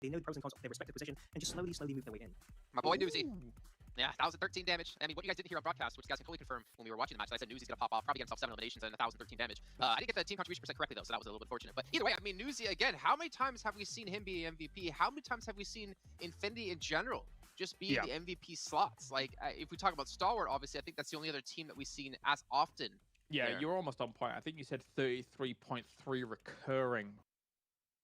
they know the pros and cons of their respective position, and just slowly move their way in. My boy Newsy. Yeah, 1,013 damage. I mean, what you guys didn't hear on broadcast, which you guys can fully confirm when we were watching the match, I said Newsy's gonna pop off, probably get himself 7 eliminations and 1,013 damage. I didn't get the team contribution percent correctly though, so that was a little bit unfortunate. But either way, I mean, Newsy again. How many times have we seen him be MVP? How many times have we seen Infinity in general just be the MVP slots? Like, if we talk about Stalwart, obviously, I think that's the only other team that we've seen as often. Yeah, there. you're almost on point. I think you said 33.3 recurring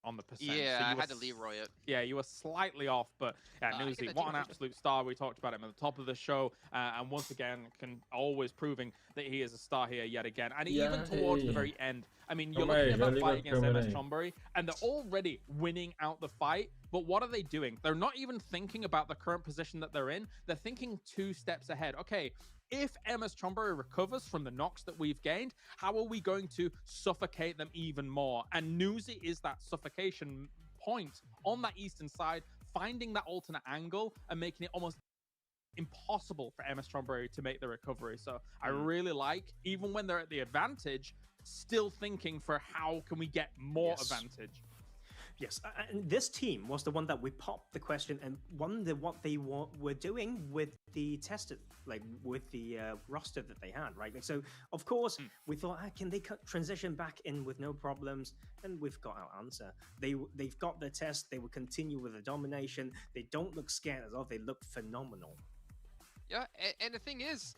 on the percent. Yeah, so I had to Leroy it. Yeah, you were slightly off, but yeah, Newsy, what an absolute star. We talked about him at the top of the show, and once again, always proving that he is a star here yet again. And even towards the very end, I mean, you're looking at that fight against MS Chonburi, and they're already winning out the fight, but what are they doing? They're not even thinking about the current position that they're in. They're thinking 2 steps ahead. Okay, if MS Chonburi recovers from the knocks that we've gained, how are we going to suffocate them even more? And Newsy is that suffocation point on that eastern side, finding that alternate angle and making it almost impossible for MS Chonburi to make the recovery. So I really like, even when they're at the advantage, still thinking for how can we get more advantage. Yes, and this team was the one that we popped the question and wondered what they were doing with the tested, like with the roster that they had, right? Like, so of course we thought, can they transition back in with no problems? And we've got our answer. They've got their test. They will continue with the domination. They don't look scared at all. They look phenomenal. Yeah, and the thing is,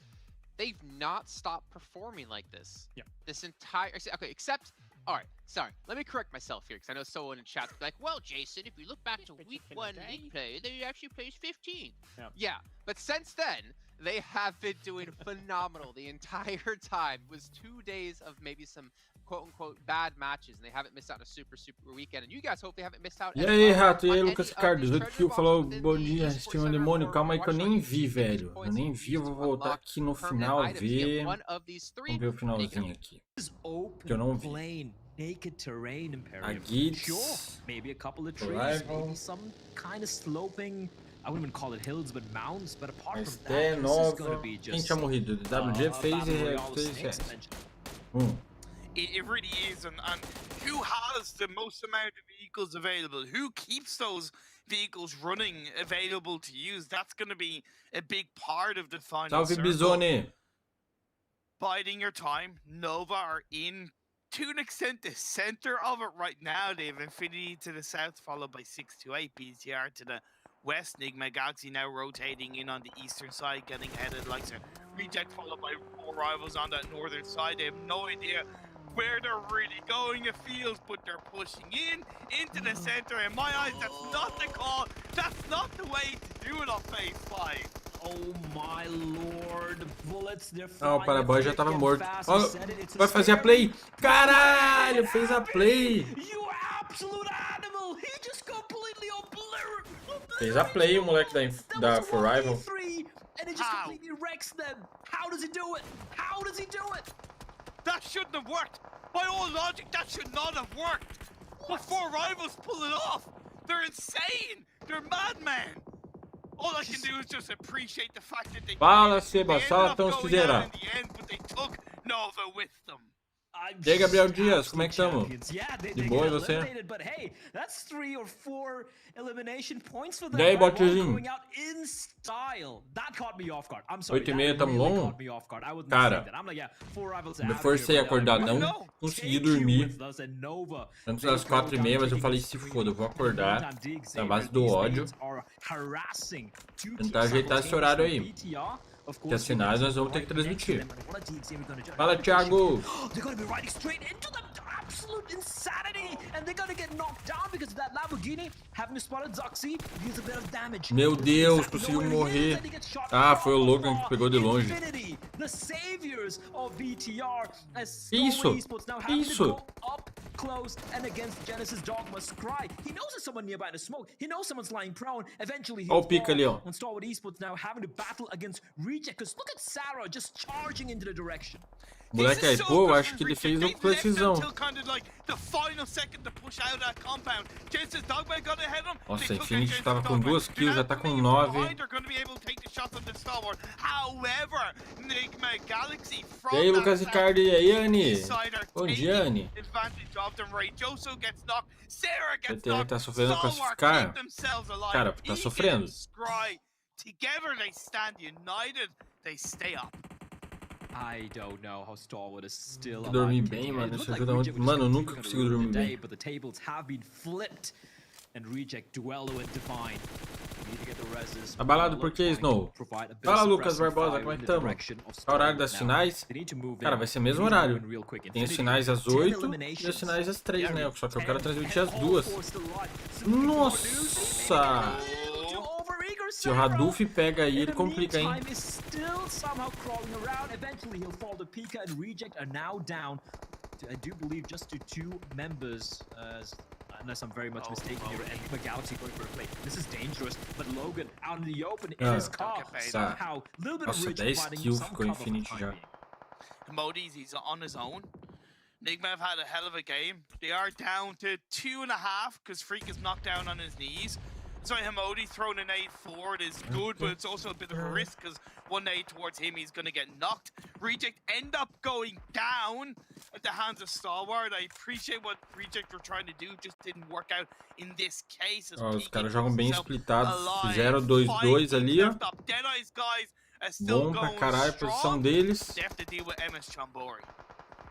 they've not stopped performing like this. Yeah. This entire except. All right, sorry. Let me correct myself here, because I know someone in chat will be like, well, Jason, if we look back to week 1 league play, they actually placed 15. Yeah, but since then, they have been doing phenomenal the entire time. It was 2 days of maybe some quote-unquote bad matches, and they haven't missed out on a super weekend. And you guys hopefully haven't missed out. E aí, Rato, e aí, Lucas Ricardo, 18 kills, falou, bom dia, assistindo um demônio. Calma aí que eu nem vi, velho. Eu nem vi, eu vou voltar aqui no final ver. Vamos ver o finalzinho aqui. Que eu não vi. Naked terrain A imperative. Sure, maybe a couple of trees, maybe some kind of sloping. I wouldn't even call it hills, but mounds. But apart from that, this is going to be just. Quem tinha morrido? WG fez It really is, and who has the most amount of vehicles available? Who keeps those vehicles running available to use? That's going to be a big part of the final Salve, circle. Bizone! Biding your time, Nova are in, to an extent, the center of it right now. They have Infinity to the south, followed by 628, BTR to the west, Nigma Galaxy now rotating in on the eastern side, getting headed like a Reject, followed by 4 rivals on that northern side. They have no idea where they're really going, it feels, but they're pushing into the center. In my eyes, that's not the call. That's not the way to do it on phase 5. Oh my lord, bullets, they're Ah, o Paraboy já tava morto. Oh, vai fazer a play. Caralho, fez a play. You absolute animal. He just completely obliterated. Fez a play o moleque da For Rival. And it just completely wrecks them. How does he do it? How does he do it? That shouldn't have worked. By all logic, that should not have worked. But 4 rivals pull it off. They're insane. They're madmen. All I can do is just appreciate the fact that they Fala, Seba, fala tão se quiser. but they took Nova with them. E aí, Gabriel Dias, como é que estamos? De boa, e você? E aí, botezinho? 8h30, tamo bom? Cara, me forcei a acordar, não consegui dormir antes das 4h30, mas eu falei, se foda, eu vou acordar na base do ódio. Tentar ajeitar esse horário aí. Que as finais nós vamos ter que transmitir. Fala, Thiago! Meu Deus, conseguiu morrer. Ah, foi o Logan que pegou de longe. Isso! Isso! Close and against Genesis Dogma's Cry. He knows there's someone nearby in the smoke. He knows someone's lying prone. Eventually, ó o pica ali, ó. And Stalwart Esports now having to battle against Reject. Because look at Sarah just charging into the direction. Moleque aí, pô, eu acho que ele fez uma precisão. Nossa, Infinity tava com 2 kills, já tá com 9. Stalwart. However, Enigma Galaxy from E aí, Lucas Ricardo, e aí, Anne? Insider Bom dia, Anne. advantage of them. Ray Joso gets knocked. Sarah gets TT knocked. tá sofrendo pra Stalwart classificar. keep themselves alive. Cara, tá sofrendo. Scry. Together they stand united. They stay up. I don't know how Stalwart is still Dormir bem, mano, isso ajuda muito. Mano, eu nunca consigo dormir bem. But the tables have been flipped and reject Duello and Divine. Abalado por que, Snow? Fala, Lucas Barbosa, como é que tamo? É o horário das finais? Cara, vai ser o mesmo horário. Tem as finais às 8 e as finais às 3, né? Só que eu quero transmitir as duas. Nossa! Se o Radulf pega aí, ele complica, hein? I do believe just to 2 members, unless I'm very much mistaken here, and Enigma Galaxy going for a play. This is dangerous, but Logan out in the open in his car. Somehow, a little bit of Nossa, Ridge 10 providing kills some ficou cover for Infinity time já. being. Modis, he's on his own. Enigma have had a hell of a game. They are down to 2.5 because Freak is knocked down on his knees. So Hamodi throwing an nade forward is good, but it's also a bit of a risk because one nade towards him, he's going to get knocked. Reject end up going down at the hands of Stalwart. I appreciate what Reject were trying to do, just didn't work out in this case. Ó, os caras jogam bem splitados. Fizeram 2-2 ali, ó. Bom pra caralho a posição deles. They have to deal with MS Chambori.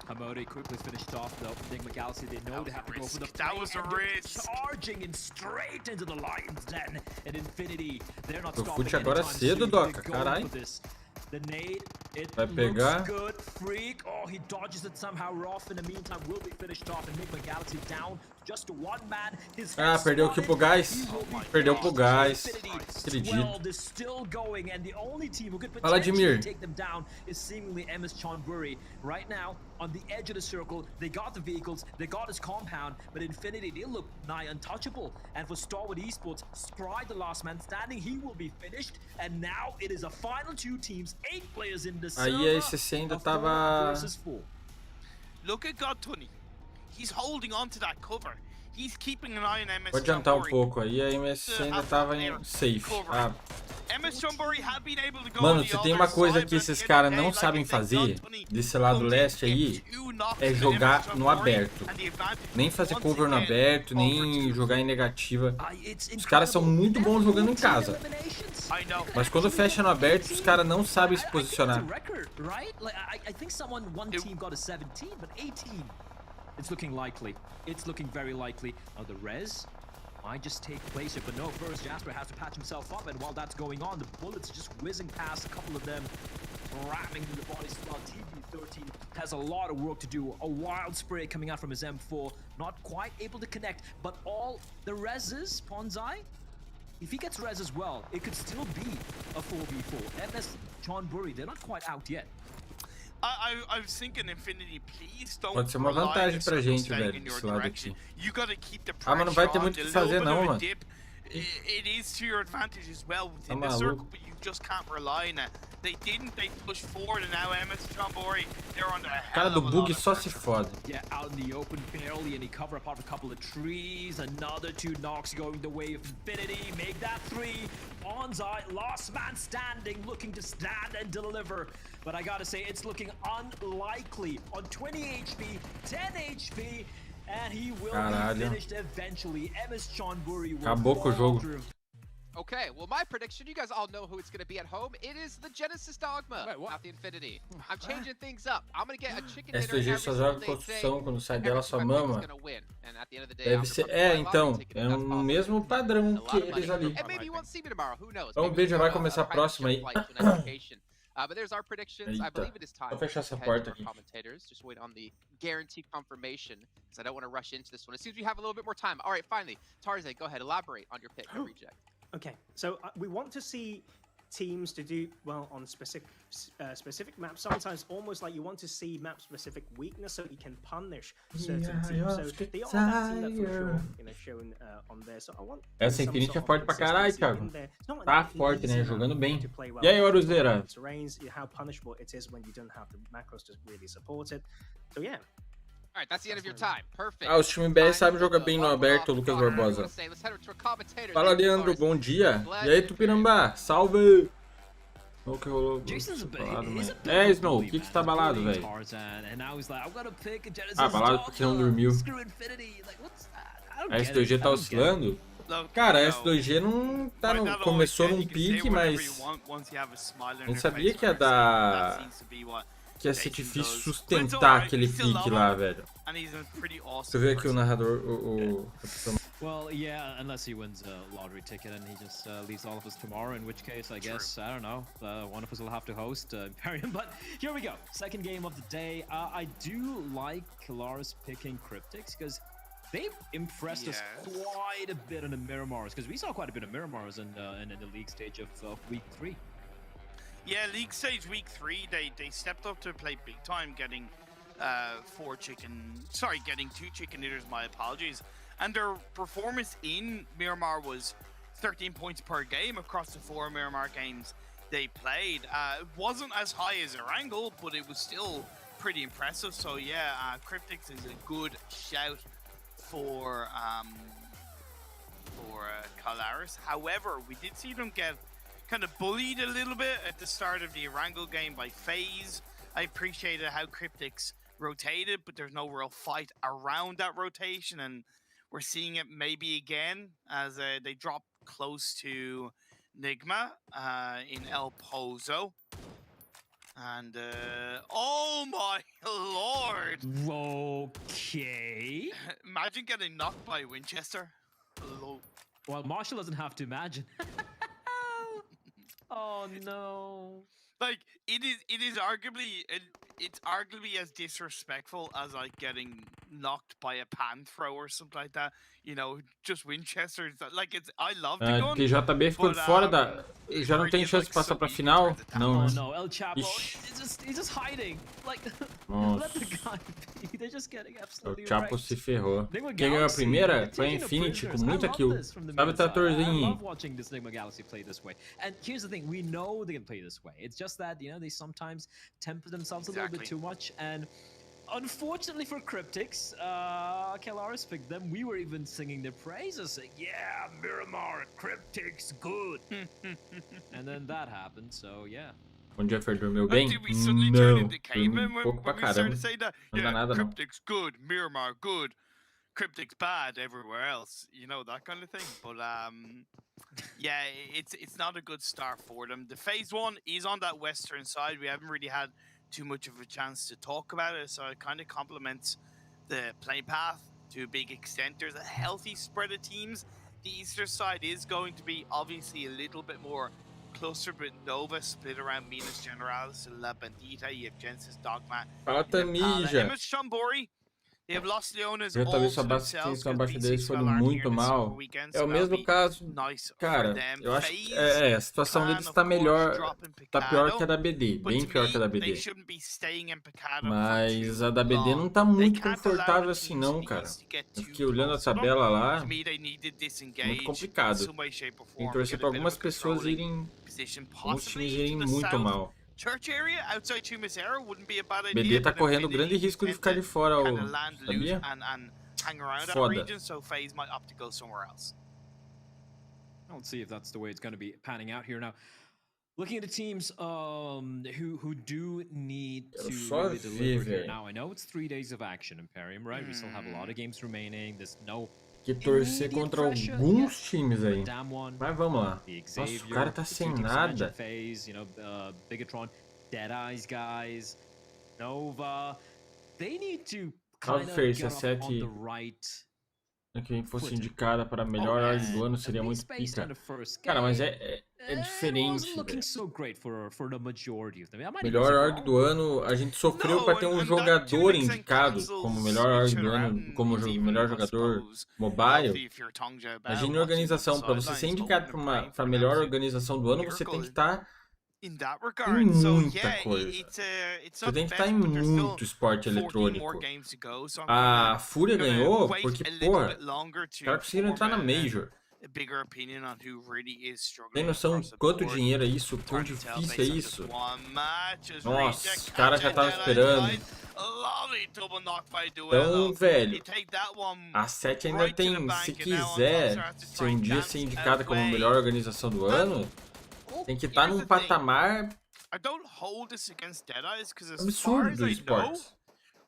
Hamodi quickly finished off though. Enigma Galaxy, they know they have to go for the play. That was a risk. Charging in straight into the Lion's Den. And Infinity, they're not O stopping Fute agora anytime cedo, soon. Doca, They go caralho. for this. The nade, it Vai pegar. looks good. Freak, oh, he dodges it somehow. Rough in the meantime will be finished off. Enigma Galaxy down just to 1 man. His Perdeu aqui pro gás. Perdeu pro gás. Acredito. is still going, and the only team who could Fala, potentially Admir. take them down is seemingly MS Chonburi. Right now, on the edge of the circle, they got the vehicles, they got his compound, but Infinity, they look nigh untouchable. And for Starwood Esports, Scry, the last man standing, he will be finished. And now it is a final 2 teams, 8 players in the server. Aí a SC ainda tava... Look at Godtuni. He's holding on to that cover. He's keeping an eye on MS Vou adiantar Chonburi. pouco aí, a MSC ainda tava em safe. MS Chonburi have been able to go Mano, on the se tem other uma coisa side, que but esses at the caras end não of the day, sabem like I said, fazer, Godtuni desse lado leste aí, é jogar no aberto. Nem fazer cover no aberto, nem jogar em negativa. Os caras são muito bons jogando em casa. Mas quando fecha no aberto, os caras não sabem se posicionar. It's looking likely. It's looking very likely. Now the res might just take place here, but no, first Jasper has to patch himself up, and while that's going on, the bullets are just whizzing past, a couple of them ramming in the bodies as well. TB13 has a lot of work to do. A wild spray coming out from his M4, not quite able to connect, but all the reses, Ponzai, if he gets res as well, it could still be a 4v4. MS Chonburi, they're not quite out yet. I was thinking, Infinity, please don't. Pode ser uma vantagem pra gente, velho, desse lado aqui. Mas não vai ter muito o que fazer não, mano. It is to your advantage as well within the circle, but you just can't rely on it. They didn't, they pushed forward, and now MS Chonburi, they're under a hell of a lot of pressure. Cara do bug só se fode. Yeah, out in the open barely, and he cover up a couple of trees. Another 2 knocks going the way of Infinity. Make that 3. Bonsai, last man standing, looking to stand and deliver. But I gotta say, it's looking unlikely. On 20 HP, 10 HP, and he will be finished eventually. MS Chonburi will Acabou com o jogo. Okay, well, my prediction, you guys all know who it's going to be at home. It is the Genesis Dogma, not the Infinity. I'm changing things up. I'm going to get a chicken dinner every só joga construção, quando sai dela só mama. Deve ser... então, é o mesmo padrão que eles ali. Vamos ver, já vai começar a próxima aí. But there's our predictions. I believe it is time. Vou fechar essa porta aqui. Commentators, just wait on the guarantee confirmation, because I don't want to rush into this one. It seems we have a little bit more time. All right, finally, Tarzan, go ahead, elaborate on your pick at reject. Okay, so we want to see teams to do well on specific maps. Sometimes almost like you want to see map-specific weakness so you can punish certain teams. So they are that team that for sure, shown on there. So I want. Essa Infinity é forte pra caralho, Thiago. Tá forte, né? Jogando bem. E aí, Oruzeira? How punishable it is when you don't have the macros to really support it. So yeah. All right, that's the end of your time. Perfect. Os times BR sabem jogar bem no aberto, Lucas Barbosa. Fala, Leandro, bom dia. E aí, Tupinambá, salve! O que rolou? Jason's a bit, Snow, o que você tá balado, velho? Ah, balado porque não dormiu. A S2G tá oscilando? Cara, a S2G não tá no, começou num pique, mas não sabia que ia dar... que ia ser difícil sustentar aquele pique lá, velho. Deixa eu ver aqui o narrador, Well, yeah, unless he wins a lottery ticket and he just leaves all of us tomorrow, in which case, I guess, I don't know, one of us will have to host Imperium, but here we go. Second game of the day. I do like Kalaris picking Cryptics, because they've impressed us quite a bit in the Miramars, because we saw quite a bit of Miramars in the league stage of week 3. Yeah, league stage week 3, they stepped up to play big time, getting getting 2 chicken eaters, my apologies. And their performance in Miramar was 13 points per game across the 4 Miramar games they played. It wasn't as high as Erangel, but it was still pretty impressive. So yeah, Cryptics is a good shout for Kalaris. However, we did see them get kind of bullied a little bit at the start of the Erangel game by FaZe. I appreciated how Cryptics rotated, but there's no real fight around that rotation, and we're seeing it maybe again as they drop close to Nigma in El Pozo. And, oh my lord! Okay. Imagine getting knocked by Winchester. Hello. Well, Marshall doesn't have to imagine. Oh no. Like, it is arguably, it's arguably as disrespectful as like getting knocked by a pan throw or something like that. You know, just Winchester. Like, it's, I love the gun. TJB ficou fora da... Já não tem chance de passar pra final? Não, né? No, El Chapo, he's just hiding. Like, let the guy be. They're just getting absolutely O Chapo se ferrou. Quem ganhou a primeira foi a Infinity com muita kill. Sabe o tratorzinho? I love watching this Nigma Galaxy play this way. And here's the thing, we know they can play this way. It's just that, you know, they sometimes temper themselves a little bit too much. And unfortunately for Cryptics, Kalaris picked them. We were even singing their praises, saying, yeah, Miramar, Cryptics, good. And then that happened, so yeah. O Jeffer dormiu bem? Não, dormi pouco pra caramba. Não dá nada, não. Cryptics good, Miramar good, Cryptics bad everywhere else. You know, that kind of thing. But yeah, it's not a good start for them. The phase 1 is on that western side. We haven't really had too much of a chance to talk about it, so it kind of complements the play path to a big extent. There's a healthy spread of teams. The eastern side is going to be obviously a little bit more closer, but Nova split around Minas Generalis, La Bandita, you have Genesis Dogma, MS Chambori. They have lost Leonas all talvez sua baixa deles foram muito mal. É o mesmo caso, cara, eu acho que a situação deles tá melhor, tá pior que a da BD, bem pior que a da BD. Mas a da BD não tá muito confortável assim não, cara. Eu fiquei olhando a tabela lá, muito complicado. Tem que torcer pra algumas pessoas irem, alguns times irem muito mal. BD tá correndo grande risco de ficar de fora, sabia? Foda. Let's see if that's the way it's going to be panning out here now. Looking at the teams who do need to really deliver here. Now, I know it's 3 days of action, Imperium, right? We still have a lot of games remaining. There's no que torcer contra alguns times aí. Mas vamos lá. Nossa, o cara tá sem nada. Salve, Fer, se a 7 quem fosse indicada para melhor org do ano seria muito pica. Cara, mas é diferente. Melhor org do ano, a gente sofreu para ter um jogador indicado como melhor org do ano, como melhor jogador mobile. Imagina a organização, para você ser indicado para melhor organização do ano, você tem que estar em muita coisa. Você tem que estar em muito esporte eletrônico. A Fúria ganhou porque, porra, os caras conseguiram entrar na Major. Tem noção de quanto dinheiro é isso? Quão difícil é isso? Nossa, os caras já estavam esperando. Então, velho, a 7 ainda tem, se quiser ser um dia ser indicada como a melhor organização do ano, Tem que estar num patamar I don't hold this against Deadeyes because as absurdo far as do I know, esportes.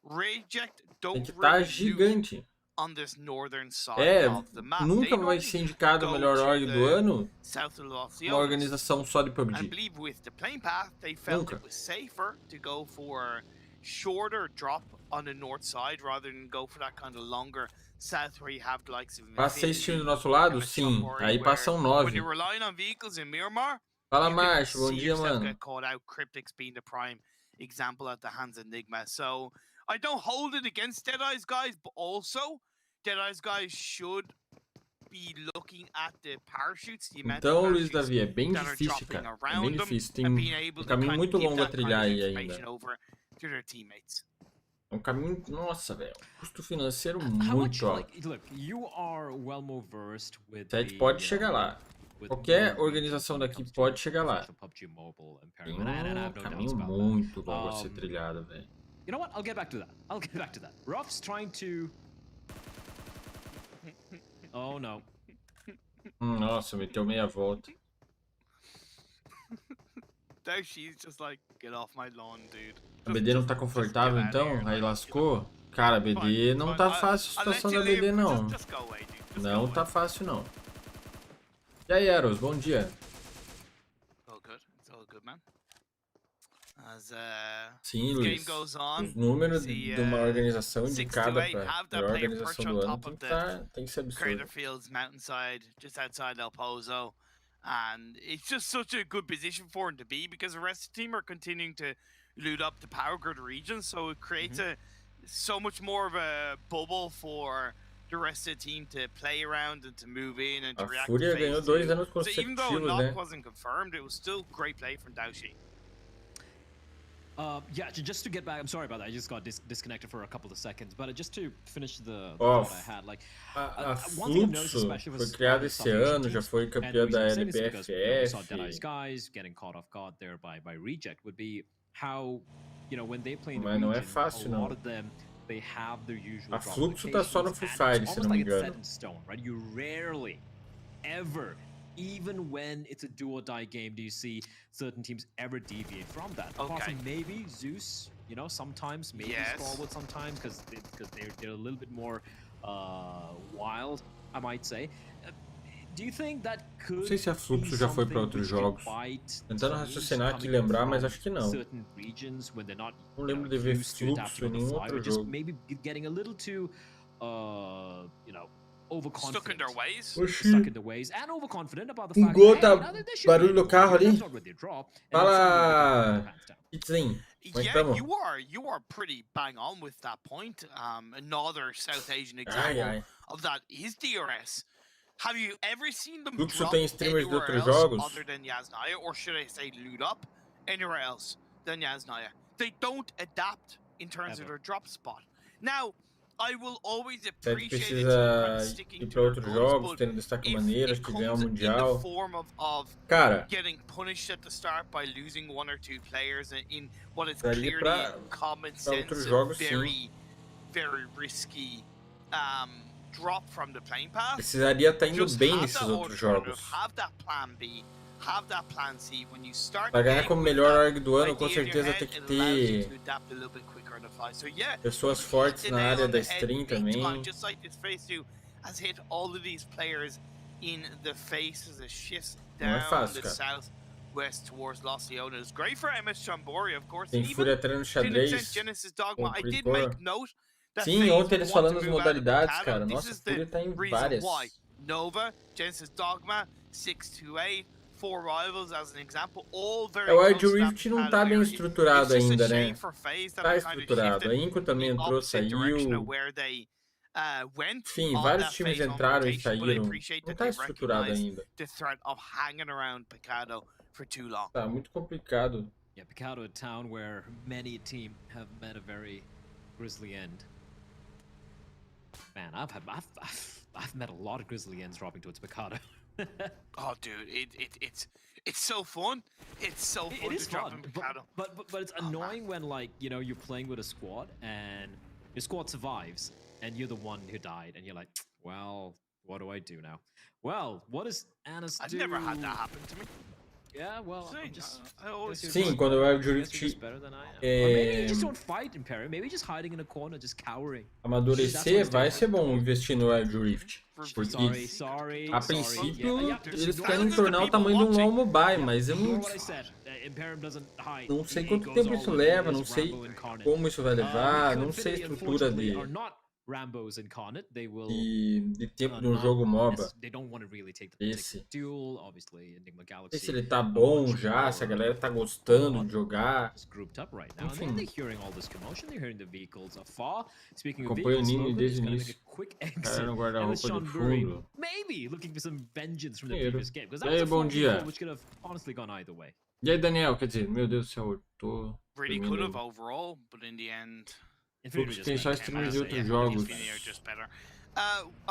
Reject Tem don't que estar really gigante. on this northern side É, of the map. nunca They vai normally ser indicado o go melhor to org do the ano south of Los uma Leones. organização só de I PUBG. believe with the plane path, they felt Nunca. it was safer to go for shorter drop on the north side rather than go for that kind of longer south where you have the likes of Passa 6 times do Infinity nosso lado? and Sim. Chambori, Aí where passam when 9. you're relying on vehicles in Miramar, Fala, you can Márcio. Bom see dia, yourself mano. get caught out, Cryptics being the prime example at the hands of Enigma. So I don't hold it against Deadeyes guys, but also Deadeyes guys should be looking at the parachutes, the amount Então, of Luiz parachutes Davi, é bem that are difícil, dropping cara. É bem around them difícil. and Tem being able um to caminho kind of muito give longo a that kind trilhar of aí information ainda. over to their teammates. É um caminho, nossa, velho. Custo financeiro How much, muito alto. like, look, you are well more versed with Ted the, pode chegar lá. with Qualquer the organização when it daqui comes to pode chegar lá. PUBG Mobile and Tem Premium, and I have um no doubts caminho about muito longo a ser Um, trilhado, velho. You know what? I'll get back to that. I'll get back to that. Ruff's trying to. Oh no. Nossa, meteu meia volta. Now she's just like, get off my lawn, dude. A BD não tá confortável então? Aí lascou? Cara, a BD não tá fácil a situação da BD não. Não tá fácil não. E aí, Eros, bom dia. All good. It's all good, man. As Sim, this game Luiz. goes on, Os números see, de uma organização 6 to indicada 8 pra have that melhor player organização perched on do ano top of tem que ser Crater absurdo. Fields mountainside, just outside El Pozo. And it's just such a good position for him to be because the rest of the team are continuing to loot up the power grid region. So it creates so much more of a bubble for the rest of the team to play around and to move in and to A react Fúria to ganhou phase 2 2. anos So even though consecutivos, knock né? wasn't confirmed, it was still great play from Daoshi. Yeah, just to get back, I'm sorry about that. I just got disconnected for a couple of seconds. But just to finish the thought I had, like, A one thing I've noticed, Fluxo especially foi with criada esse South Asian ano, já teams, foi and campeã the reason da I'm saying this is because, we saw Deadeyes LBFF. guys getting caught off guard there by Reject would be how, when they play in the Mas não é region, fácil, a não. lot of them, they have their usual A drop Fluxo tá só no locations, Free and Fire, it's se almost não me like it's set engano. in stone, right? You rarely, ever, even when it's a do or die game, do you see certain teams ever deviate from that? Apart Okay. from maybe Zeus, sometimes, maybe Yes. Scarwood sometimes, because they're a little bit more wild, I might say. Do you think that could Não sei se a Fluxo já foi pra outros jogos. Tentando raciocinar aqui e lembrar, mas acho que não. Não lembro de ver Fluxo em nenhum outro jogo. Maybe getting a little too, overconfident. Stuck in their ways. Oxi. Stuck in the ways and overconfident about the fact Gol, that, tá they should barulho be do carro ali. that's not what they draw, and Fala, suddenly they pants down. Pitzin. Como é que Yeah, tamo? you are pretty bang on with that point. Another South Asian example Ai. of that is DRS. Have you ever seen them Fluxo drop tem streamers de anywhere outros else jogos? other than Yasnaya, or should I say loot up anywhere else than Yasnaya? They don't adapt in terms of their drop spot. Now, I will always Ted appreciate it precisa sticking ir to pra their outros guns, jogos, but tendo destaque if maneiras, it que ganhar o comes in the Mundial. form of Cara, getting punished at the start by losing 1 or 2 players in what is daria clearly pra common sense outros a jogos, very, very risky drop from the playing path. precisaria estar indo Just bem have nesses that outros alternative, jogos. have that plan B, have that plan C. When you start Pra ganhar getting como with melhor that org do ano, com idea in your certeza head, tem que it allows you ter to adapt a little bit quicker on the fly. So yeah, pessoas hit fortes the na nail área on da the head stream big time, também. just like this phase 2 has hit all of these players in the face as it shifts Não é down fácil, the cara. southwest towards Los Leones. Great for MS Chambori, of course. Tem Even Fúria treino to an xadrez extent, Genesis Dogma. com I did Precor. make note that Sim, FaZe ontem eles want falando to as move out of modalidades, Picado. cara. This Nossa, is a Fúria the tá em reason várias. why. Nova, Genesis Dogma, 628, 4 Rivals as an example, all very O close Wild to that Rift não Picado tá bem area. estruturado It's just ainda, a shame né? for FaZe that Tá it kind of estruturado. A shifted Inco in também the entrou, opposite direction saiu. of where they went Enfim, on vários that times phase on entraram e rotation, but I saíram. appreciate Não that tá they've estruturado recognized ainda. the threat of hanging around Picado for too long. Tá muito complicado. Yeah, Picado, a town where many a team have met a very grisly end. Man, I've met a lot of grisly ends dropping towards Picado. Oh, dude, it's so fun. It's so fun It is to drop fun, in Picado. but it's Oh, man. annoying when, like, you're playing with a squad and your squad survives and you're the one who died and you're like, well, what do I do now? Well, what does Anas I've do? never had that happen to me. Sim, quando o Drift amadurecer, vai ser bom investir no Drift. Porque, a princípio, eles querem tornar o tamanho de um LoL Mobile, mas eu não sei quanto tempo isso leva, não sei como isso vai levar, não sei a estrutura de tempo de um jogo MOBA. Esse. Não sei se ele tá bom já, se a galera tá gostando de jogar. Enfim. Acompanho o Nini desde o início. Cara no guarda-roupa do fundo. E aí, bom dia. E aí, Daniel, quer dizer, meu Deus do céu, eu tô... Tem só streamers de outros jogos.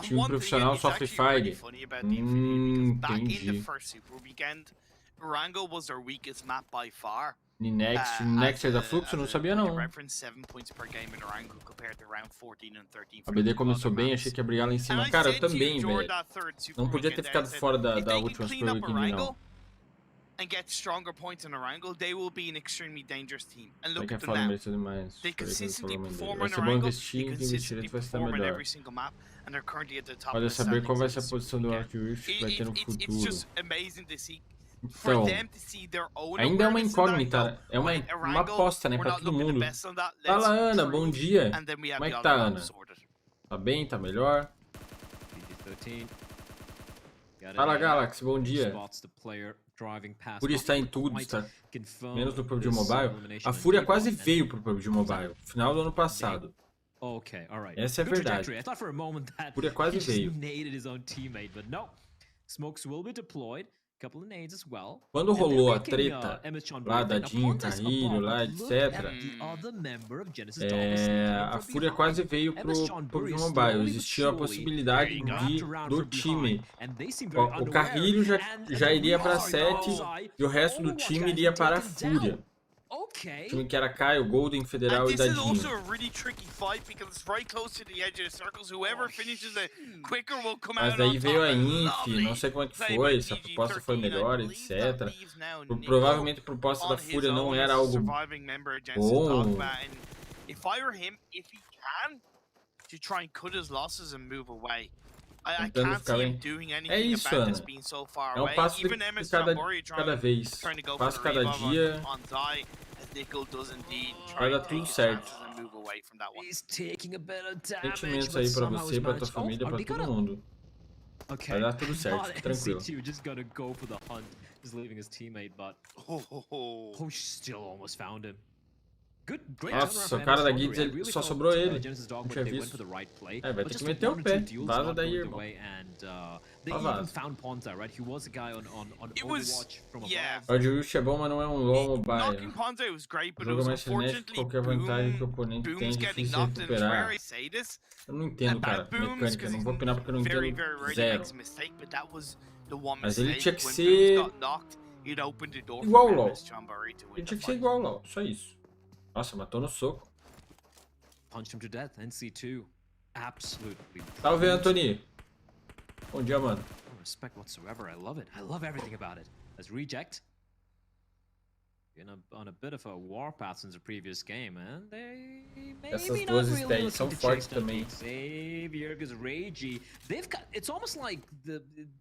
Time profissional só Free Fire. Entendi. Next é da Fluxo? Não sabia não. A BD começou bem, achei que ia brigar lá em cima. Cara, eu também, velho. Não podia ter ficado fora da última Super Weekend, não. And get stronger points in Erangel, they will be an extremely dangerous team. And look at them now. They consistently perform in Erangel, they consistently perform in every single map, and they're currently at the top of the saber qual vai ser a posição do Rift que vai ter no futuro. It's just amazing to see. Então, ainda é uma incógnita, é uma aposta, né, pra todo mundo. Fala, Ana, bom dia. Como é que tá, Ana? Tá bem? Tá melhor? Fala, Galaxy, bom dia. Fúria está em tudo, está menos no PUBG Mobile. A Fúria quase veio pro PUBG Mobile, final do ano passado. Essa é a verdade. A Fúria quase veio. Quando rolou a treta lá da Jin, Carrilho, lá, etc., a Fúria quase veio pro PUBG Mobile. Existia a possibilidade do time. O Carrilho já iria para 7 e o resto do time iria para a Fúria. O time que era Caio, Golden, Federal e da Jin. Mas aí veio a Inf, não sei como é que foi, se a proposta foi melhor, etc. Provavelmente a proposta da Fúria não era algo bom. Tentando ficar bem. É isso, Ana. É um passo de cada vez. Passo cada dia. Vai dar tudo certo. Sentimentos aí pra você, pra tua família, pra todo mundo. Vai dar tudo certo, fica tranquilo. Nossa, o cara da Guides, só sobrou ele. Não tinha visto. Vai ter que meter o pé. Vaza daí, irmão. Vaza. O Drift é bom, mas não é um LoL Mobile. O jogo é mais frenético, qualquer vantagem que o oponente tem é difícil de recuperar. Eu não entendo, cara, mecânica. Não vou opinar porque eu não entendo zero. Mas ele tinha que ser igual ao LoL. Ele tinha que ser igual ao LoL, só isso. Nossa, matou no soco. Salve, Anthony. Bom dia, mano. Respect whatsoever. I love it. I love everything about it. As reject, on a bit of a warpath since the previous game, and they essas duas stacks são fortes também.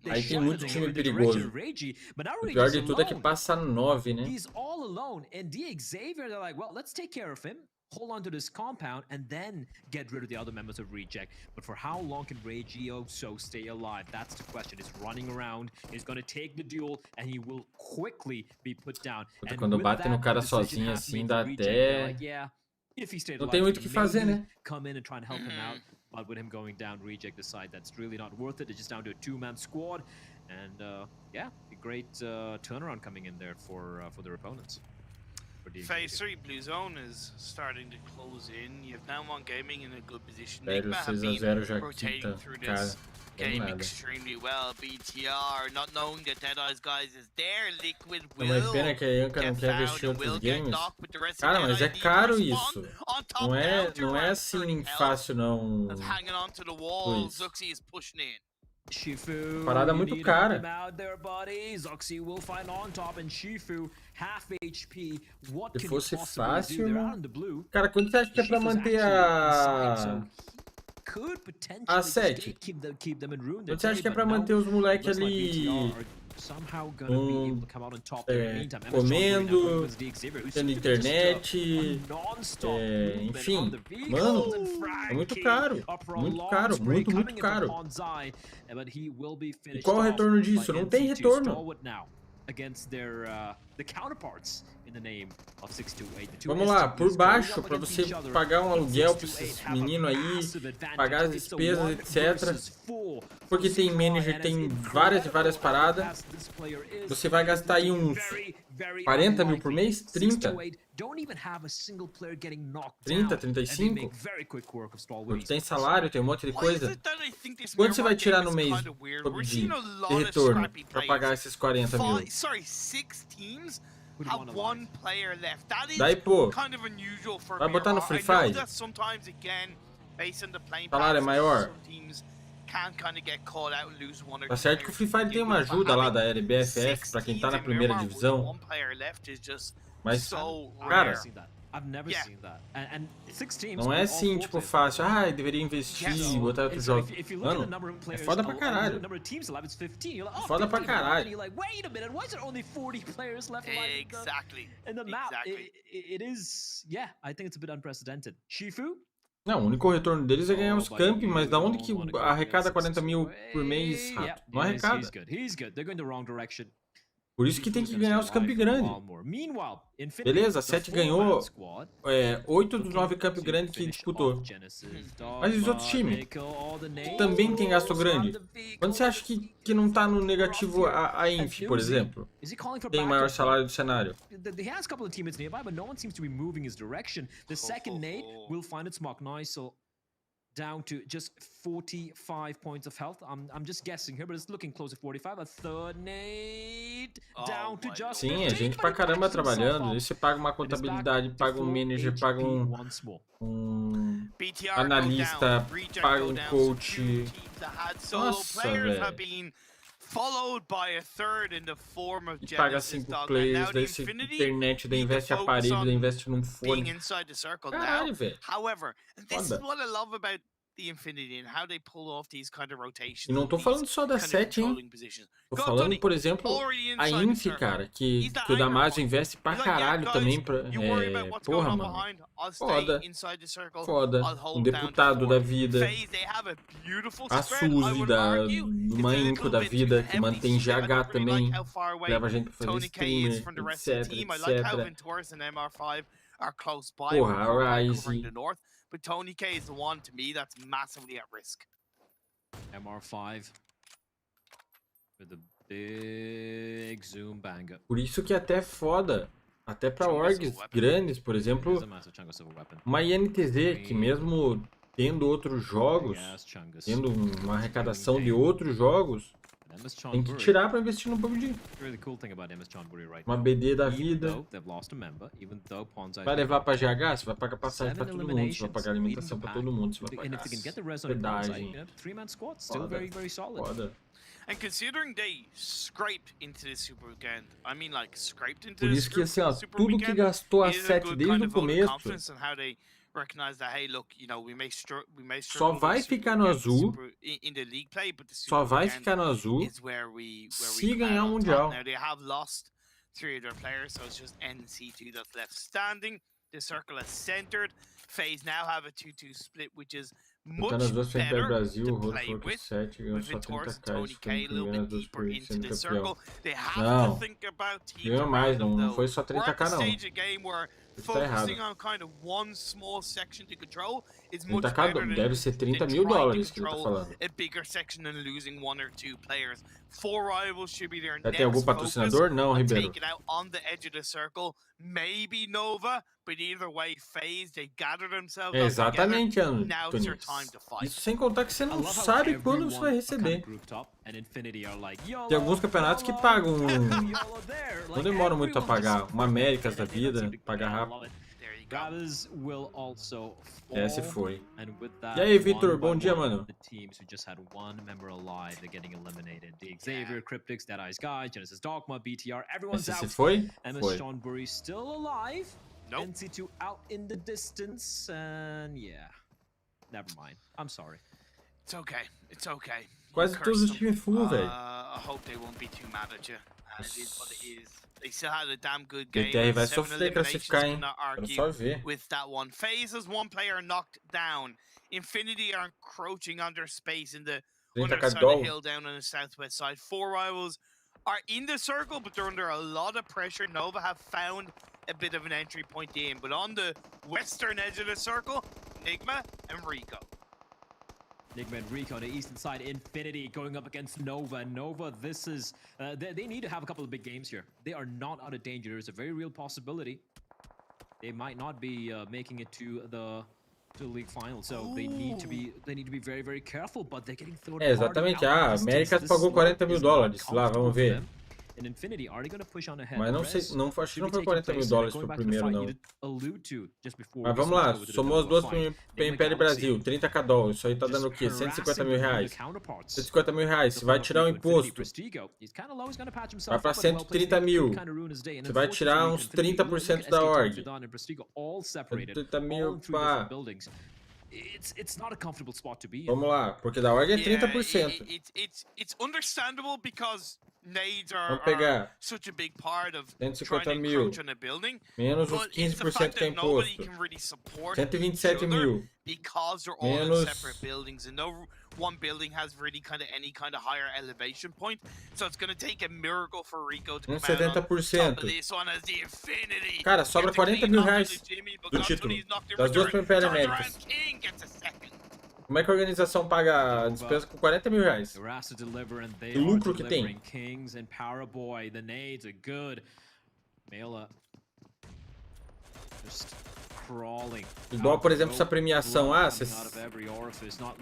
Aí tem muito time perigoso. O pior de tudo é que passa 9, né? Hold on to this compound and then get rid of the other members of Reject. But for how long can Regio stay alive? That's the question. He's running around, he's gonna take the duel, and he will quickly be put down. Quando bate no cara sozinho assim, dá até... Não tem muito o que fazer, né? Come in and try and help him out. But with him going down, Reject decide that's really not worth it. It's just down to a 2-man squad. And yeah, a great turnaround coming in there for their opponents. Phase 3 Blue Zone is starting to close in. You have now one gaming in a good position. Nigma have been rotating through this game extremely well. BTR not knowing that Deadeye's guys is there. Liquid will pena que a Anka não quer investir em outros games. Cara, mas é caro isso. Não é assim fácil não. Hanging on to the wall. Zuxi is pushing in. Parada muito cara. Se fosse fácil... Cara, quanto você acha que é pra manter a 7? Quanto você acha que é pra manter os moleques ali... comendo, tendo internet, enfim, mano, é muito caro, muito caro. E qual é o retorno disso? Não tem retorno. Vamos lá, por baixo, pra você pagar um aluguel pra esses meninos aí, pagar as despesas, etc. Porque tem manager, tem várias paradas. Você vai gastar aí uns 40 mil por mês? 30? 30, 35? Porque tem salário, tem um monte de coisa. Quanto você vai tirar no mês de retorno pra pagar esses 40 mil? Daí, pô, vai botar no Free Fire? O salário é maior? Tá certo que o Free Fire tem uma ajuda lá da LBFF pra quem tá na primeira divisão. Mas, cara, não é assim, tipo, fácil. Ah, eu deveria investir e botar outro jogo. Mano, é foda pra caralho. É foda pra caralho. Não, o único retorno deles é ganhar os camp, mas da onde que arrecada 40 mil por mês, rato? Não arrecada. Por isso que tem que ganhar os camp grandes. Beleza, a 7 ganhou 8 dos 9 camp grandes que disputou. Mas e os outros times? Que também tem gasto grande. Quando você acha que não tá no negativo a INF, por exemplo? Tem o maior salário do cenário. Down to just 45 points of health. I'm just guessing here, but it's looking close to 45. A third nade down to just... Sim, a gente pra caramba trabalhando. Aí você paga uma contabilidade, paga um manager, paga um analista, paga um coach. Nossa, velho. E paga 5 players, daí você internet, daí investe aparelho, daí investe num fone. Caralho, velho. Foda. E não tô falando só da 7, hein? Tô falando, por exemplo, a INF, cara, que o Damasio investe pra caralho também pra... porra, mano. Foda. Um deputado da vida. A Suzy do Mainco da vida, que mantém GH também. Leva a gente pra fazer streamer, etc. Porra, a Ryze. But Tony K is the one, to me, that's massively at risk. MR5 with a big zoom banger. Por isso que até é foda, até pra orgs grandes, por exemplo, uma INTZ, que mesmo tendo outros jogos, tendo uma arrecadação de outros jogos, tem que tirar pra investir no PUBG. Uma BD da vida. Vai levar pra GH? Você vai pagar passagem pra todo mundo. Você vai pagar alimentação pra todo mundo. Você vai pagar hospedagem. Foda. And considering they scraped into the Super Weekend, I mean like scraped into Por isso que assim, ó, tudo que gastou a 7 desde o começo só vai ficar no azul. Só vai ficar no azul se ganhar o Mundial. Ficando as duas frentes do Brasil, o Road Fork 7 ganhou só 30k, isso foi ganhando as duas frentes sendo campeão. Não, ganhou mais, não foi só 30k não. Isso tá errado. 30k deve ser 30 mil dólares que ele tá falando. Já tem algum patrocinador? Não, Ribeiro. Exatamente, Antônio. Isso sem contar que você não sabe quando você vai receber. Tem alguns campeonatos que pagam. Não demoram muito a pagar. Uma Américas da vida, pagar rápido. Grabbers will also fall. Essa foi. And with that, E aí, Vitor, bom dia, one mano. of the teams who just had one member alive, they're getting eliminated. The Xavier, Cryptics, Dead Eyes Guy, Genesis Dogma, BTR, everyone's Esse out. foi? MS Foi. Sean Burry still alive. Nope. NC2 out in the distance, and yeah, never mind. I'm sorry. It's okay. It's okay. Quase todos os times full, velho. I hope they won't be too mad at you. It is what it is. They still had a damn good game. BTR vai 7 sofrer classificar, hein? cannot Quero argue só ver. with that one. FaZe has one player knocked down. Infinity are encroaching on their space in the other side of the hill down on the southwest side. 4 rivals are in the circle, but they're under a lot of pressure. Nova have found a bit of an entry point in, but on the western edge of the circle, Nigma and Rico. Nigma and Rico on the eastern side, Infinity going up against Nova. Nova, this is, they need to have a couple of big games here. They are not out of danger. There's a very real possibility they might not be making it to the league final. So they need to be very, very careful. But they're getting thrown. Exatamente. Ah, Américas pagou $40 mil. Lá, vamos ver. And Infinity, are they going to push on ahead? Mas não sei, não, acho que não foi $40 mil pro primeiro, não. Mas vamos lá, somou as duas pro PMPL Brasil, 30k dólares. Isso aí tá dando o quê? 150 mil reais. 150 mil reais. Você vai tirar o imposto, vai pra 130 mil. Você vai tirar uns 30% da org. 30 mil, pá. Vamos lá, porque da org é 30%. It's understandable because nades are such a big part of 150 mil, menos os 15% que é imposto, 127 mil, menos one building has really any kind of higher elevation point, so it's going to take a miracle for Rico to come out on top of this one as the Infinity. Cara, sobra 40 mil reais do título das duas PMPL Américas. Como é que a organização paga a despesa com 40 mil reais? O lucro que tem. Igual, por exemplo, essa premiação. Ah, vocês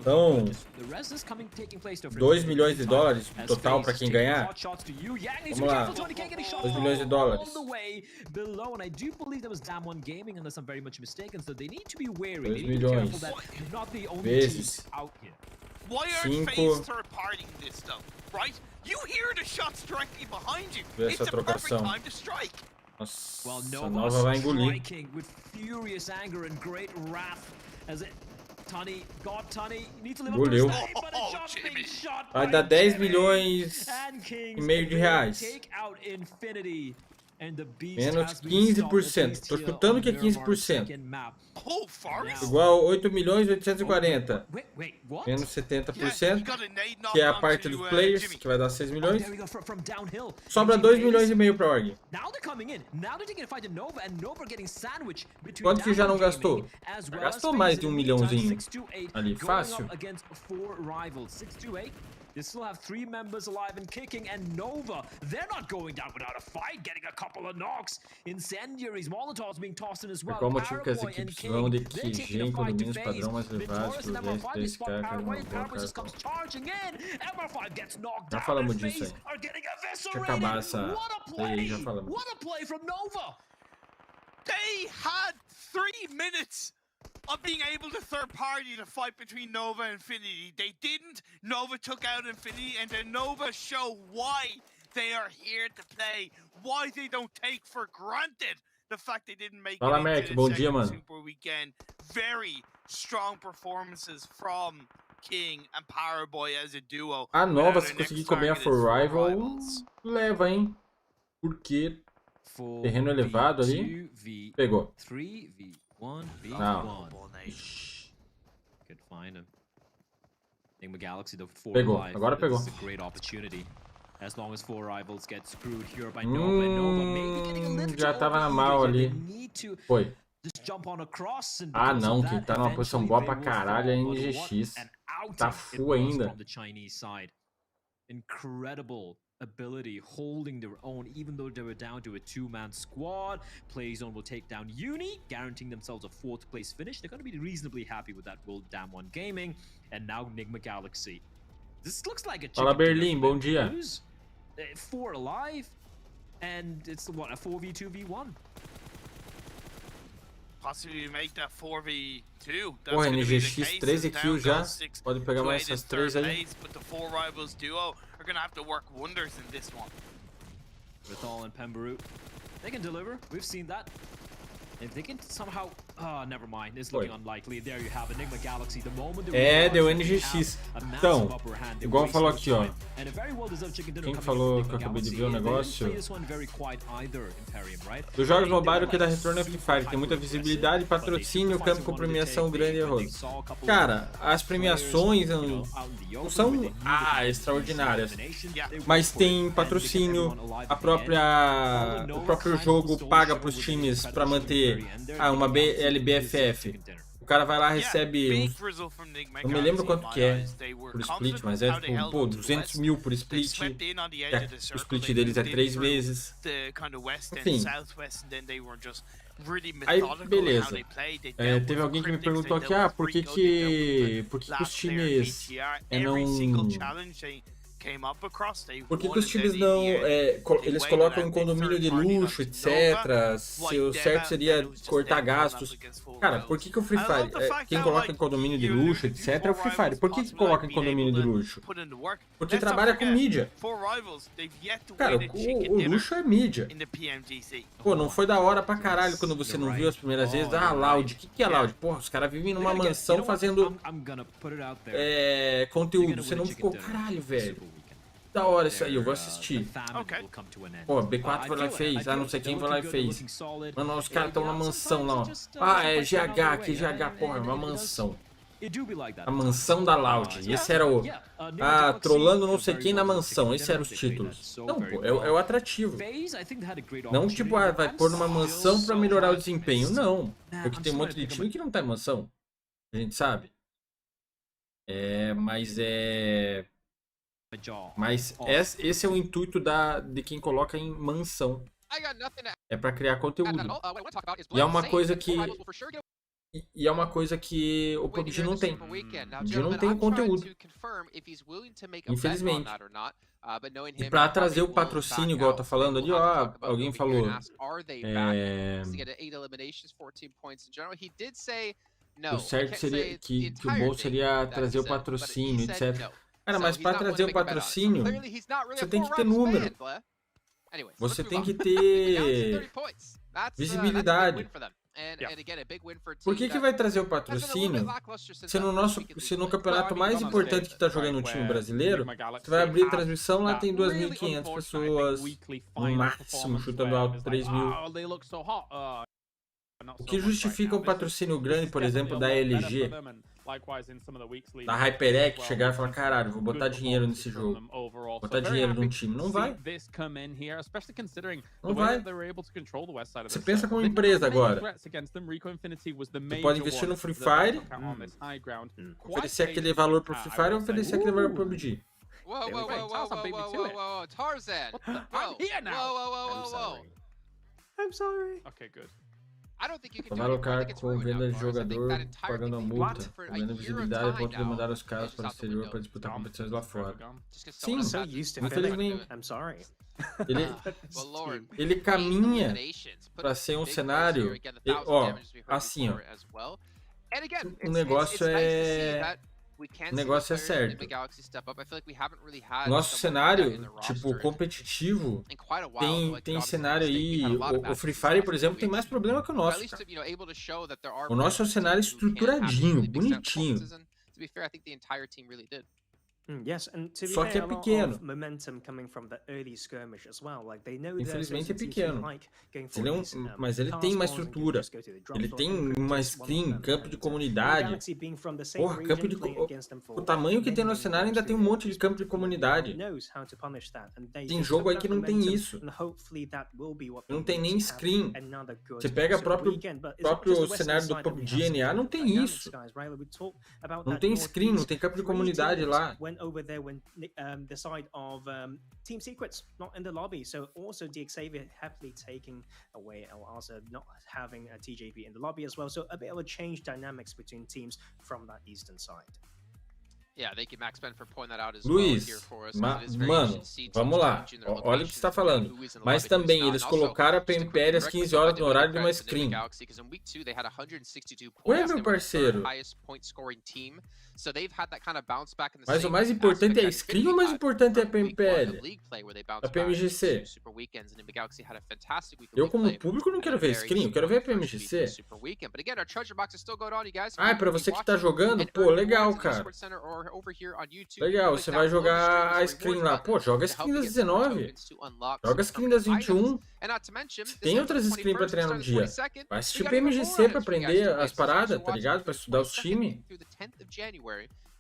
dão $2 milhões total para quem ganhar. Vamos lá, $2 milhões. 2 milhões vezes 5 ver essa trocação. Nossa, a Nova vai engolir. Engoliu. Vai dar 10 milhões e meio de reais. Menos 15%. Tô chutando que é 15%. Igual 8 milhões e 840. Menos 70%, que é a parte dos players, que vai dar 6 milhões. Sobra 2 milhões e meio pra org. Quanto que já não gastou? Já gastou mais de 1 milhãozinho ali, fácil. They still have 3 members alive and kicking, and Nova, they're not going down without a fight, getting a couple of knocks. Incendiaries, Molotovs being tossed in as well. Qual motivo que as equipes vão de QG em condomínios padrão mais elevados por vez desse cara que não já falamos disso aí. Deixa eu acabar essa aí, já falamos. What a play from Nova! They had 3 minutes of being able to third party to fight between Nova and Infinity. They didn't. Nova took out Infinity, and then Nova show why they are here to play, why they don't take for granted the fact they didn't make Fala, it Mac, into bom the dia, second mano. Super Weekend. Very strong performances from King and Powerboy as a duo. A Nova, se conseguir comer a For Rival, leva, hein? Porque terreno elevado ali. Pegou. Não. Pegou, agora pegou. Já tava na mal ali. Foi. Ah não, quem tá numa posição boa pra caralho é NGX. Tá full ainda. Incredible ability, holding their own, even though they were down to a 2-man squad. Playzone will take down Uni, guaranteeing themselves a 4th place finish. They're going to be reasonably happy with that World Dam 1 Gaming. And now Nigma Galaxy. This looks like a Fala Berlim, bom dia. 4 alive, and it's what, a 4v2v1. possibly make that 4v2. Porra, NGX 13 kills já. Pode pegar mais essas 3 aí. But the 4 rivals duo are gonna have to work wonders in this one. Vithal and Pemberu, they can deliver. We've seen that. If they can somehow, never mind. It's looking unlikely. There you have Enigma Galaxy. The moment deu NGX. Então, igual falou aqui, ó. Quem falou que eu acabei de ver o negócio? Dos jogos mobile, o que dá retorno é Free Fire. Tem muita visibilidade, patrocínio, campo com premiação grande e arroz. Cara, as premiações não são extraordinárias. Mas tem patrocínio, o próprio jogo paga pros times pra manter uma LBFF. O cara vai lá e recebe não me lembro quanto que é por split, mas é tipo, pô, 200 mil por split. O split deles é 3 meses. Enfim. Aí, beleza. Teve alguém que me perguntou aqui, por que os times não... Por que os times não... eles colocam em condomínio de luxo, etc. Se o certo seria cortar gastos. Cara, por que o Free Fire... quem coloca em condomínio de luxo, etc. é o Free Fire. Por que coloca em condomínio de luxo? Porque trabalha com mídia. Cara, o luxo é mídia. Pô, não foi da hora pra caralho quando você não viu as primeiras vezes. Loud. O que é Loud? Porra, os caras vivem numa mansão fazendo conteúdo. Você não ficou... Caralho, velho. Da hora isso aí, eu vou assistir. Pô, B4 foi lá e fez. Não sei quem foi lá e fez. Mano, os caras estão na mansão lá, ó. É GH aqui, GH, porra, é uma mansão. A mansão da Loud. Esse era o... trolando não sei quem na mansão. Esse eram os títulos. Não, pô, é o atrativo. Não tipo, vai pôr numa mansão pra melhorar o desempenho. Não. Porque tem um monte de time que não tá em mansão. A gente sabe. Mas esse é o intuito de quem coloca em mansão. É pra criar conteúdo. E é uma coisa que o PUBG não tem. O PUBG não tem conteúdo. Infelizmente. E pra trazer o patrocínio, igual tá falando ali, ó, alguém falou. O certo seria que o bom seria trazer o patrocínio, etc. Cara, mas para trazer o patrocínio, você tem que ter número. Você tem que ter visibilidade. Por que vai trazer o patrocínio se no campeonato mais importante que está jogando um time brasileiro, você vai abrir transmissão, lá tem 2.500 pessoas, no máximo, chutando alto 3.000. O que justifica um patrocínio grande, por exemplo, da LG, da HyperX, chegar e falar, caralho, vou botar dinheiro nesse jogo, botar dinheiro num time? Não vai. Não vai. Você pensa como empresa agora. Você pode investir no Free Fire, oferecer aquele valor pro Free Fire ou oferecer aquele valor pro PUBG. I'm sorry. Okay, good. Vai alocar com venda de jogador pagando a multa, vendo visibilidade a ponto de mandar os caras para o exterior para disputar competições lá fora. Sim, infelizmente. Ele caminha para ser um cenário. Assim, ó. O negócio é certo. Nosso cenário, tipo, competitivo, tem cenário aí. O Free Fire, por exemplo, tem mais problema que o nosso, cara. O nosso é um cenário estruturadinho, bonitinho. Só que é pequeno. Infelizmente é pequeno. Mas ele tem uma estrutura. Ele tem uma screen, campo de comunidade. Porra, campo de... O tamanho que tem no cenário ainda tem um monte de campo de comunidade. Tem jogo aí que não tem isso. Não tem nem screen. Você pega o próprio cenário do PUBG NA, não tem isso. Não tem screen, não tem campo de comunidade lá. Over there when the side of team secrets not in the lobby, so also DEIXE happily taking away or also not having a TJP in the lobby as well, so a bit of a change dynamics between teams from that eastern side. Luiz, mano, vamos lá. Olha o que você está falando. Mas também eles colocaram a PMPL às 15 horas no horário de uma screen. Ué, meu parceiro. Mas o mais importante é a screen ou o mais importante é a PMPL? A PMGC. Eu, como público, não quero ver screen, eu quero ver a PMGC. Ah, é pra você que tá jogando? Pô, legal, cara. Legal, você vai jogar a screen lá. Pô, joga a screen das 19. Joga a screen das 21. Tem outras screens pra treinar no dia. Vai assistir PMGC pra aprender as paradas, tá ligado? Pra estudar os times.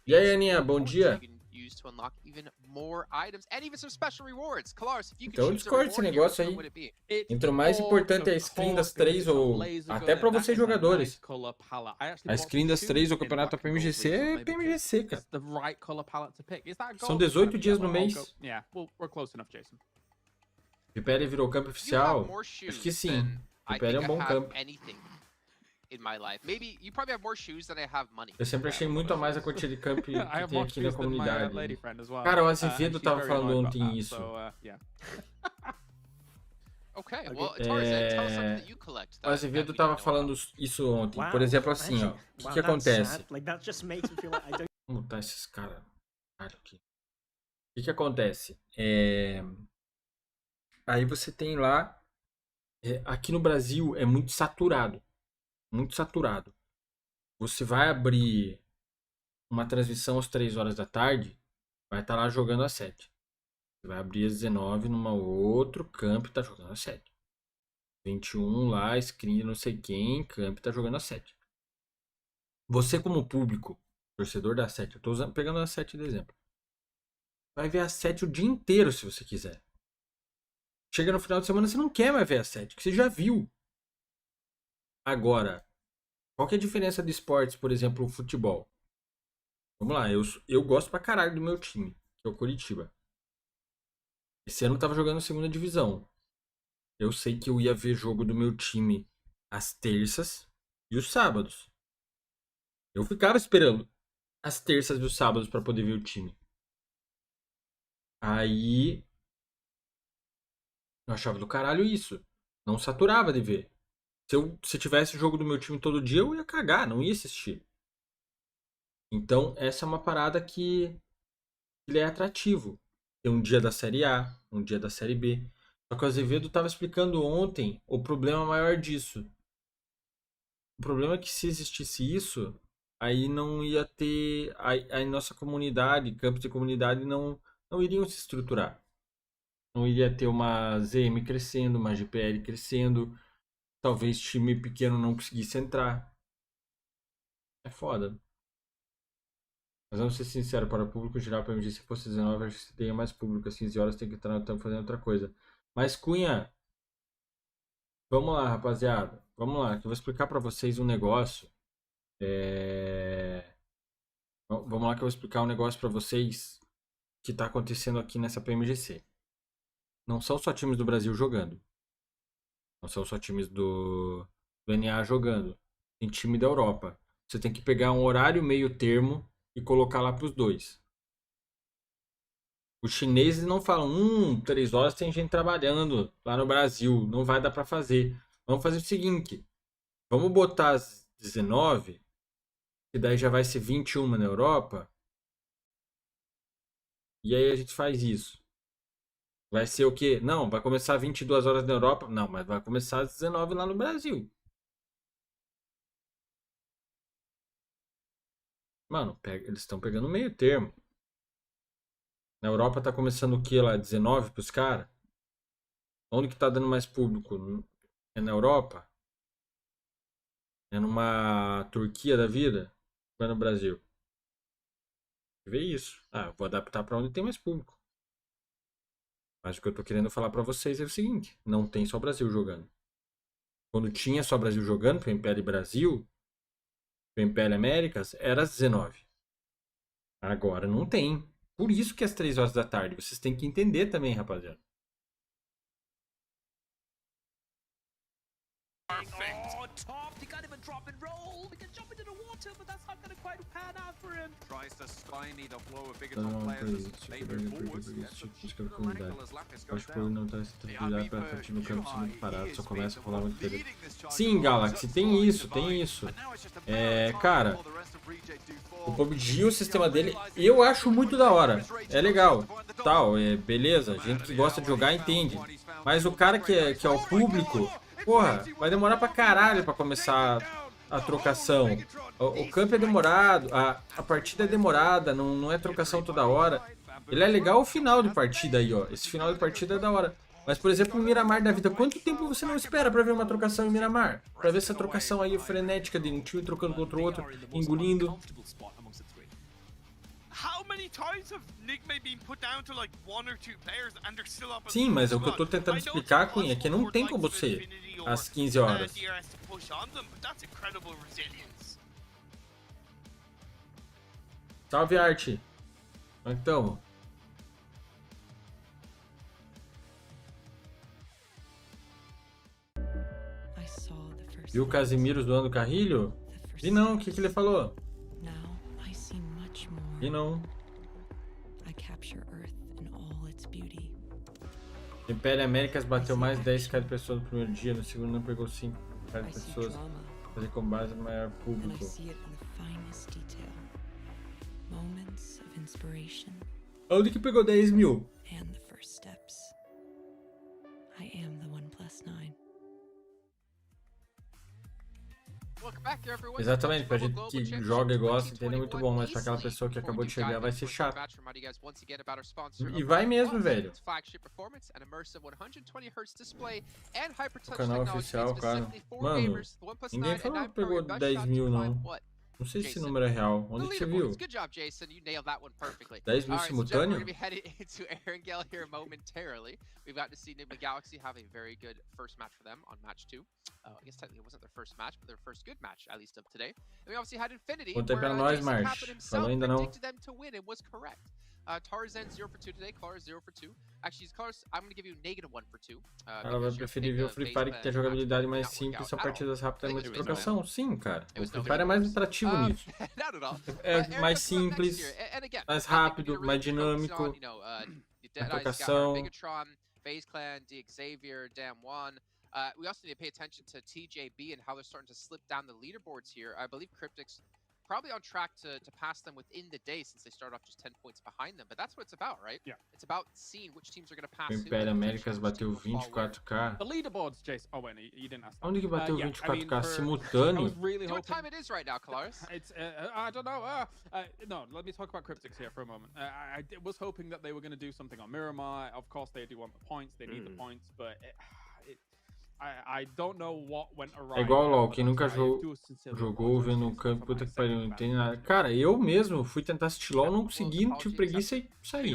E aí, Aninha, bom dia. Então discorda esse negócio aí. Entre o mais importante é a screen das 3 ou até pra vocês jogadores. A screen das 3 ou campeonato PMGC é PMGC, cara. São 18 dias no mês. Vipere virou campo oficial? Acho que sim. Vipere é um bom campo. Eu sempre achei muito a mais a quantidade de camp que tem aqui na comunidade. Cara, o Azevedo tava falando ontem isso. O Azevedo tava falando isso ontem. Por exemplo, assim, ó. O que acontece? Vamos botar esses caras aqui. O que acontece? Aí você tem lá... aqui no Brasil é muito saturado. Muito saturado. Você vai abrir uma transmissão às 3 horas da tarde, vai estar lá jogando às 7. Você vai abrir às 19 numa outro camp e tá jogando às 7. 21 lá, screen não sei quem, camp tá jogando às 7. Você como público, torcedor da 7, eu tô pegando às 7 de exemplo. Vai ver às 7 o dia inteiro se você quiser. Chega no final de semana, você não quer mais ver às 7, porque você já viu. Agora, qual que é a diferença de esportes, por exemplo, o futebol? Vamos lá, eu gosto pra caralho do meu time, que é o Coritiba. Esse ano eu tava jogando a segunda divisão. Eu sei que eu ia ver jogo do meu time às terças e os sábados. Eu ficava esperando as terças e os sábados pra poder ver o time. Aí eu achava do caralho isso. Não saturava de ver. Se tivesse jogo do meu time todo dia, eu ia cagar, não ia assistir. Então, essa é uma parada que ele é atrativo. Tem um dia da Série A, um dia da Série B. Só que o Azevedo estava explicando ontem o problema maior disso. O problema é que se existisse isso, aí não ia ter... Aí nossa comunidade, campos de comunidade não iriam se estruturar. Não iria ter uma ZM crescendo, uma GPL crescendo... Talvez time pequeno não conseguisse entrar. É foda. Mas vamos ser sinceros, para o público geral, para MG, se fosse 19, acho que teria mais público. Às 15 horas tem que estar fazendo outra coisa. Mas Cunha, vamos lá, rapaziada. Vamos lá, que eu vou explicar para vocês um negócio. Vamos lá que eu vou explicar um negócio para vocês que está acontecendo aqui nessa PMGC. Não são só times do Brasil jogando. Não são só times do NA jogando. Tem time da Europa. Você tem que pegar um horário meio termo e colocar lá pros dois. Os chineses não falam, 3 horas tem gente trabalhando lá no Brasil. Não vai dar pra fazer. Vamos fazer o seguinte. Vamos botar às 19, que daí já vai ser 21 na Europa. E aí a gente faz isso. Vai ser o quê? Não, vai começar 22 horas na Europa. Não, mas vai começar às 19 lá no Brasil. Mano, eles estão pegando meio termo. Na Europa tá começando o quê lá? 19 pros caras? Onde que tá dando mais público? É na Europa? É numa Turquia da vida? Ou é no Brasil? Vê isso. Eu vou adaptar pra onde tem mais público. Mas o que eu tô querendo falar pra vocês é o seguinte. Não tem só Brasil jogando. Quando tinha só Brasil jogando, PMPL Brasil, PMPL Américas, era às 19. Agora não tem. Por isso que é às 3 horas da tarde. Vocês têm que entender também, rapaziada. drop and roll. He can jump into the water, but that's not going to quite pan out for him. Tries to stymie the flow of bigger top players as they move forwards. Acho que por não ter essa tranquilidade pra frente no campo, muito parado, só começa a rolar muito perigo. Sim, Galaxy, tem isso, tem isso. Cara, o PUBG, o sistema dele, eu acho muito da hora. É legal, tal, beleza, gente que gosta de jogar entende. Mas o cara que é o público, porra, vai demorar pra caralho pra começar a trocação. O campo é demorado, a partida é demorada, não é trocação toda hora. Ele é legal o final de partida aí, ó. Esse final de partida é da hora. Mas, por exemplo, o Miramar da vida, quanto tempo você não espera pra ver uma trocação em Miramar? Pra ver essa trocação aí frenética de um time trocando contra o outro, engolindo. Sim, mas o que eu tô tentando explicar, Cunha, é que não tem como ser às 15 horas. Salve, Arte. Então... Viu o Casimiro zoando o Carrilho? Vi não, o que ele falou? Vi não. Império Américas bateu mais de 10k de pessoas no primeiro dia, no segundo não pegou 5k de pessoas. Fazer com base no maior público. Onde que pegou 10 mil? Exatamente, pra gente que joga e gosta, entende, é muito bom, mas pra aquela pessoa que acabou de chegar vai ser chato. E vai mesmo, velho. O canal oficial, cara. Mano, ninguém falou que pegou 10 mil, não. Não sei se esse número é real. Onde que você viu? 10 mil simultâneo? Erangel here momentarily. We've got to see Nigma Galaxy have a very good first match for them on match 2. I guess technically it wasn't their first match, but their first good match, at least of today. And we obviously had Infinity, Conta aí pra nós, March. Falou ainda não. Them to win and was correct. Tarzan 0 for 2 today, Clara 0 for 2. Actually, Clara, I'm going to give you -1 for 2. Ela vai preferir ver o Free Fire que tem jogabilidade mais simples, são partidas rápidas e muita trocação. Sim, cara. O Free Fire é mais atrativo nisso. É mais simples, mais rápido, mais dinâmico. A trocação. FaZe Clan, Xavier, Damn One. We also need to pay attention to TJB and how they're starting to slip down the leaderboards here. I believe Cryptic's probably on track to pass them within the day since they started off just 10 points behind them. But that's what it's about, right? Yeah. It's about seeing which teams are going to pass. O Império Américas bateu 24k. The leaderboards, Jace. Oh, wait, you didn't ask that. Onde que bateu 24k simultâneo? What time it is right now, Colaris? It's I don't know. No, let me talk about Cryptics here for a moment. I was hoping that they were going to do something on Miramar. Of course, they do want the points. They need the points, but I don't know what went awry. É igual o LoL, quem nunca jogou vendo um campo, puta que pariu, não tem nada. Cara, eu mesmo fui tentar assistir LoL, não consegui, tive preguiça e saí.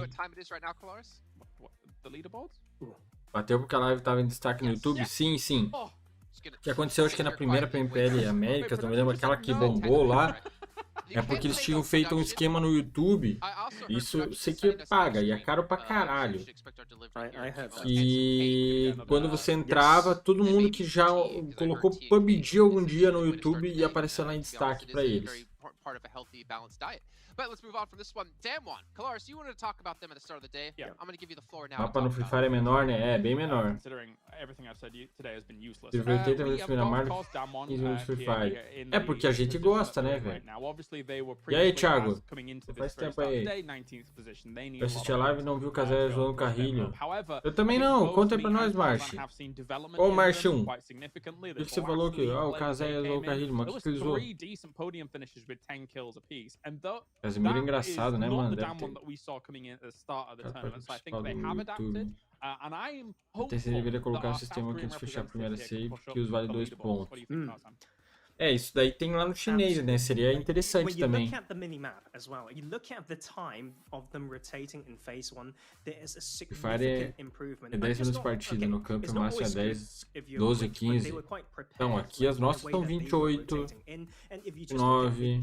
Bateu porque a live tava em destaque no YouTube? Sim, sim. O que aconteceu, acho que na primeira PMPL Américas, não me lembro, aquela que bombou lá. É porque eles tinham feito um esquema no YouTube. Isso sei que paga, e é caro pra caralho. E quando você entrava, todo mundo que já colocou PUBG algum dia no YouTube ia aparecer lá em destaque pra eles. But let's move on from this one. Damn one. Colaris, you wanted to talk about them at the start of the day. Yeah. I'm going to give you the floor now. Mapa no Free Fire é menor, né? É, bem menor. Considering everything I've said today has been useless. Divertir também no Miramar, 15 minutos Free Fire. É porque a gente gosta, né, velho? E aí, Thiago? Faz tempo aí. Eu assisti a live e não vi o Casé zoando o Carrilho. Eu também não. Conta aí pra nós, March. Ô, March 1. O que você falou que o Casé zoou o Carrilho, mas o que ele zoou? Casimiro é engraçado, né, mano? Deve ter... Até você deveria colocar um sistema aqui antes de fechar a primeira save, que os vale 2 pontos. É, isso daí tem lá no chinês, né? Seria interessante também. O Fire é 10 minutos de partida, no campo o máximo é 10, 12, 15. Então, aqui as nossas estão 28, 9.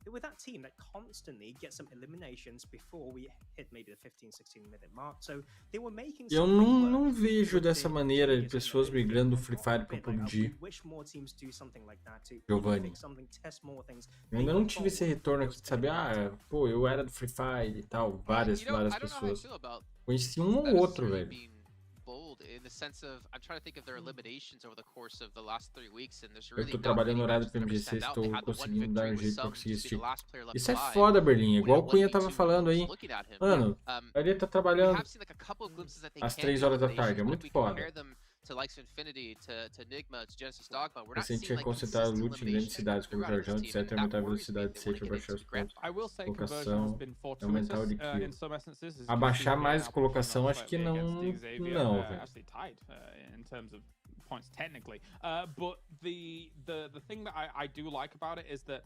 With that team that constantly gets some eliminations before we hit maybe the 15-16 minute mark. So they were making. Eu não vejo dessa maneira de pessoas migrando migrando do Free Fire pro PUBG. Giovanni. Eu ainda não tive esse retorno aqui de saber, pô, eu era do Free Fire e tal, várias pessoas. Conheci um ou outro, velho. Eu tô trabalhando no horário do PMGC, estou conseguindo dar um jeito pra conseguir assistir. Isso é foda, Berlim, igual o Cunha tava falando aí. Mano, ele tá trabalhando às 3 horas da tarde, é muito foda. Você tinha que concentrar o loot em grandes cidades como Erangel, etc. Aumentar a velocidade de save, abaixar os pontos. Colocação, aumentar o de kill. Abaixar mais colocação, acho que não, velho. Points technically, but the thing that I do like about it is that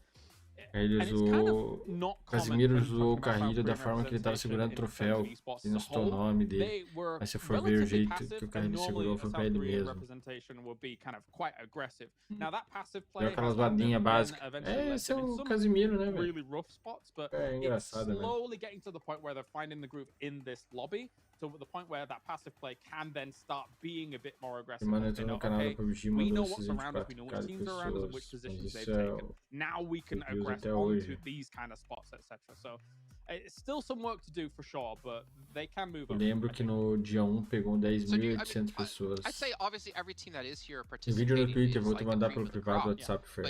o Casimiro usou o Carrilho da forma que ele estava segurando o troféu e não citou o nome dele. Mas se for ver o jeito que o Carrilho segurou foi pra ele mesmo. Deu aquelas vadinhas básicas. Esse é o Casimiro, né, velho? É engraçado, né? So the point where that passive play can then start being a bit more aggressive. Mano, entrou no canal da PUBG, we know what's around us, we know what teams are around us and which positions they've taken. Now we can aggress onto these kind of spots, etc. So it's still some work to do for sure, but they can move on. Lembro que no dia 1 pegou 10.800 pessoas. I'd say obviously every team that is here Vídeo no Twitter, vou te mandar pelo privado do WhatsApp, Fer.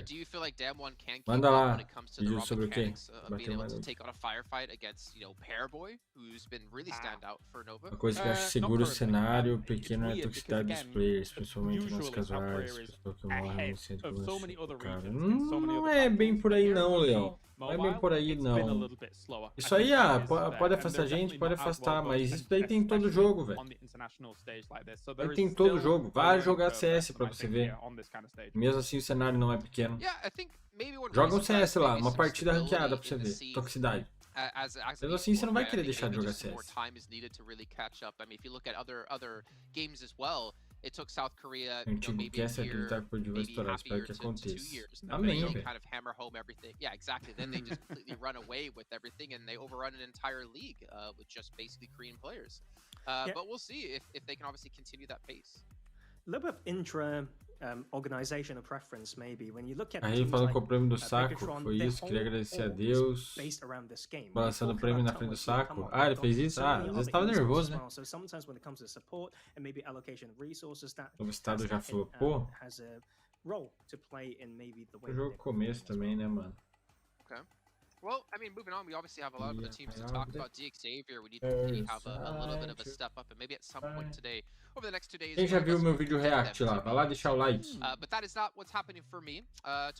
Manda lá, vídeo sobre o quê? Being able to take on a firefight against, you know, Pairboy, who's been really stand out for Nova. Uma coisa que eu acho seguro o cenário pequeno é a toxicidade dos players, principalmente nos casuais, pessoas que morrem sem cara. Não é bem por aí não, Leão. Não é bem por aí não. Isso aí, pode afastar a gente, pode afastar, mas isso daí tem em todo jogo, velho. Aí tem em todo jogo. Vai jogar CS pra você ver. Mesmo assim o cenário não é pequeno. Joga um CS lá, uma partida ranqueada pra você ver. Toxicidade. Mesmo assim, você não vai querer deixar de jogar CS. It took South Korea, you know, maybe a year, maybe half a year to 2 years. Amém, kind of hammer home everything. Yeah, exactly. Then they just completely run away with everything and they overrun an entire league with just basically Korean players. But we'll see if they can obviously continue that pace. A little bit of intra organizational preference, maybe. When you look at aí falando com o prêmio do saco, foi isso, queria agradecer a Deus, balançando o prêmio na frente do saco. Ele fez isso? Às vezes estava nervoso, né? O estado já flopou. O jogo começo também, né, mano? Okay. Well, I mean, moving on, we obviously have a lot of other teams to talk about. DEIXE, we need to really have a little bit of a step up, and maybe at some point today, over the next 2 days. Quem já viu meu vídeo react lá? Vai lá deixar o like. But that is not what's happening for me.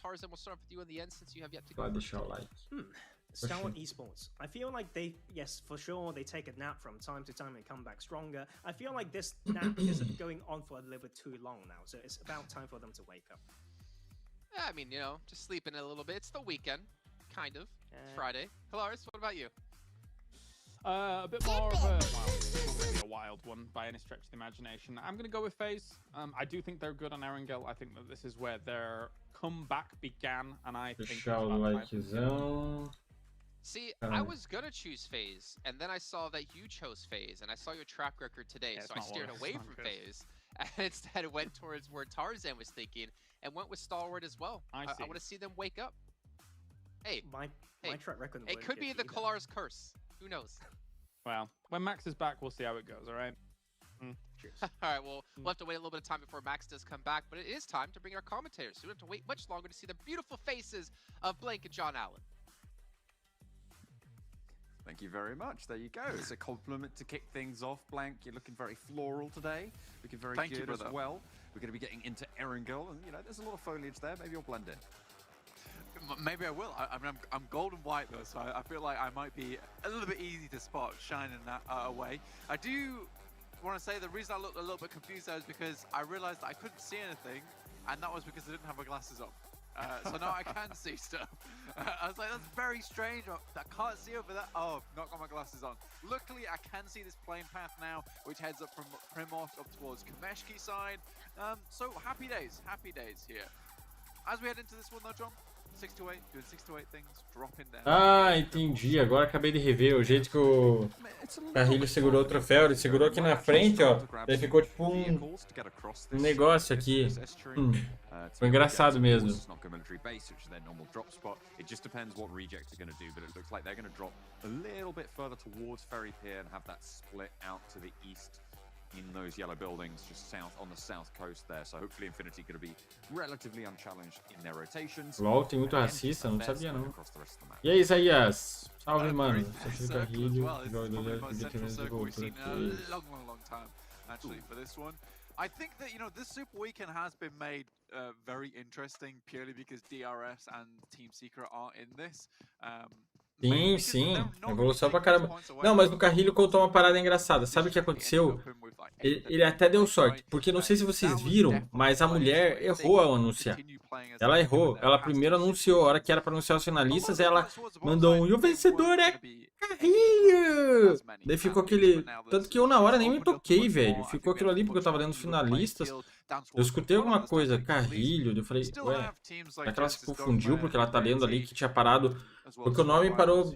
Tarzan, we'll start with you in the end since you have yet to go. Vai deixar o like. Star Esports. I feel like they, yes, for sure, they take a nap from time to time and come back stronger. I feel like this nap is going on for a little bit too long now, so it's about time for them to wake up. Yeah, I mean, you know, just sleeping a little bit. It's the weekend. Kind of. It's Friday. Hilaris, what about you? A bit more of a wild one by any stretch of the imagination. I'm going to go with FaZe. I do think they're good on Erangel. I think that this is where their comeback began, and I think it's about time. See, I was going to choose FaZe, and then I saw that you chose FaZe, and I saw your track record today, so I steered away from FaZe, and instead went towards where Tarzan was thinking, and went with Stalwart as well. I want to see them wake up. Hey, my track record. It could be the Kalar's curse. Who knows? Well, when Max is back, we'll see how it goes. All right. Cheers. All right. Well, we'll have to wait a little bit of time before Max does come back, but it is time to bring our commentators. So we don't have to wait much longer to see the beautiful faces of Blank and John Allen. Thank you very much. There you go. It's a compliment to kick things off. Blank, you're looking very floral today. Looking very good as well. We're going to be getting into Erangel, and you know, there's a lot of foliage there. Maybe you'll blend in. Maybe I will. I mean, I'm gold and white though, so I feel like I might be a little bit easy to spot shining that away. I do want to say the reason I looked a little bit confused though is because I realized that I couldn't see anything, and that was because I didn't have my glasses on. So now I can see stuff. I was like, that's very strange. I can't see over that. Oh, I've not got my glasses on. Luckily, I can see this plane path now, which heads up from Primos up towards Kameshki side. So happy days here. As we head into this one though, John, Ah, entendi. Agora acabei de rever o jeito que o Carrilho segurou o troféu. Ele segurou aqui na frente, ó. Daí ficou tipo um negócio aqui. Foi engraçado mesmo. In those yellow buildings just south on the south coast there, so hopefully Infinity going to be relatively unchallenged in their rotations. LOL tem muito racista, não sabia não. E aí, Isaías? Salve, mano. Sou filho Carrilho, jogo do I think that, you know, this Super Weekend has been made very interesting purely because DRS and Team Secret are in this. Sim, evolução pra caramba. Não, mas no Carrilho contou uma parada engraçada. Sabe o que aconteceu? Ele até deu sorte, porque não sei se vocês viram, mas a mulher errou ao anunciar. Ela errou. Ela primeiro anunciou, a hora que era pra anunciar os finalistas, ela mandou um, e o vencedor é Carrilho! Daí ficou aquele... Tanto que eu na hora nem me toquei, velho. Ficou aquilo ali porque eu tava lendo os finalistas. Eu escutei alguma coisa, Carrilho, eu falei, ué, será que ela se confundiu porque ela tá lendo ali que tinha parado, porque o nome parou,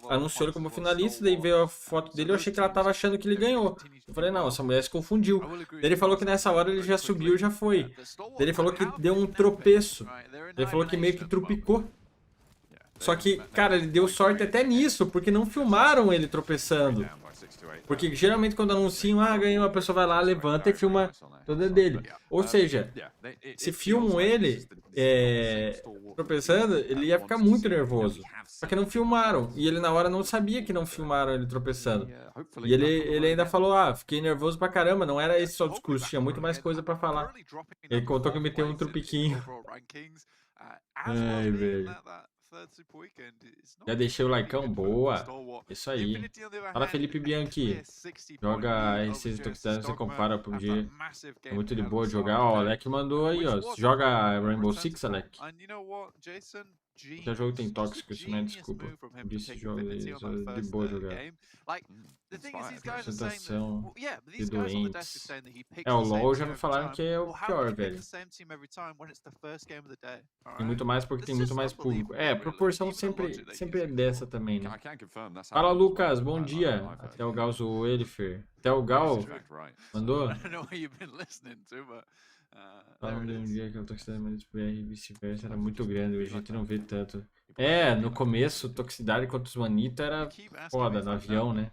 anunciou ele como finalista, daí veio a foto dele, eu achei que ela tava achando que ele ganhou. Eu falei, não, essa mulher se confundiu. Daí ele falou que nessa hora ele já subiu e já foi. Daí ele falou que deu um tropeço, ele falou que meio que trupicou. Só que, cara, ele deu sorte até nisso, porque não filmaram ele tropeçando. Porque geralmente quando anunciam, ganhou, a pessoa vai lá, levanta e filma toda dele. Ou seja, se filmam ele tropeçando, ele ia ficar muito nervoso. Só que não filmaram. E ele na hora não sabia que não filmaram ele tropeçando. E ele ainda falou, fiquei nervoso pra caramba, não era esse só o discurso, tinha muito mais coisa pra falar. Ele contou que meteu um trupiquinho. Ai, velho. Já deixei o likeão? Boa. Isso aí. Fala, Felipe Bianchi. Joga RC de Toxicidade, você compara pro PUBG. É muito de boa de jogar. Ó, o Alec mandou aí, ó. Joga Rainbow Six, Alec? O jogo tem tóxico, isso não é desculpa. Desse jogo aí, de boa jogar. Apresentação de doentes. O LoL já me falaram que é o pior, velho. Tem muito mais porque tem muito mais público. A proporção sempre é dessa também, né? Fala, Lucas, bom dia. Até o Gal zoou ele, Fer. Até o Gal mandou? Falando de um dia que eu tô toxicidade e vice-versa era muito grande, hoje a gente não vê tanto. No começo, toxicidade contra os manitos era foda, no avião, né?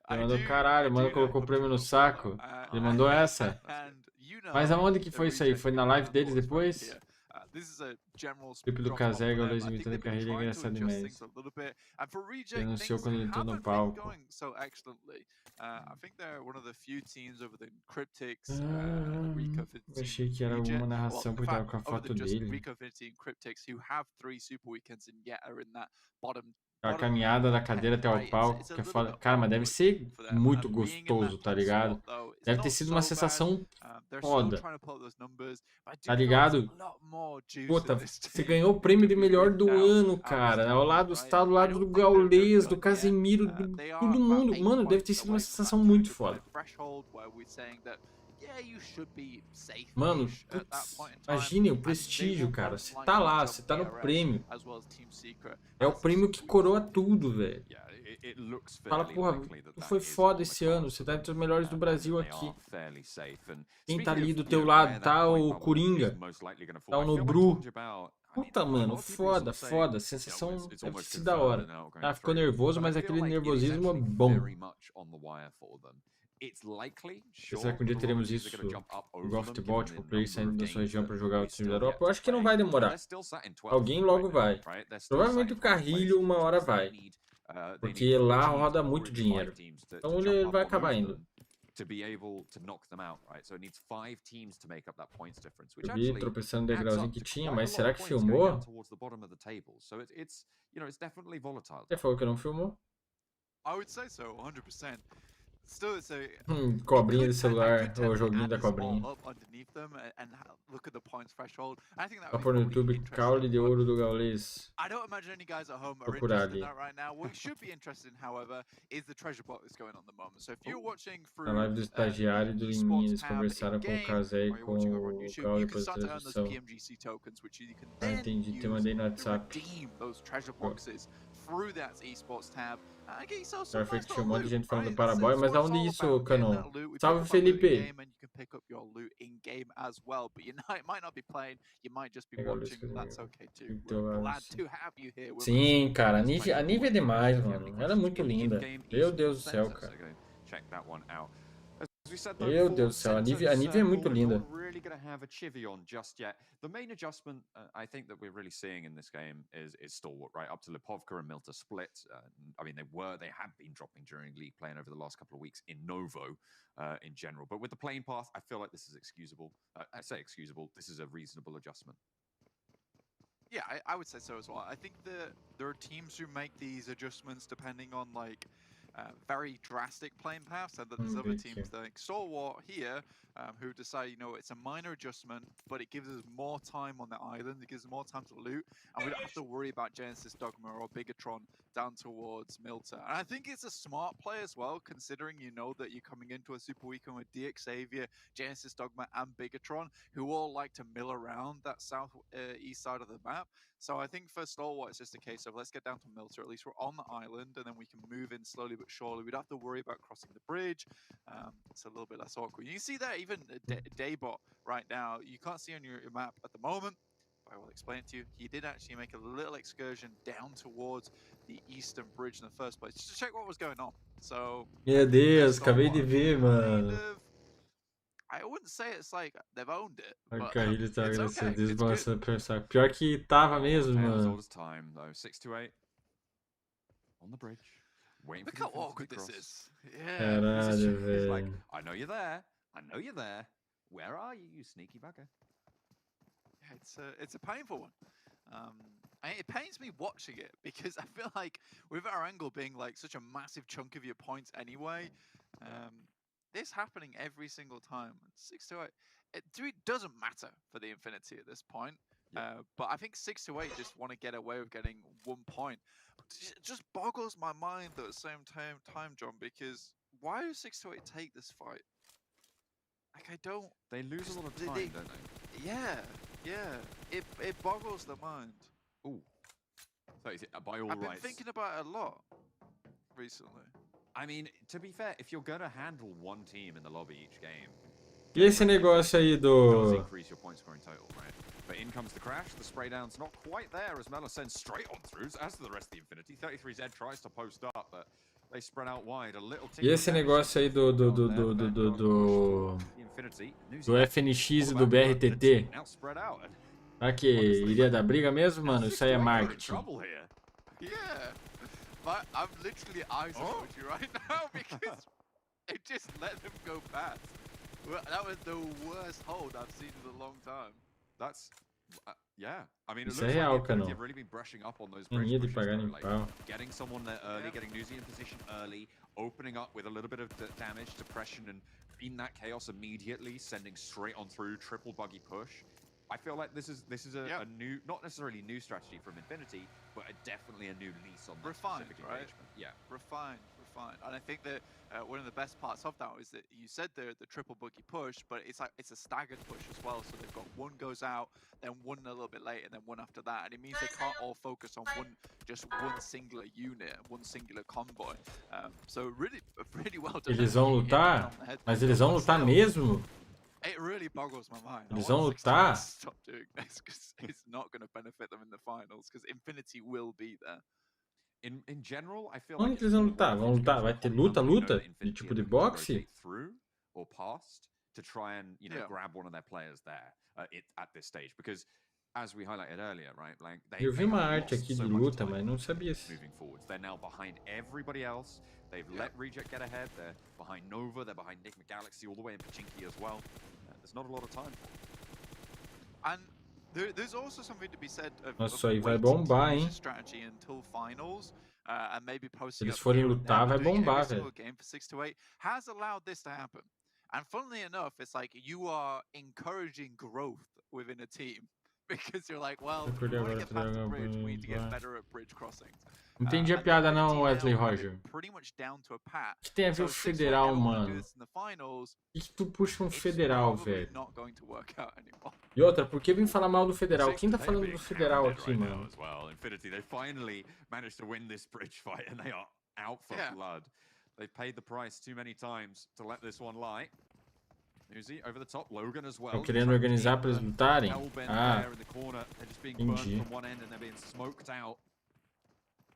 Ele mandou, caralho, mano, colocou o prêmio no saco. Ele mandou essa. Mas aonde que foi isso aí? Foi na live deles depois? Clipe do Kazega, o Luiz imitando a carreira, é engraçado demais. Ele anunciou quando ele entrou no palco. Eu achei que era alguma narração porque tava com a foto dele. A caminhada da cadeira até o palco, que é foda. Cara, mas deve ser muito gostoso, tá ligado? Deve ter sido uma sensação foda. Tá ligado? Puta, você ganhou o prêmio de melhor do ano, cara. Ao lado, você tá do lado do Gaules, do Casemiro, de todo mundo. Mano, deve ter sido uma sensação muito foda. Mano, putz, imagine o prestígio, cara. Você tá lá, você tá no prêmio. É o prêmio que coroa tudo, velho. Fala, porra, foi foda esse ano. Você tá entre os melhores do Brasil aqui. Quem tá ali do teu lado? Tá o Coringa. Tá o Nobru. Puta, mano, foda. Sensação deve ser da hora. Ficou nervoso, mas aquele nervosismo é bom. Será que um dia teremos isso no futebol, tipo, play saindo da sua região pra jogar outro time da Europa? Eu acho que não vai demorar. Alguém logo vai. Provavelmente o Carrilho uma hora vai. Porque lá roda muito dinheiro. Então ele vai acabar indo. Eu vi tropeçando no degrauzinho que tinha, mas será que filmou? Você falou que não filmou? Still, so Cobrinha de celular, ou joguinho da cobrinha. Tá por no YouTube, caule de ouro do Gaules. I don't imagine any guys at home are Procurar interested in ali. that right now. What you should be interested in, however, is the treasure box that's going on at the moment. So if you're watching Na through live do estagiário e do Liminha, eles conversaram com o Kazé e com o Caule depois da transmissão. PMGC tokens, which you can Ah, then entendi. Te use mandei no to WhatsApp. redeem those treasure boxes through that esports tab. Get yourself Já some foi nice que tinha um little monte de loot, gente falando do right? Paraboy, mas That's what aonde it's isso, all about, getting Canon? that loot. We Salve, talk about loot in Felipe! game, and you can pick up your loot in game as well, but you might not be playing, you might just be Legal, watching. Luiz, That's okay too. então, We're glad assim. to have you here with us. Sim, cara, a Nive é demais, mano. Ela é muito linda. Meu Deus do céu, cara. Meu Deus do céu, a Nive é muito linda. Really going to have a chivvy on just yet. The main adjustment I think that we're really seeing in this game is Stalwart, right? Up to Lipovka and Milta split. I mean, they have been dropping during league play and over the last couple of weeks in Novo in general. But with the playing path, I feel like this is excusable. I say excusable. This is a reasonable adjustment. Yeah, I would say so as well. I think that there are teams who make these adjustments depending on like very drastic playing paths, and that there's other teams like Stalwart here who decide, you know, it's a minor adjustment, but it gives us more time on the island, it gives us more time to loot, and we don't have to worry about Genesis Dogma or Bigatron down towards Milta. And I think it's a smart play as well, considering you know that you're coming into a super weekend with DX Xavier, Genesis Dogma, and Bigatron, who all like to mill around that south east side of the map. So I think for Stalwart, it's just a case of let's get down to Milta. At least we're on the island, and then we can move in slowly but surely. We don't have to worry about crossing the bridge. It's a little bit less awkward. You can see that even Daybot right now, you can't see on your map at the moment. I will explain it to you. He did actually make a little excursion down towards the eastern bridge in the first place, just to check what was going on. So, meu Deus, acabei de ver, mano. I wouldn't say it's like they've owned it, A but Carrilho tá it's okay. desbalançando pra pensar. Pior que tava mesmo, mano. Time though, 6-8 on the bridge. Look how awkward this is. Yeah. Caralho, He's like, velho. I know you're there. I know you're there. Where are you, you sneaky bugger? It's a painful one. It pains me watching it because I feel like with Erangel being like such a massive chunk of your points anyway, this happening every single time. 6-8. It doesn't matter for the Infinity at this point. Yeah. But I think 6-8 just want to get away with getting 1 point. It just boggles my mind at the same time, John, because why do 6-8 take this fight? Like, I don't... They lose a lot of time, don't they? Yeah. It boggles the mind. Ooh. So is it by all I've been rights? thinking about it a lot recently. I mean, to be fair, if you're going to handle one team in the lobby each game... E esse negócio aí do... increase your point scoring total, right? But in comes the crash, the spray down's not quite there as Mela sends straight on throughs, as to the rest of the Infinity. 33Z tries to post up, but they spread out wide. A little E esse negócio aí do FNX e do BRTT? Será que iria dar briga mesmo, mano? Isso aí é marketing. Yeah. But I'm literally eyes on you right now because it just let them go past. Well, that was the worst hold I've seen in a long time. That's yeah. I mean, it Isso looks é real, like Canon. they've really been brushing up on those Mania de bridge pagar pushes, em like pau. getting someone there early, getting Nuzi in position early, opening up with a little bit of damage, depression, and in that chaos immediately sending straight on through, triple buggy push. I feel like this is a new, not necessarily new strategy from Infinity, but definitely a new lease on the specific engagement. Yeah, refined. And I think that one of the best parts of that is that you said the triple buggy push, but it's a staggered push as well. So they've got one goes out, then one a little bit later, and then one after that, and it means they can't all focus on one singular unit, one singular convoy. So really well done. Eles vão lutar? Mas eles vão lutar mesmo? It really boggles my mind. Eles vão lutar? Stop doing this because it's not going to benefit them in the finals because Infinity will be there. In general, I feel Onde like eles vão lutar? Vão lutar? Vai ter luta? De tipo de boxe? Through or past to try and grab one of their players there at this stage because as we highlighted earlier, right? Like Eu vi uma arte aqui de luta, mas não sabia se... Moving forwards, they're now behind everybody else. They've let Reject get ahead. They're behind Nova. They're behind Nick McGalaxy all the way in Pachinki as well. There's not a lot of time for them. And There's also something to be said of Nossa, aí vai bombar, hein? Strategy until finals, and maybe Se eles forem lutar, vai bombar, velho. Game for 6 to 8 has allowed this to happen. And funnily enough, it's like you are encouraging growth within a team because you're like, well, if we want to get past the bridge, we need to get better at bridge crossings. Não entendi a piada não, Wesley Roger. O que tem a ver o federal, mano? Por que tu puxa um federal, velho? E outra, por que vem falar mal do federal? Quem tá falando do federal aqui, mano? Infinity, they finally managed to win this bridge fight and they are out for blood. They've paid the price too many times to let this one lie. Uzi over the top, Logan as well. Estão querendo organizar para eles lutarem? Ah, entendi.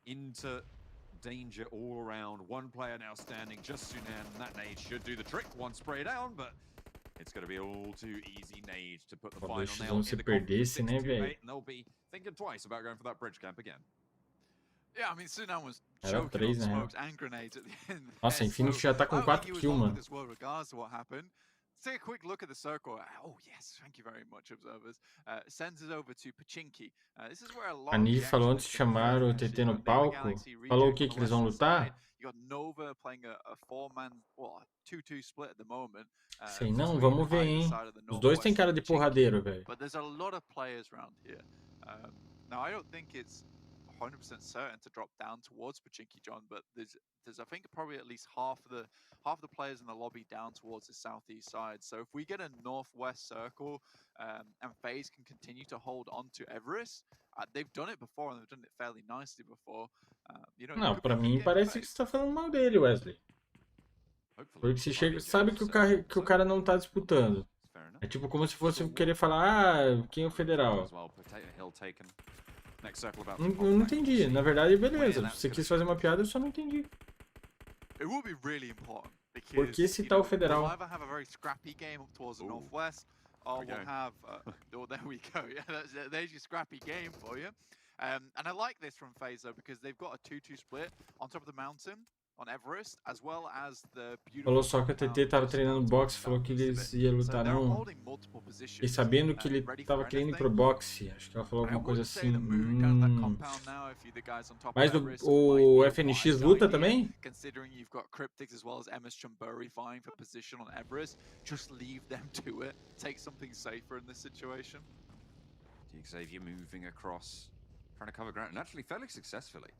Into danger all around. One player now standing, just Sunan, and that nade should do the trick. One spray down, but it's going to be all too easy nade to put the final nail in the perdesse, né, velho? And they'll be thinking twice about going for that bridge camp again. Yeah, I mean, Sunan was choking on smokes and grenades at the end. Nossa, Infinity já tá com 4 kills, mano. Regardless of what happened. Take a quick look at the circle. Oh yes, thank you very much, observers. Sends it over to Pachinki. This is where a lot. A Nive falou antes de chamar o TT no palco. Falou o que eles vão lutar? You got Nova playing a 4-man, well, 2-2 split at the moment. Sei não, vamos ver, hein. Os dois têm cara de porradeiro, velho. But there's a lot of players around here. Now I don't think it's 100% certain to drop down towards Pachinki, John, but there's I think probably at least half the players in the lobby down towards the southeast side. So if we get a northwest circle and FaZe can continue to hold on to Everest, they've done it before and they've done it fairly nicely before. Não, pra mim parece que você tá falando mal dele, Wesley. Porque se chega, sabe que o cara não tá disputando. É tipo como se fosse querer falar, quem é o federal? Eu não entendi. Na verdade, beleza. Você quis fazer uma piada, eu só não entendi. Por que citar o federal? Or we'll have, oh, there we go. Yeah, there's your scrappy game for you. And I like this from FaZe though, because they've got a 2-2 split on top of the mountain on Everest, as well as the beautiful. Falou só que a TT tava treinando boxe, falou que eles iam lutar não. E sabendo que ele tava querendo ir pro boxe, acho que ela falou alguma coisa assim. Mas o FNX luta também? Considering you've got Cryptics as well as MS Chumbury vying for position on Everest, just leave them to it. Take something safer in this situation. Xavier moving across, trying to cover ground, and actually fairly successfully.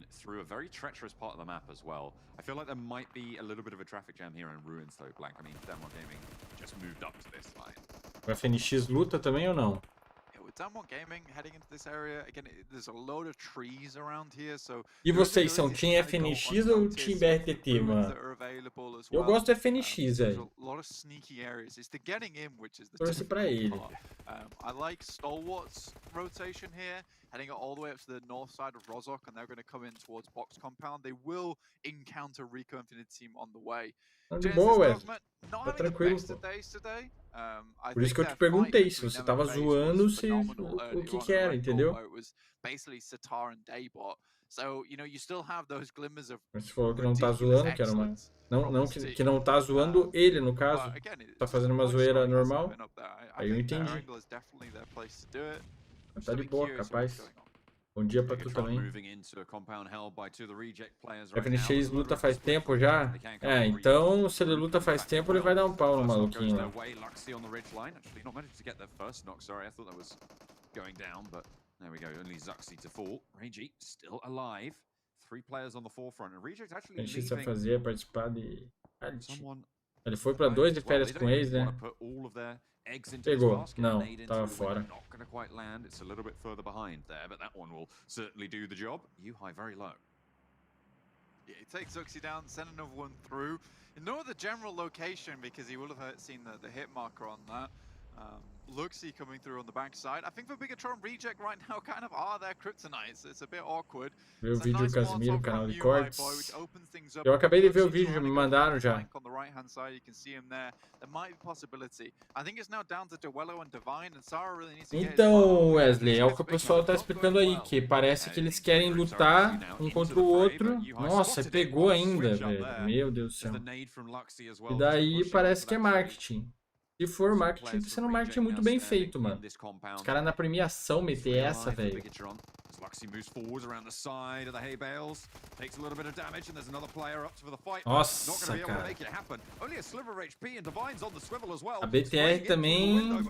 Through a very treacherous part of the map as well. I feel like there might be a little bit of a traffic jam here in Ruins though, Blank. I mean, Damwon Gaming just moved up to this line. O FNX luta também ou não? Damwon Gaming heading into this area. Again, there's a load of trees around here, so. E vocês são Team FNX ou Team BRTT, mano? Eu gosto do FNX, velho. Torço pra ele. I like Stalwart's rotation here, heading all the way up to the north side of Rozhok, and they're going to come in towards Box Compound. They will encounter Rico Infinite Team on the way. Tá de boa, Wesley. Tá tranquilo. Por isso que eu te perguntei se você tava zoando, se o que era, entendeu? Mas você falou que não tá zoando, que era uma... Não, que não tá zoando ele, no caso. Tá fazendo uma zoeira normal. Aí eu entendi. Mas tá de boa, capaz. Bom dia pra tu também. FNX luta faz tempo já? É, então se ele luta faz tempo, ele vai dar um pau no maluquinho lá. There we go, only Zuxi to fall. Reiji still alive. 3 players on the forefront, and Reiji actually leaving. Vai fazer participar de... Ele foi pra 2 de férias com ex, né? Pegou. Não, tava fora. Not going to quite land. It's a little bit further behind there, but that one will certainly do the job. Yuhai very low. Yeah, he takes Zuxi down, send another one through. Ignore the general location because he will have seen the hit marker on that. Luxi coming through on the backside. I think for Bigatron Reject right now kind of are their kryptonites. It's a bit awkward. Ver o vídeo do Casimiro, canal de cortes. Eu acabei de ver o vídeo, me mandaram já. On the right hand side, you can see him there. There might be possibility. I think it's now down to Duello and Divine, and Sarah really needs to get. Então, Wesley, é o que o pessoal tá explicando aí, que parece que eles querem lutar um contra o outro. Nossa, pegou ainda, velho. Meu Deus do céu. E daí parece que é marketing. Se for marketing, tá sendo um marketing muito bem feito, mano. Os caras na premiação meter essa, velho. Nossa, cara. A BTR também.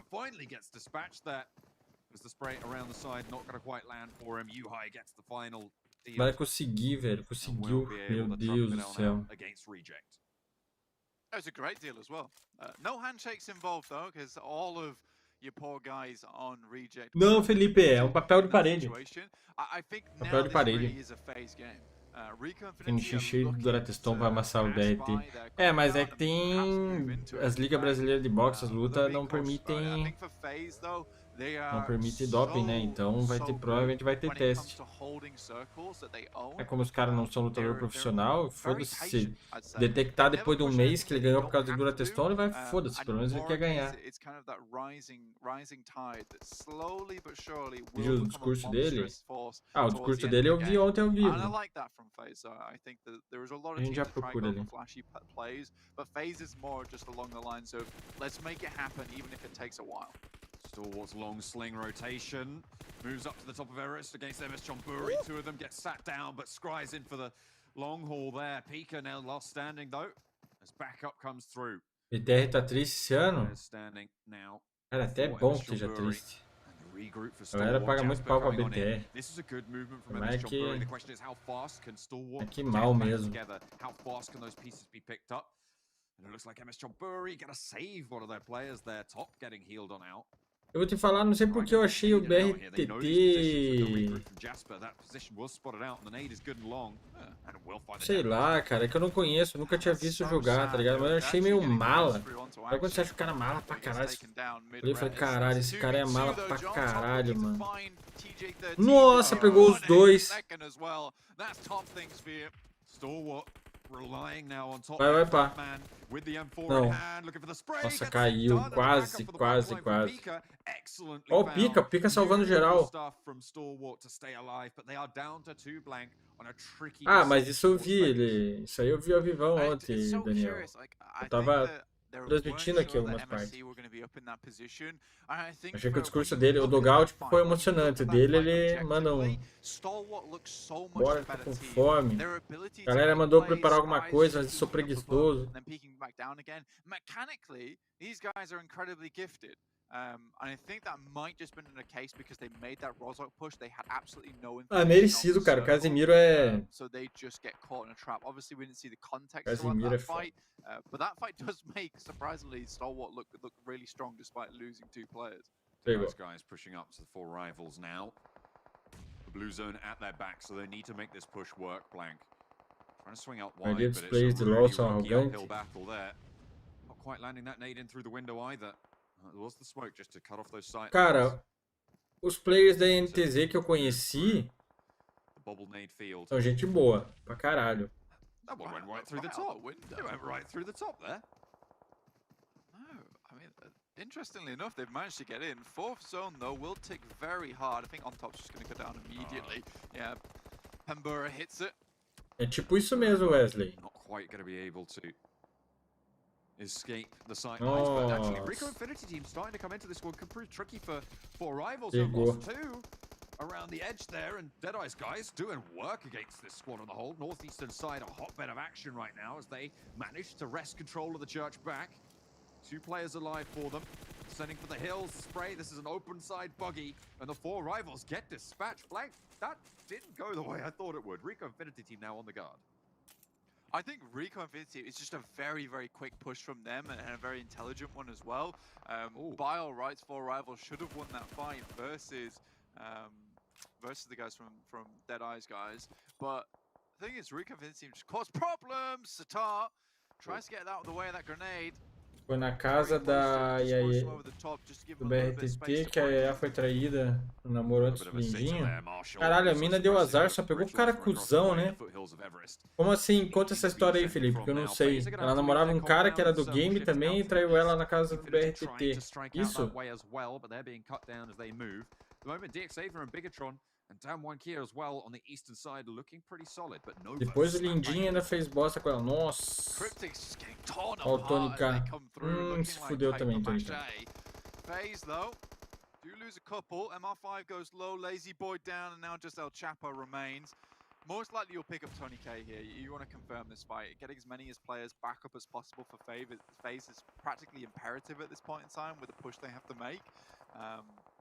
Vai conseguir, velho. Conseguiu. Meu Deus do céu. It was a great deal as well. No handshakes involved though, because all of your poor guys on reject. Não, Felipe, é um papel de parede. I think Papel now de this really parede. is a phase game. Enche cheio do Durante vai amassar o DRT. É, mas é que tem as ligas brasileiras de boxe, as lutas não permitem. Não permite doping, né? Então provavelmente vai ter teste. É como os caras não são lutador profissional, foda-se. Se detectar depois de um mês que ele ganhou por causa do Durante, ele vai foda-se, pelo menos ele quer ganhar. Viu o discurso dele? Ah, o discurso dele eu vi ontem ao vivo. A gente já procura ali. Stalwart's long sling rotation. Moves up to the top of Everest against MS Chonburi. Two of them get sat down, but Scry's in for the long haul there. Pika now last standing though, as backup comes through. BTR tá triste esse ano? Cara, até é bom que esteja triste. A galera paga muito pau pra BTR. Mas é que mal mesmo. And it looks like MS Chonburi gonna save one of their players there, top getting healed on out. Eu vou te falar, não sei porque eu achei o BRTT... Sei lá, cara, é que eu não conheço, nunca tinha visto jogar, tá ligado? Mas eu achei meio mala. Sabe quando você acha o cara mala pra caralho? Eu falei, caralho, esse cara é mala pra caralho, mano. Nossa, pegou os dois. Vai, pá. Não. Nossa, caiu. Quase. Ó, o Pika salvando geral. Ah, mas isso eu vi ele. Isso aí eu vi ao vivão ontem, Daniel. Eu tava transmitindo aqui algumas partes. Achei que o discurso dele, o Dogout, foi emocionante. Dele, ele manda um... Bora, tô com fome. A galera mandou preparar alguma coisa, mas eu sou preguiçoso. Ah, merecido, cara. O Casemiro é... Casemiro é foda. But that fight does make, surprisingly, Stalwart look really strong despite losing two players. Those guys pushing up to the four rivals now. The blue zone at their back, so they need to make this push work. Blank trying to swing out wide, but it's a really rocky uphill battle there. Not quite landing that nade in through the window either. There was the smoke just to cut off those sights. Cara, os players da NTZ que eu conheci são gente boa, pra caralho. That one went right through the top. It went right through the top there. No, I mean, interestingly enough, they've managed to get in. Fourth zone, though, will tick very hard. I think on top's just going to go down immediately. Yeah, Pambura hits it. É tipo isso mesmo, Wesley. Not quite going to be able to escape the sight lines, but actually Rico Infinity team starting to come into this one could prove tricky for four rivals. They've lost two around the edge there, and Deadeye's guys doing work against this squad on the whole. Northeastern side, a hotbed of action right now as they manage to wrest control of the church back. Two players alive for them. Sending for the hills, spray. This is an open side buggy, and the four rivals get dispatched. Blank, that didn't go the way I thought it would. Rico Infinity team now on the guard. I think Rico Infinity is just a very, very quick push from them and a very intelligent one as well. By all rights, four rivals should have won that fight versus the guys from Deadeye's guys. But the thing is, Rico Infinity just caused problems. Satar tries to get out of the way of that grenade. Foi na casa da do BRTT que a EA foi traída no namoro antes do Lindinho. Caralho, a mina deu azar, só pegou o cara cuzão, né? Como assim? Conta essa história aí, Felipe, que eu não sei. Ela namorava um cara que era do game também e traiu ela na casa do BRTT. Isso? And down one here as well on the eastern side, looking pretty solid, but no. Depois o Lindinho ainda fez bosta com ela. Nossa. Ó, o Tony K. Se fudeu também, Tony K. FaZe though, do lose a couple. MR5 goes low, Lazy Boy down, and now just El Chapo remains. Most likely you'll pick up Tony K here. You want to confirm this fight. Getting as many as players back up as possible for FaZe is practically imperative at this point in time with the push they have to make.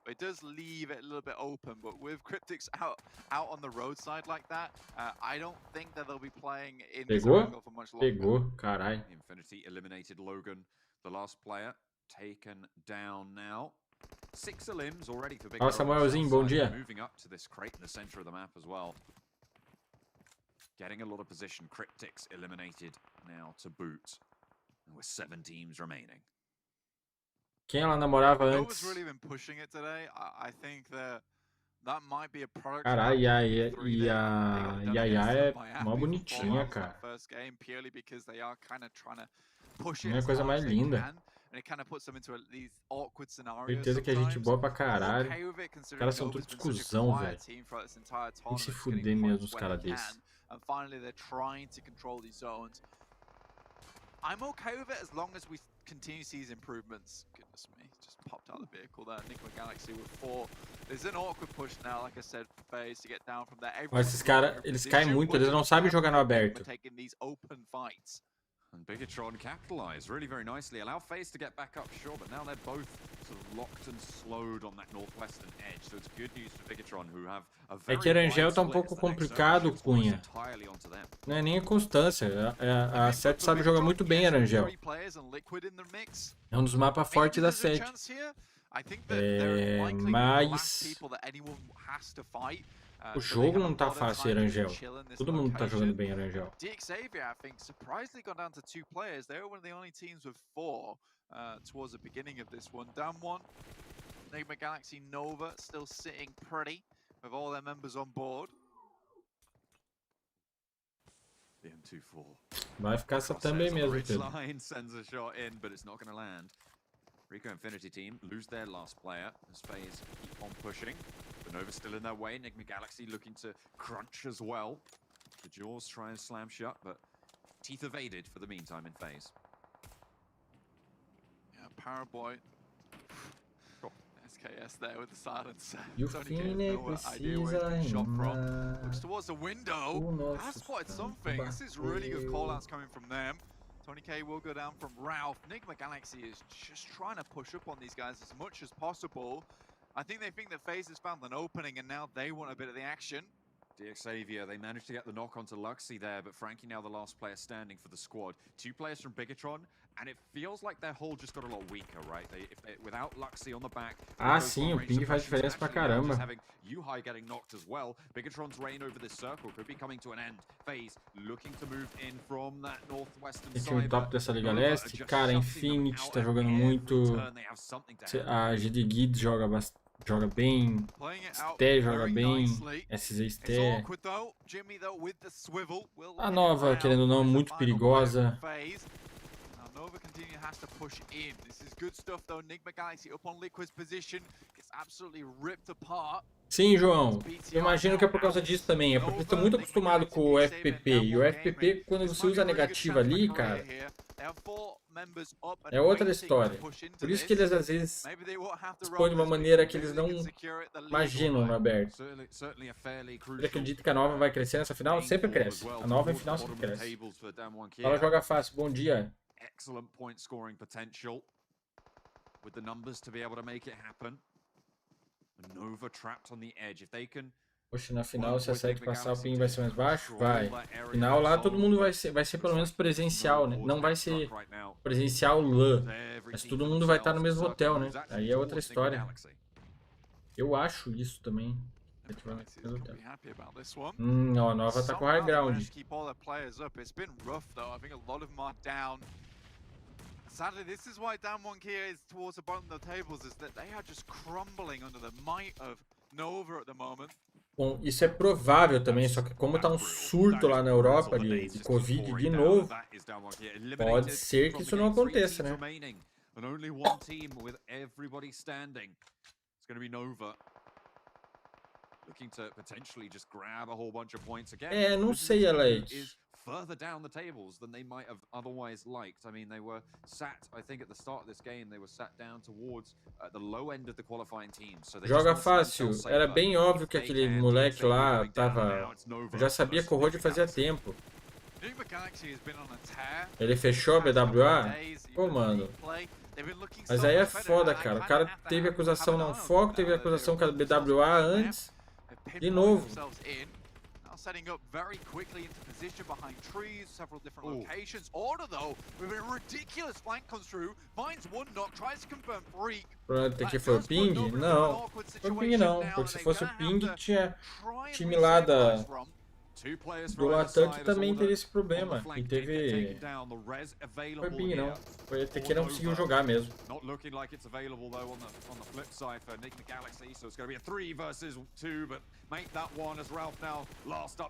It does leave it a little bit open, but with Cryptics out on the roadside like that, I don't think that they'll be playing in this angle for much longer. Pegou, carai. Infinity eliminated Logan, the last player, taken down now. 6 limbs already for Big. Ó, Samuelzinho, bom dia. Moving up to this crate in the center of the map as well. Getting a lot of position. Cryptics eliminated now to boot. And with 7 teams remaining. Quem ela namorava antes? Really been pushing it today. I think that might be a product. Caralho, e a Yaya é mó bonitinha, cara. Não é coisa mais linda. Certeza que a gente boa pra caralho. Os caras são tudo cuzão, velho. Tem que se fuder mesmo os caras desses. And finally, they're trying to control these zones. I'm okay with it as long as we continue to see these improvements. Goodness me, just popped out of the vehicle there. Nick Galaxy with 4. There's an awkward push now, like I said, for FaZe to get down from there. Mas esses caras, eles caem muito, eles não sabem jogar no aberto. Taking these open fights. And Bigatron capitalized really very nicely. Allow FaZe to get back up, sure, but now they're both sort of locked and slowed on that northwestern edge. So it's good news for Bigatron, who have a very. É que Erangel tá um pouco complicado, Cunha. Não é nem a constância. A 7 sabe jogar muito bem Erangel. É um dos mapas fortes da 7. Mas o jogo não tá fácil, Erangel. Todo mundo tá jogando bem, Erangel. DEIXE, I think, surprisingly gone down to 2 players. They were one of the only teams with 4 towards the beginning of this one. Down 1, Enigma Galaxy Nova still sitting pretty with all their members on board. The M24. Vai ficar essa também mesmo, Pedro. Sends a shot in, but it's not going to land. Rico Infinity team lose their last player as FaZe keep on pushing. Nova still in their way. Enigma Galaxy looking to crunch as well. The jaws try and slam shut, but teeth evaded for the meantime in FaZe. Yeah, Paraboy. SKS there with the silence. E o Fine precisa rimar. Looks towards the window. Has spotted something. This is really good call-outs coming from them. Tony K will go down from Ralph. Enigma Galaxy is just trying to push up on these guys as much as possible. I think they think that FaZe has found an opening and now they want a bit of the action. DXavier, they managed to get the knock onto Luxy there, but Frankie now the last player standing for the squad. 2 players from Bigatron, and it feels like their hold just got a lot weaker, right? Without Luxy on the back. Ah, sim, o ping faz diferença pra caramba. Having U-High getting knocked as well. Bigatron's reign over this circle could be coming to an end. FaZe looking to move in from that northwestern side. Esse top dessa Liga Leste, cara, Infinity tá jogando muito. A GD joga bem, Ste joga bem, SZST. A Nova, querendo ou não, muito perigosa. Nova continue has to push in. This is good stuff though. Enigma Galaxy up on Liquid's position gets absolutely ripped apart. Sim, João. Eu imagino que é por causa disso também. É porque estão muito acostumados com o FPP. E o FPP, quando você usa a negativa ali, cara, é outra história. Por isso que eles às vezes expõem de uma maneira que eles não imaginam no aberto. Eu acredito que a Nova vai crescer nessa final, sempre cresce. A Nova em final sempre cresce. Ela joga fácil. Bom dia. Excellent point scoring potential with the numbers to be able to make it happen. Nova trapped on the edge. If they can. Poxa, na final, se a SEC passar, o ping vai ser mais baixo? Vai. Final lá, todo mundo vai ser pelo menos presencial, né? Não vai ser presencial LAN, mas todo mundo vai estar no mesmo hotel, né? Aí é outra história. Eu acho isso também. Ó, a Nova tá com high ground. Sadly, this is why down 1 here is towards the bottom of the tables, is that they are just crumbling under the might of Nova at the moment. Bom, isso é provável também, só que como tá um surto lá na Europa de Covid de novo, pode ser que isso não aconteça, né? looking to potentially just grab a whole bunch of points again. É, não sei, Alex. Is further down the tables than they might have otherwise liked. I mean, they were sat, I think at the start of this game, they were sat down towards the low end of the qualifying team. So they Joga fácil. Era bem óbvio que aquele moleque lá tava... Eu já sabia que o Road fazia tempo. Ele fechou a BWA? Pô, mano. Mas aí é foda, cara. O cara teve acusação não foco, teve acusação com a BWA antes. De novo. Setting up very quickly into position behind trees, several different locations. Order though, with a ridiculous flank comes through, finds one knock, tries to confirm freak. O problema aqui foi o ping? Não, foi o ping não, porque se fosse o ping tinha time lá do Latam que também teve esse problema. E teve... Foi ping não, foi até que não conseguiu jogar mesmo.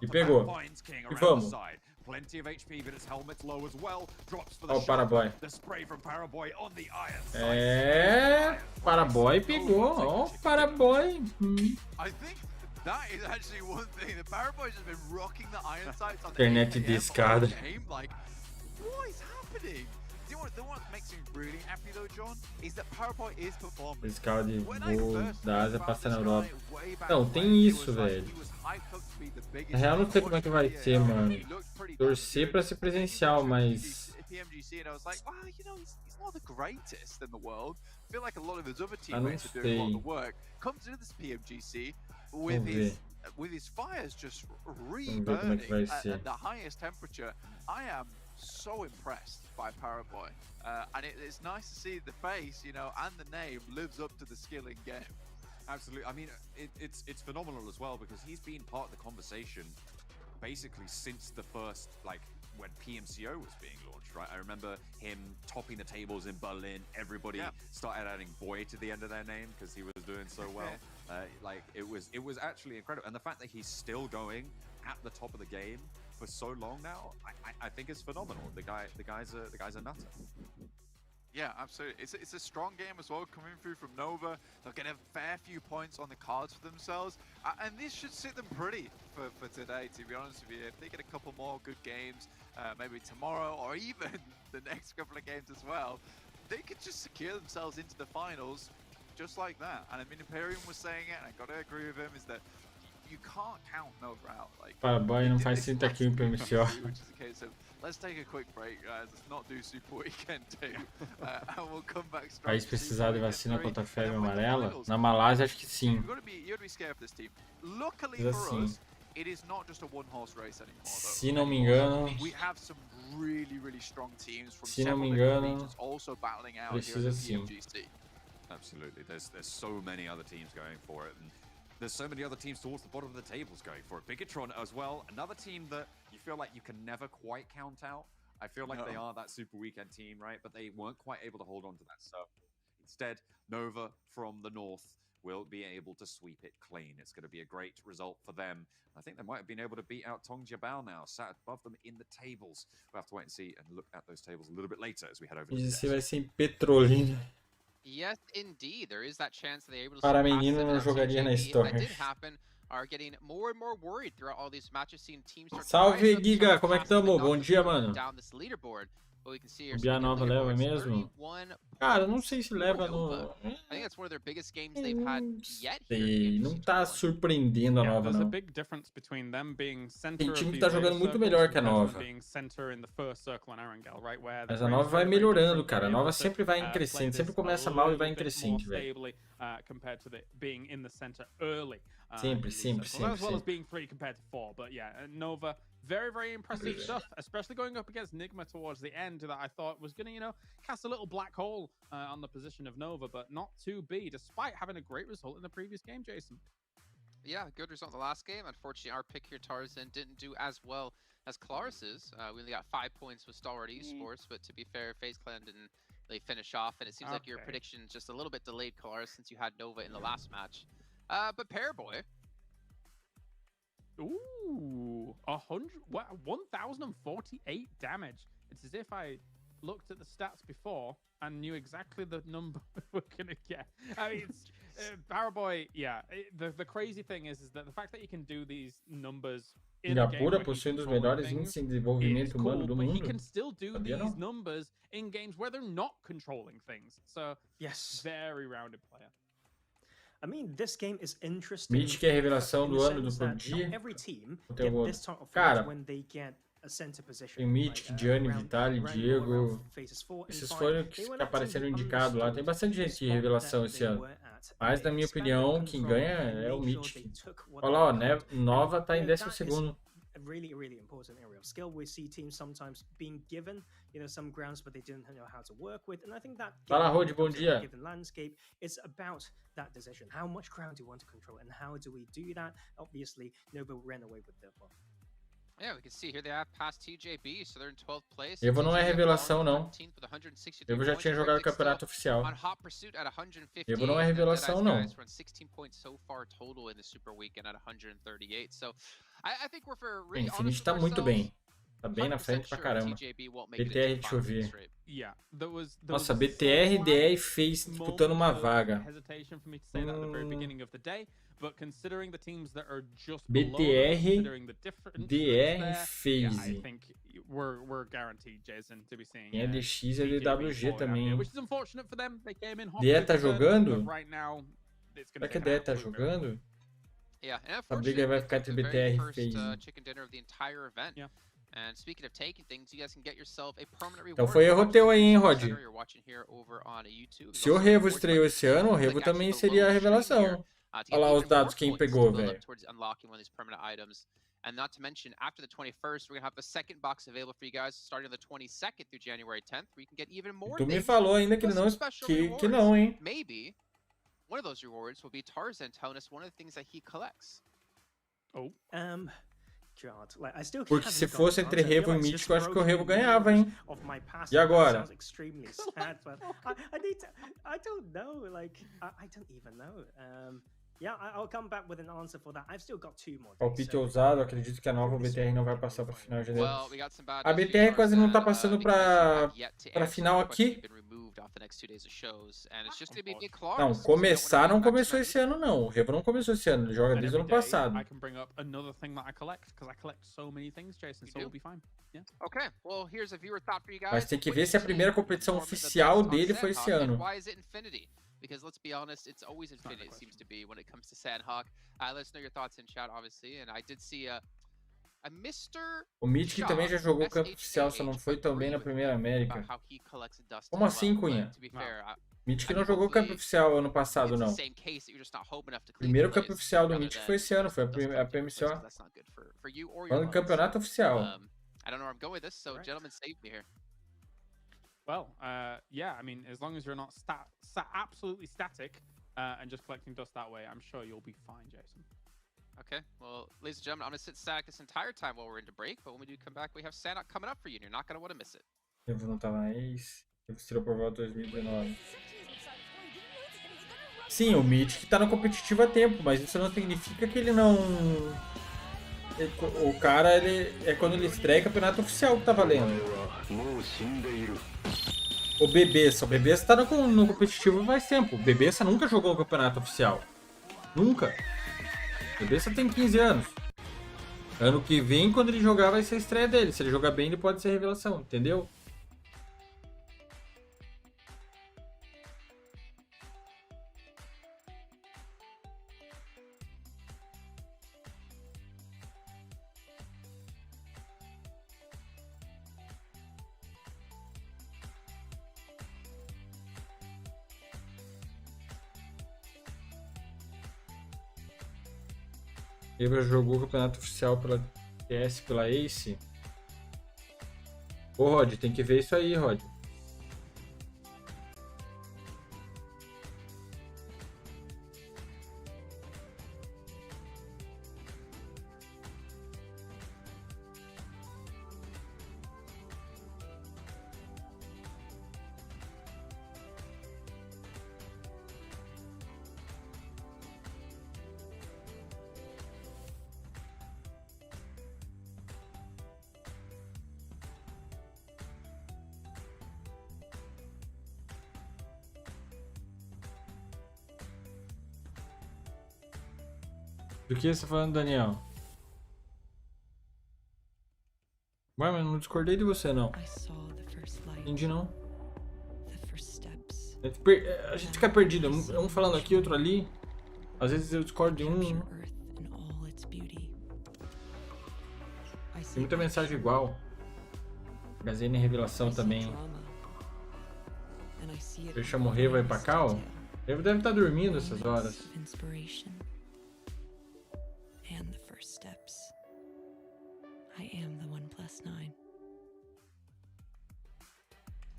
E pegou. E vamos. Ó o Paraboy. É... Paraboy pegou. Ó o Paraboy. That is actually one thing. The Paraboy's just been rocking the iron sights on the internet discada. Like, what is happening? Do you know what makes me really happy though, John? Is that Paraboy is performing. Escala de voo da Ásia passa na Europa. Não, tem isso, velho. Na real, não sei como é que vai ser, mano. Torcer pra ser presencial, mas... PMGC, and I was like, well, you know, he's not the greatest in the world. I feel like a lot of his other teammates are doing a lot of the work. Comes into this PMGC with his fires just re-burning at the highest temperature. I am so impressed by Paraboy, and it's nice to see the face, you know, and the name lives up to the skill in game. Absolutely. I mean, it's phenomenal as well because he's been part of the conversation basically since the first, like, when PMCO was being launched, right? I remember him topping the tables in Berlin. Everybody started adding boy to the end of their name because he was doing so well. Like it was actually incredible, and the fact that he's still going at the top of the game for so long now, I think is phenomenal. The guy's a nutter. Yeah, absolutely. It's a strong game as well, coming through from Nova. They'll get a fair few points on the cards for themselves, and this should sit them pretty for today, to be honest with you. If they get a couple more good games, maybe tomorrow or even the next couple of games as well, they could just secure themselves into the finals just like that. And I mean, Imperium was saying it, and I gotta agree with him, is that you can't count Nova out. Like, Paraboy não faz 30 kills em PMCO. Which is the case of, let's take a quick break, guys. Let's not do Super Weekend 2. And we'll come back straight. País precisar de vacina contra a febre amarela? Na Malásia, acho que sim. You gotta be scared for this team. Luckily for us, it is not just a one-horse race anymore. Se não me engano, we have some really strong teams from several different regions also battling out here at the PMGC. Absolutely. There's so many other teams going for it, and there's so many other teams towards the bottom of the tables going for it. Bigatron as well, another team that you feel like you can never quite count out. I feel like they are that Super Weekend team, right? But they weren't quite able to hold on to that circle. Instead, Nova from the north will be able to sweep it clean. It's going to be a great result for them. I think they might have been able to beat out Tongjabal now, sat above them in the tables. We'll have to wait and see and look at those tables a little bit later as we head over to Esse vai ser em Petrolina. Yes, indeed. There is that chance that they're able to Para menino não jogaria na história. If that did happen, are getting more and more worried throughout all these matches, seeing teams start Salve, Giga, como é que tamo? Bom dia, mano. Down this leaderboard. But we can see here, Bia Nova leva mesmo? Cara, não sei se leva no... I think that's one of their biggest games they've had yet. Não tá surpreendendo a Nova, não. Tem time que tá jogando muito melhor que a Nova. Mas a Nova vai melhorando, cara. A Nova sempre vai em crescente, sempre começa mal e vai em crescente, velho. Sempre. Very impressive stuff, especially going up against Nigma towards the end that I thought was going to, you know, cast a little black hole on the position of Nova, but not to be, despite having a great result in the previous game, Jason. Yeah, good result in the last game. Unfortunately, our pick here, Tarzan, didn't do as well as Claris's. We only got 5 points with Stalwart Esports, but to be fair, FaZe Clan didn't really finish off, and it seems like your prediction just a little bit delayed, Claris, since you had Nova in the last match. But Paraboy... Ooh, 1,048 damage. It's as if I looked at the stats before and knew exactly the number we were gonna get. I mean, Paraboy, yeah. The crazy thing is that the fact that you can do these numbers Singapura possui um dos melhores índices de desenvolvimento humano do mundo. He can still do Sabia these não? numbers in games where they're not controlling things. So, Yes. very rounded player. I mean, this game is interesting. Mythic é a revelação do ano do PUBG. PUBG. Every team Conteúdo. get this type of Cara, when they get a center position. tem Mythic, Gianni, Vitali, Diego. Esses foram os que apareceram indicados lá. Tem bastante gente de revelação esse ano. Mas, na minha opinião, quem ganha é o Mythic. Olha lá, ó, Nova tá em 12º. A really important area of skill. We see teams sometimes being given, some grounds, but they didn't know how to work with. And I think that Fala, Rod, bom dia. Given landscape, it's about that decision. How much ground do you want to control, and how do we do that? Obviously, Nova ran away with that one. Yeah, we can see here they have passed TJB, so they're in 12th place. Evo não é revelação, não. Evo já tinha jogado o campeonato oficial. Evo não é revelação, não. Infinity tá muito bem. Tá bem na frente pra caramba. BTR, deixa eu ver. Nossa, BTR, DE e FaZe disputando uma vaga. BTR, DE e FaZe. Quem é DX e DWG também. DE tá jogando? Será que a DE tá jogando? A briga vai ficar entre BTR e FaZe. Então foi erro teu aí, hein, Rod? Se o Revo estreou esse ano, o Revo também seria a revelação. Olha lá os dados, quem pegou, velho. And not to mention, after the 21st, we're going to have the second box available for you guys, starting on the 22nd through January 10th, where you can get even more. Tu me falou ainda que não, hein? Maybe one of those rewards will be Tarzan telling us one of the things that he collects. Porque se fosse entre Revo e Mítico, eu acho que o Revo ganhava, hein? E agora? I don't know, like, I don't even know. Yeah, I'll come back with an answer for that. I've still got 2 more. Palpite ousado, acredito que a nova BTR não vai passar para final de janeiro. A BTR quase não tá passando para final aqui. Não, começar não começou esse ano, não. O Revo não começou esse ano, ele joga desde o ano passado. Mas tem que ver se a primeira competição oficial dele foi esse ano. Because let's be honest, it's always Infinity, it seems to be, when it comes to Sandhawk. Let us know your thoughts in chat, obviously. And I did see a Mr. O Mythic também já jogou o campo oficial, só não foi tão bem na Primeira América. Como assim, Cunha? Mythic não jogou o campo oficial ano passado, não. O primeiro campo oficial do Mythic foi esse ano, foi a PMCE. Falando de campeonato oficial. I don't know where I'm going with this, so gentlemen, save me here. Well, yeah, I mean, as long as you're not absolutely static and just collecting dust that way, I'm sure you'll be fine, Jason. Okay, well, ladies and gentlemen, I'm going to sit static this entire time while we're into break, but when we do come back, we have Sandhawk coming up for you, and you're not going to want to miss it. Evo não tava na Ace, Evo estreou por volta de 2019. Sim, o Mythic tá no competitivo há tempo, mas isso não significa que ele não... O cara, ele é quando ele estreia campeonato oficial que tá valendo. O Bebessa tá no competitivo faz tempo. O Bebessa nunca jogou o campeonato oficial. Nunca. O Bebessa tem 15 anos. Ano que vem, quando ele jogar, vai ser a estreia dele. Se ele jogar bem, ele pode ser revelação, entendeu? Ele jogou o campeonato oficial pela TS, pela Ace. Ô, Rod, tem que ver isso aí, Rod. Do que você tá falando, Daniel? Ué, mas não discordei de você, não. Entendi, não. A gente fica perdido. Um falando aqui, outro ali. Às vezes eu discordo de um. Tem muita mensagem igual. Gazine Revelação também. Deixa morrer, vai pra cá, ó. Ele deve estar dormindo essas horas.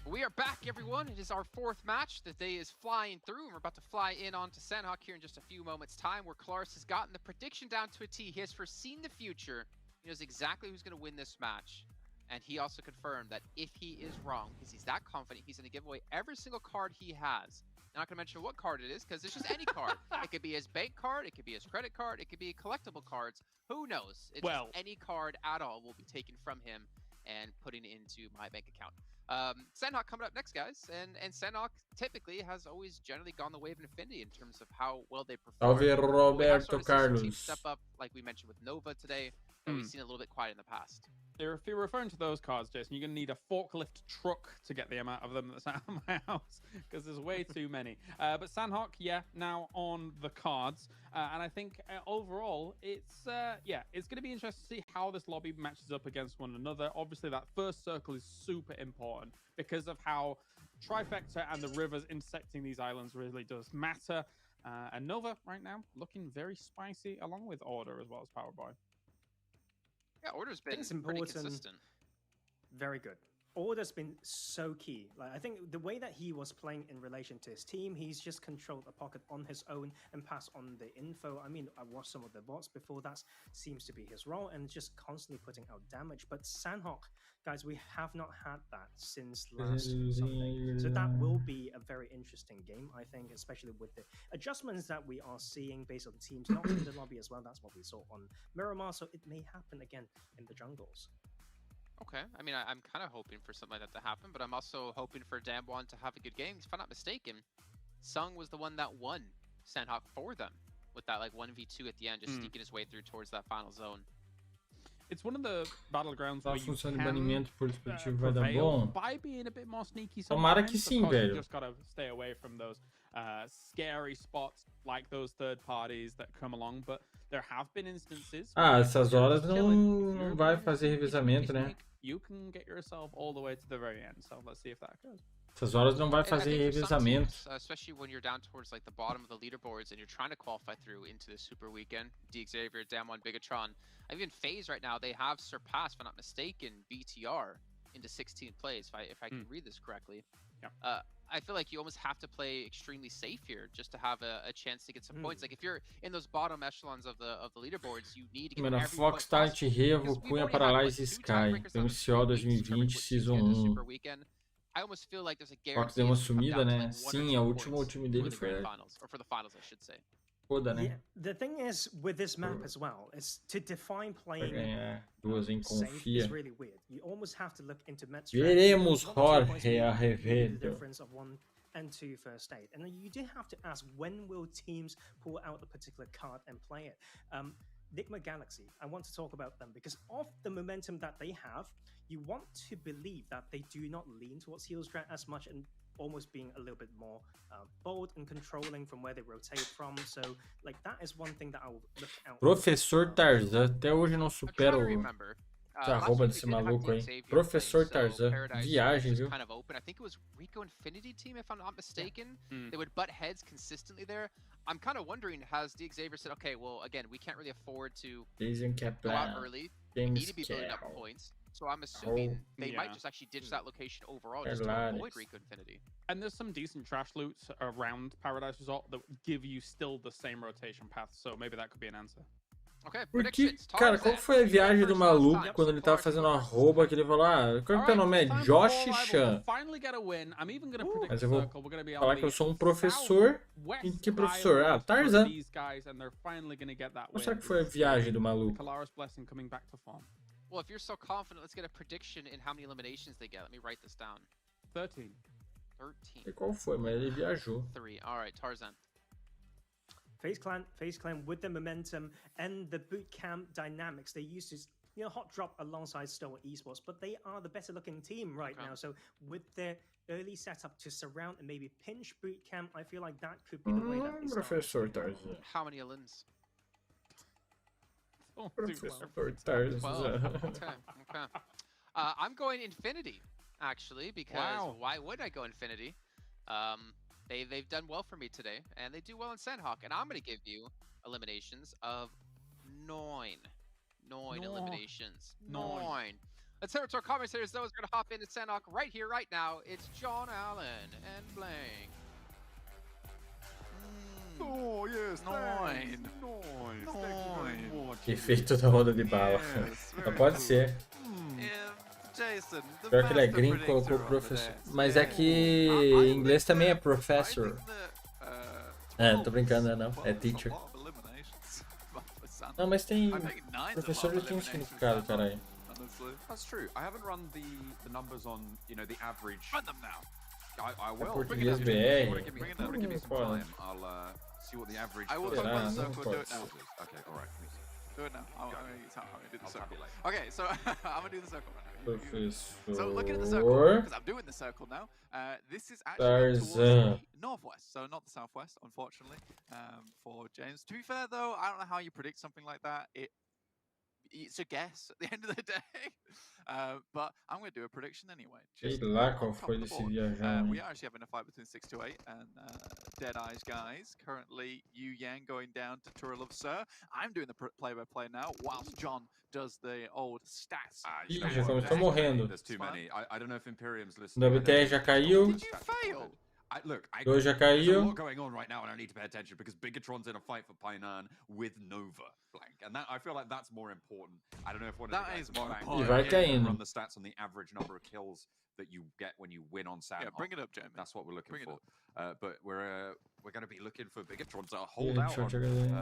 We are back, everyone. It is our fourth match. The day is flying through, and we're about to fly in onto Sanhok here in just a few moments' time, where Klaris has gotten the prediction down to a T. He has foreseen the future. He knows exactly who's going to win this match. And he also confirmed that if he is wrong, because he's that confident, he's going to give away every single card he has. I'm not going to mention what card it is, because it's just any card. It could be his bank card, it could be his credit card, it could be collectible cards. Who knows? It's just any card at all will be taken from him and putting into my bank account. Sanhok coming up next, guys, and Sanhok typically has always generally gone the way of Infinity in terms of how well they perform. Salve Roberto Carlos. Step up, like we mentioned with Nova today, that we've seen a little bit quiet in the past. If you're referring to those cards, Jason, you're going to need a forklift truck to get the amount of them that's out of my house, because there's way too many. But Sanhok, yeah, now on the cards. And I think overall, it's going to be interesting to see how this lobby matches up against one another. Obviously, that first circle is super important because of how Trifecta and the rivers intersecting these islands really does matter. And Nova, right now, looking very spicy, along with Order as well as Powerboy. Yeah, Order's been pretty consistent. Very good. Order's been so key. Like, I think the way that he was playing in relation to his team, he's just controlled a pocket on his own and passed on the info. I mean, I watched some of the bots before. That seems to be his role, and just constantly putting out damage. But Sanhok, guys, we have not had that since last Sunday. So that will be a very interesting game, I think, especially with the adjustments that we are seeing based on teams not in the lobby as well. That's what we saw on Miramar, so it may happen again in the jungles. Okay, I mean, I'm kind of hoping for something like that to happen, but I'm also hoping for Damwon to have a good game. If I'm not mistaken, Sung was the one that won Sanhok for them with that like 1v2 at the end, just sneaking his way through towards that final zone. It's one of the battlegrounds where you função de can banimento por dispositivo vai dar bom. By being a bit more sneaky Tomara que sometimes. sim, velho. You just gotta stay away from those scary spots like those third parties that come along, but there have been instances. Essas horas não vai fazer revezamento, né? You can get yourself all the way to the very end, so let's see if that goes. Essas horas não vai fazer revezamento. Especially when you're down towards like the bottom of the leaderboards and you're trying to qualify through into the Super Weekend. DEIXE, Damwon, Bigatron, even FaZe right now, they have surpassed, if I'm not mistaken, BTR into 16 plays, if I can read this correctly. Yeah. I feel like you almost have to play extremely safe here just to have a chance to get some points. Like if you're in those bottom echelons of the leaderboards, you need to get every point Fox, Tart, Revo, Cunha, Paralyze e Sky. PMCE 2020 Season 1. I almost feel like there's a Fox deu uma sumida, né? Sim, o último time dele foi for the finals, I should say. Foda, né? Yeah, the thing is with this map as well, is to define playing duas em safe confia. is really weird. You almost have to look into Mets. Veremos Jorge a The revento. difference of 1 and 2 first aid, and then you do have to ask when will teams pull out a particular card and play it. Nigma Galaxy, I want to talk about them because of the momentum that they have. You want to believe that they do not lean towards heal strat as much and almost being a little bit more bold and controlling from where they rotate from. So, like, that is one thing that I will look out. Professor Tarzan, até hoje não supero essa arroba desse maluco aí. Professor Tarzan, viagem, viu? Kind of open. I think it was Rico Infinity team, if I'm not mistaken. They would butt heads consistently there. I'm kind of wondering, has DEIXE said, okay, well, again, we can't really afford to go out early. We need to be building up points. So I'm assuming they might just actually ditch that location overall just to avoid Rico Infinity. And there's some decent trash loots around Paradise Resort that give you still the same rotation path, so maybe that could be an answer. Okay, Porque, cara, qual foi a viagem do maluco quando ele tava fazendo a arroba que ele falou, qual que é o nome? É Josh Chan. Mas eu vou falar que eu sou um professor. E que professor? Tarzan. Ou será que foi a viagem do maluco? Well, if you're so confident, let's get a prediction in how many eliminations they get. Let me write this down. 13. 13. E qual foi, mas ele viajou. 3. All right, Tarzan. FaZe Clan with the momentum and the boot camp dynamics, they used to hot drop alongside Stoa Esports, but they are the better looking team right now. So with their early setup to surround and maybe pinch boot camp, I feel like that could be the way that they start. Professor Tarzan. How many Alins? Professor Tarzan. Okay. I'm going Infinity, actually, because why would I go Infinity? They've done well for me today, and they do well in Sandhawk, and I'm going to give you eliminations of 9 eliminations. 9. Let's head to our commentators, though. Is going to hop into Sandhawk right here, right now. It's John Allen and Blank. Oh, yes, 9. Efeito da roda de bala. Só pode ser. Pior que ele é gringo, colocou professor. Mas é que em inglês também é professor. Tô brincando, não. É teacher. Não, mas tem... Professor ele tem um significado, caralho. That's true. I haven't run the numbers on, the average. Run them now. I will. Português BR. Give me some time. I'll see what the average. I will talk about the circle. Do it now. Okay, all right. Do it now. I'm gonna do the circle. Okay, so I'm gonna do the circle right now. Professor. So looking at the circle, because I'm doing the circle now. This is actually towards the northwest, so not the southwest, unfortunately, for James. To be fair, though, I don't know how you predict something like that. It's a guess at the end of the day, but I'm going to do a prediction anyway. Sei lá qual foi desse viajar. We are actually having a fight between 628 and Dead Eyes guys. Currently, Yu Yang going down to Turtle of Sir. I'm doing the play-by-play now, whilst John does the old stats. Ih, já começou morrendo. There's too many. I don't know if Imperium's listening. WTR já caiu. Did you fail? Look, Dois já there's a caiu. lot going on right now, and I need to pay attention because Bigatron's in a fight for Painan with Nova Blank, and that I feel like that's more important. I don't know if one of That the guys is in more the back important. E vai can caindo. run the stats on the average number of kills that you get when you win on Sandhawk. Yeah, bring it up, Jamie. That's what we're looking Bring it for. But we're going to be looking for Bigatron to Ih, hold out on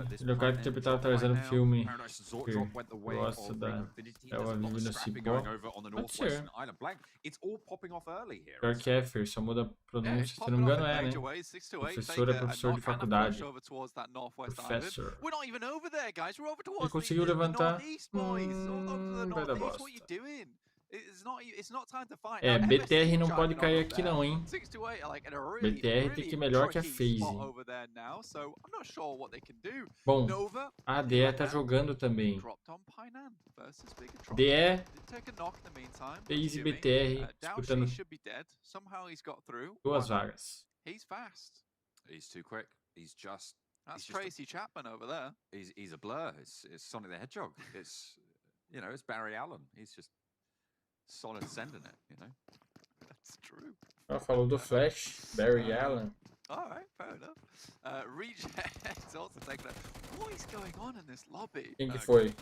this. ele é o cara que sempre tava trazendo filme. Paradise Drop went the way Gosta of da... Infinity. É o There's a lot amigo of da scrapping Cipó. going over on the Pode ser. northwestern island. Blank, it's all popping off early here. Pior que é, Fer, só muda a Yeah, pronúncia. it's Se não popping me off engano in é, né? major ways. 6 to 8. Professor é professor de faculdade. Over towards that northwest Professor. island. We're not even over there, guys. We're over Ele towards conseguiu the levantar. northeast, boys. Over to the Vai dar northeast. bosta. What are you doing? It's not time to fight. É, Now, BTR não MSC pode trying cair up aqui there. não, hein? 6 to 8 are like in a really, BTR tem que ir melhor que a tricky FaZe. spot over there now, so I'm not sure what they can do. Bom, Nova, a DE tá jogando também. dropped on Painan versus Bigatron. DE, Did take a knock in the meantime. FaZe e Jimmy. BTR disputando Downshe should be dead. Somehow he's got through. duas Wow. vagas. He's fast. He's too quick. He's just. That's he's just Tracy Chapman over there. He's a blur. It's Sonic the Hedgehog. It's it's Barry Allen. He's just solid sending it. That's true. Ela falou do Flash, Barry Allen. All right, fair enough. Reject also taking a... What is going on in this lobby? Quem que foi?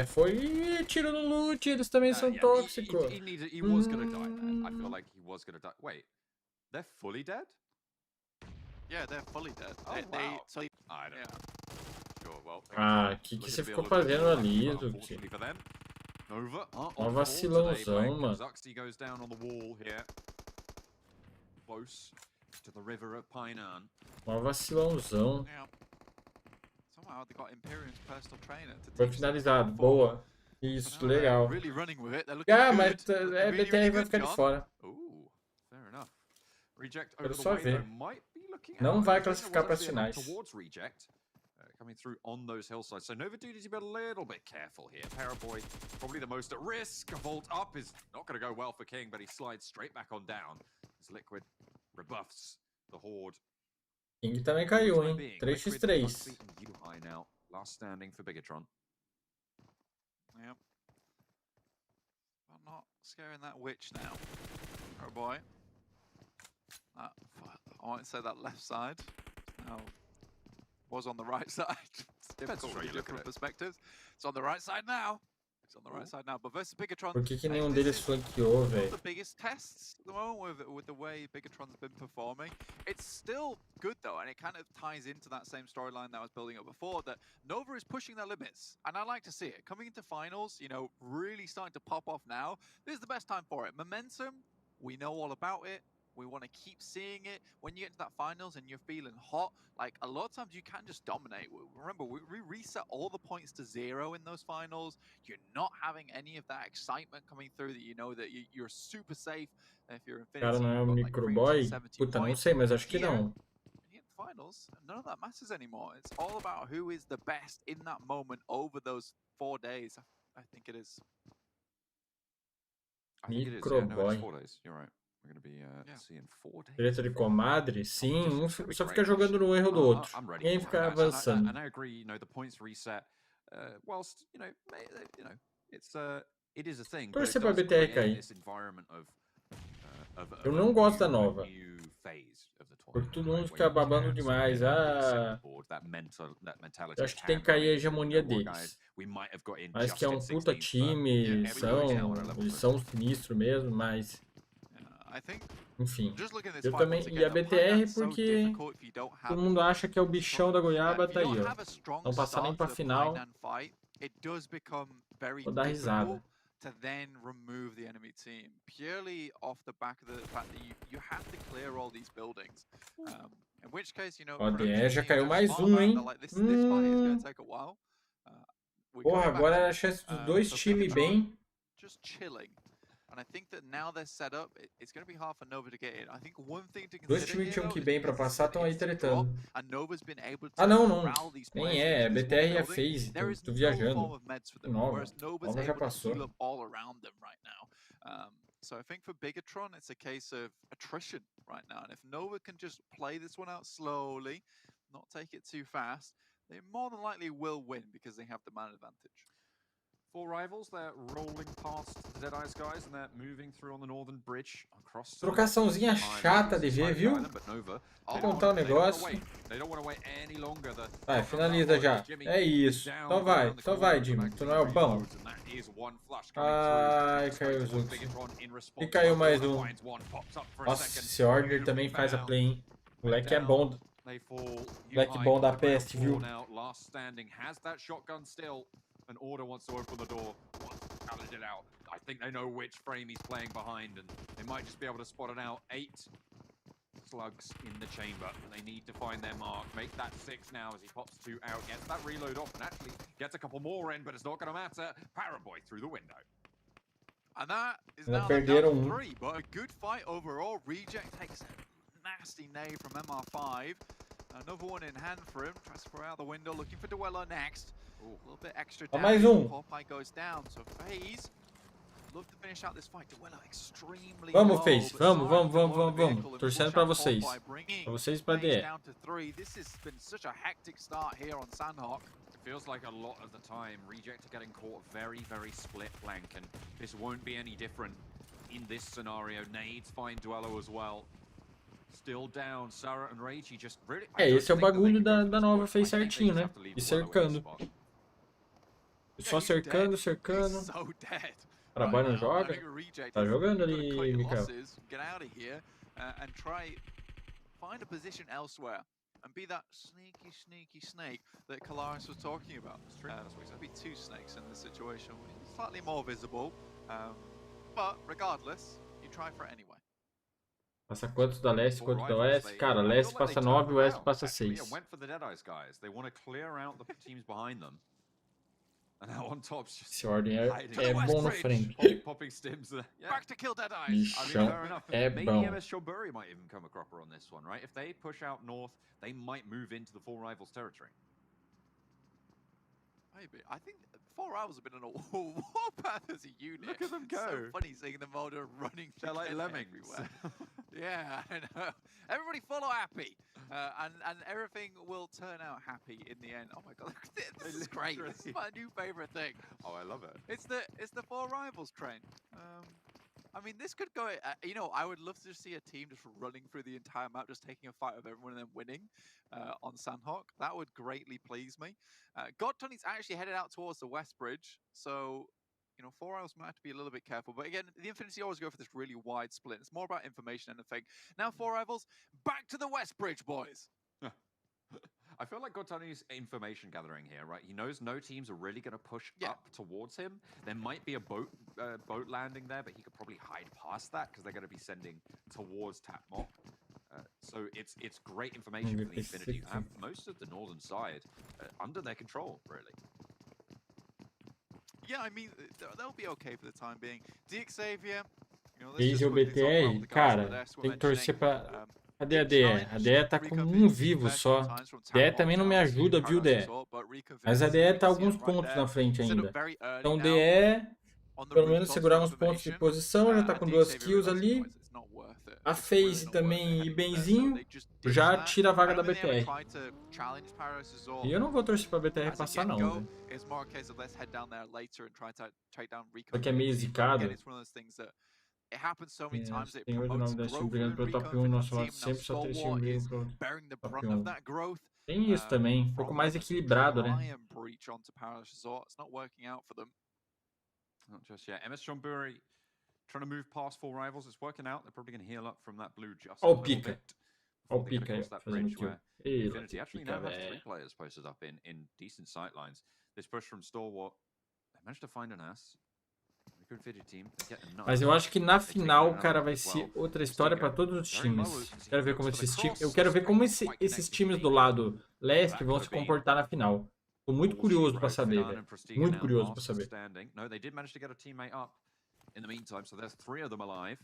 Foi. Ih, tiro no loot, eles também são tóxicos. He was gonna die, man. I feel like he was gonna die. Wait, they're fully dead? Yeah, they're fully dead. Oh, they wow. so you, I don't yeah. know. Sure, well. Ah, que você ficou fazendo ali, Zuki? Unfortunately for them, Nova Uma on vacilãozão, mano. Zuxty goes down on the wall here. Close to the river of Painan. Uma vacilãozão. Yeah. Somehow they got Imperium's personal trainer to Foi teach them finalizado, before. boa. Isso, legal. Really running with it. They're looking Ah, good. mas Really, BTR really vai good, ficar de John. fora. Ooh, fair enough. Reject Quero over the só way, ver. though, might be looking Não out. vai I think there classificar was para as actually a knock finais. towards Reject, coming through on those hillsides. So Nova do need to be a little bit careful here. Paraboy, probably the most at risk. A vault up is not going to go well for King, but he slides straight back on down. As Liquid rebuffs the Horde. King também caiu, hein? Liquid 3x3. unbeaten you high now. Last standing for Bigatron. Yep. I'm not scaring that witch now. Oh boy. I won't say that left side. Now, was on the right side. It's difficult how from you look at different it. perspectives. It's on the right side now. It's on the right side now. But versus Bigatron, Por que nenhum this deles is flanqueou, one of velho? the biggest tests at the moment with the way Bigatron's been performing. It's still good though, and it kind of ties into that same storyline that I was building up before, that Nova is pushing their limits, and I like to see it. Coming into finals, really starting to pop off now. This is the best time for it. Momentum, we know all about it. We want to keep seeing it. When you get to that finals and you're feeling hot, like a lot of times you can just dominate. Remember, we reset all the points to 0 in those finals. You're not having any of that excitement coming through that you know that you're super safe. If you're Infinity, Cara, não é o Microboy? Puta, não sei, mas acho que não. Finals, none of that matters anymore. It's all about who is the best in that moment over those 4 days. I think it is. I think it is. Yeah, no, it's 4 days. You're right. We're going to be seeing 4 days. Treta de comadre? Sim, um só fica jogando no erro do outro. Ninguém fica avançando. And I agree, you know, the points reset, whilst, you know, it is a thing. Torcer pra BTR cair. Eu não gosto da nova. Porque todo mundo fica babando demais. Ah, eu acho que tem que cair a hegemonia deles. Mas que é um puta time, eles são sinistros mesmo, mas... Enfim, eu também... E a BTR porque todo mundo acha que é o bichão da goiaba, tá aí, ó. Não passar nem pra final, vou dar risada. To then remove the enemy team purely off the back of the fact that you have to clear all these buildings. In which case, you know, ó, DE já caiu mais um, hein? Porra, agora é a chance dos dois times bem. Just chilling. And I think that now they're set up, it's going to be hard for Nova to get in. I think one thing to consider. Dois times tinham que bem pra passar, estão aí tretando. Ah, não. Nem é. É BTR e a FaZe. Tô viajando. Nova já passou. So I think for Bigatron, it's a case of attrition right now. And if Nova can just play this one out slowly, not take it too fast, they more than likely will win because they have the man advantage. 4 rivals, they're rolling past the Deadeyes guys and they're moving through on the northern bridge across. Trocaçãozinha chata de ver, viu? Vou contar um negócio. Vai, finaliza já. É isso. Só vai, Jimmy. Tu não é o bom. Ai, caiu os outros. E caiu mais um. Nossa, esse Order também faz a play, hein? O moleque é bom. Moleque bom da peste, viu? And Order wants to open the door. Wants to challenge it out. I think they know which frame he's playing behind, and they might just be able to spot it out. 8 slugs in the chamber. They need to find their mark. Make that 6 now as he pops 2 out. Gets that reload off, and actually gets a couple more in, but it's not going to matter. Paraboy through the window. And that is now down 3, but a good fight overall. Reject takes a nasty nade from MR5. Another one in hand for him. Tries to throw out the window, looking for Dweller next. Ooh, a little bit extra damage. Popeye goes down, so FaZe love to finish out this fight. Dweller extremely vamos, FaZe. Vamos. Torcendo pra vocês. Pra vocês e pra DE. This has been such a hectic start here on Sandhawk. It feels like a lot of the time, Reject are getting caught very, very split flank, and this won't be any different in this scenario. Nades find Dweller as well. Still down, Sarah and Rage, just really... esse é o bagulho da nova FaZe certinho, né? E cercando. Só cercando. Trabalho não joga? Tá jogando ali, Mikael. And try find a position elsewhere and be that sneaky snake that Kalaris was talking about. There'll be 2 snakes in this situation, slightly more visible, but regardless, you try for it anyway. Passa quantos da Leste, quantos da Oeste? Cara, Leste passa 9 e o Oeste passa 6. Esse ordem é bom no frente. Bichão é bom. Maybe. I think 4 Rivals have been on a warpath as a unit. Look at them go. So funny seeing them all running. They're like lemmings everywhere. Yeah, I know. Everybody follow happy, and everything will turn out happy in the end. Oh my god, this is great. This is my new favorite thing. Oh, I love it. It's the 4 Rivals train. I mean, this could go. You know, I would love to see a team just running through the entire map, just taking a fight with everyone and then winning on Sandhawk. That would greatly please me. God Tony's actually headed out towards the West Bridge, so you know, 4 Rivals might have to be a little bit careful. But again, the Infinity always go for this really wide split. It's more about information than anything. Now 4 Rivals, back to the West Bridge, boys. I feel like Gotani's information gathering here, right? He knows no teams are really going to push up towards him. There might be a boat boat landing there, but he could probably hide past that because they're going to be sending towards Tap Mop. So it's great information for the Infinity. You have most of the northern side under their control, really. Yeah, I mean, they'll be okay for the time being. DEIXE, Easy o BTR, cara, tem que torcer pra... Cadê a DE? A DE tá com um vivo só. DE também não me ajuda, viu, DE? Mas a DE tá alguns pontos na frente ainda. Então DE, pelo menos segurar uns pontos de posição, já tá com 2 kills ali. A FaZe também ir benzinho, já tira a vaga da BTR. E eu não vou torcer pra BTR passar não, velho. Porque é meio zicado. Tem 8 9 10 times brigando pelo top 1, nosso lado sempre só 3 times brigando pelo top 1. Tem isso também, um pouco mais equilibrado, né? Not just yet. MS Chonburi trying to move past 4 rivals. It's working out. They're probably going to heal up from that blue just a little bit. Ó o pica aí, fazendo kill. Infinity actually now has 3 players posted up in decent sight lines. This push from Stalwart, they managed to find an ass. Mas eu acho que na final, cara, vai ser outra história para todos os times. Quero ver como esses times, eu quero ver como esses times do lado leste vão se comportar na final. Tô muito curioso para saber, velho. Muito curioso para saber. In the meantime, so there's 3 of them alive.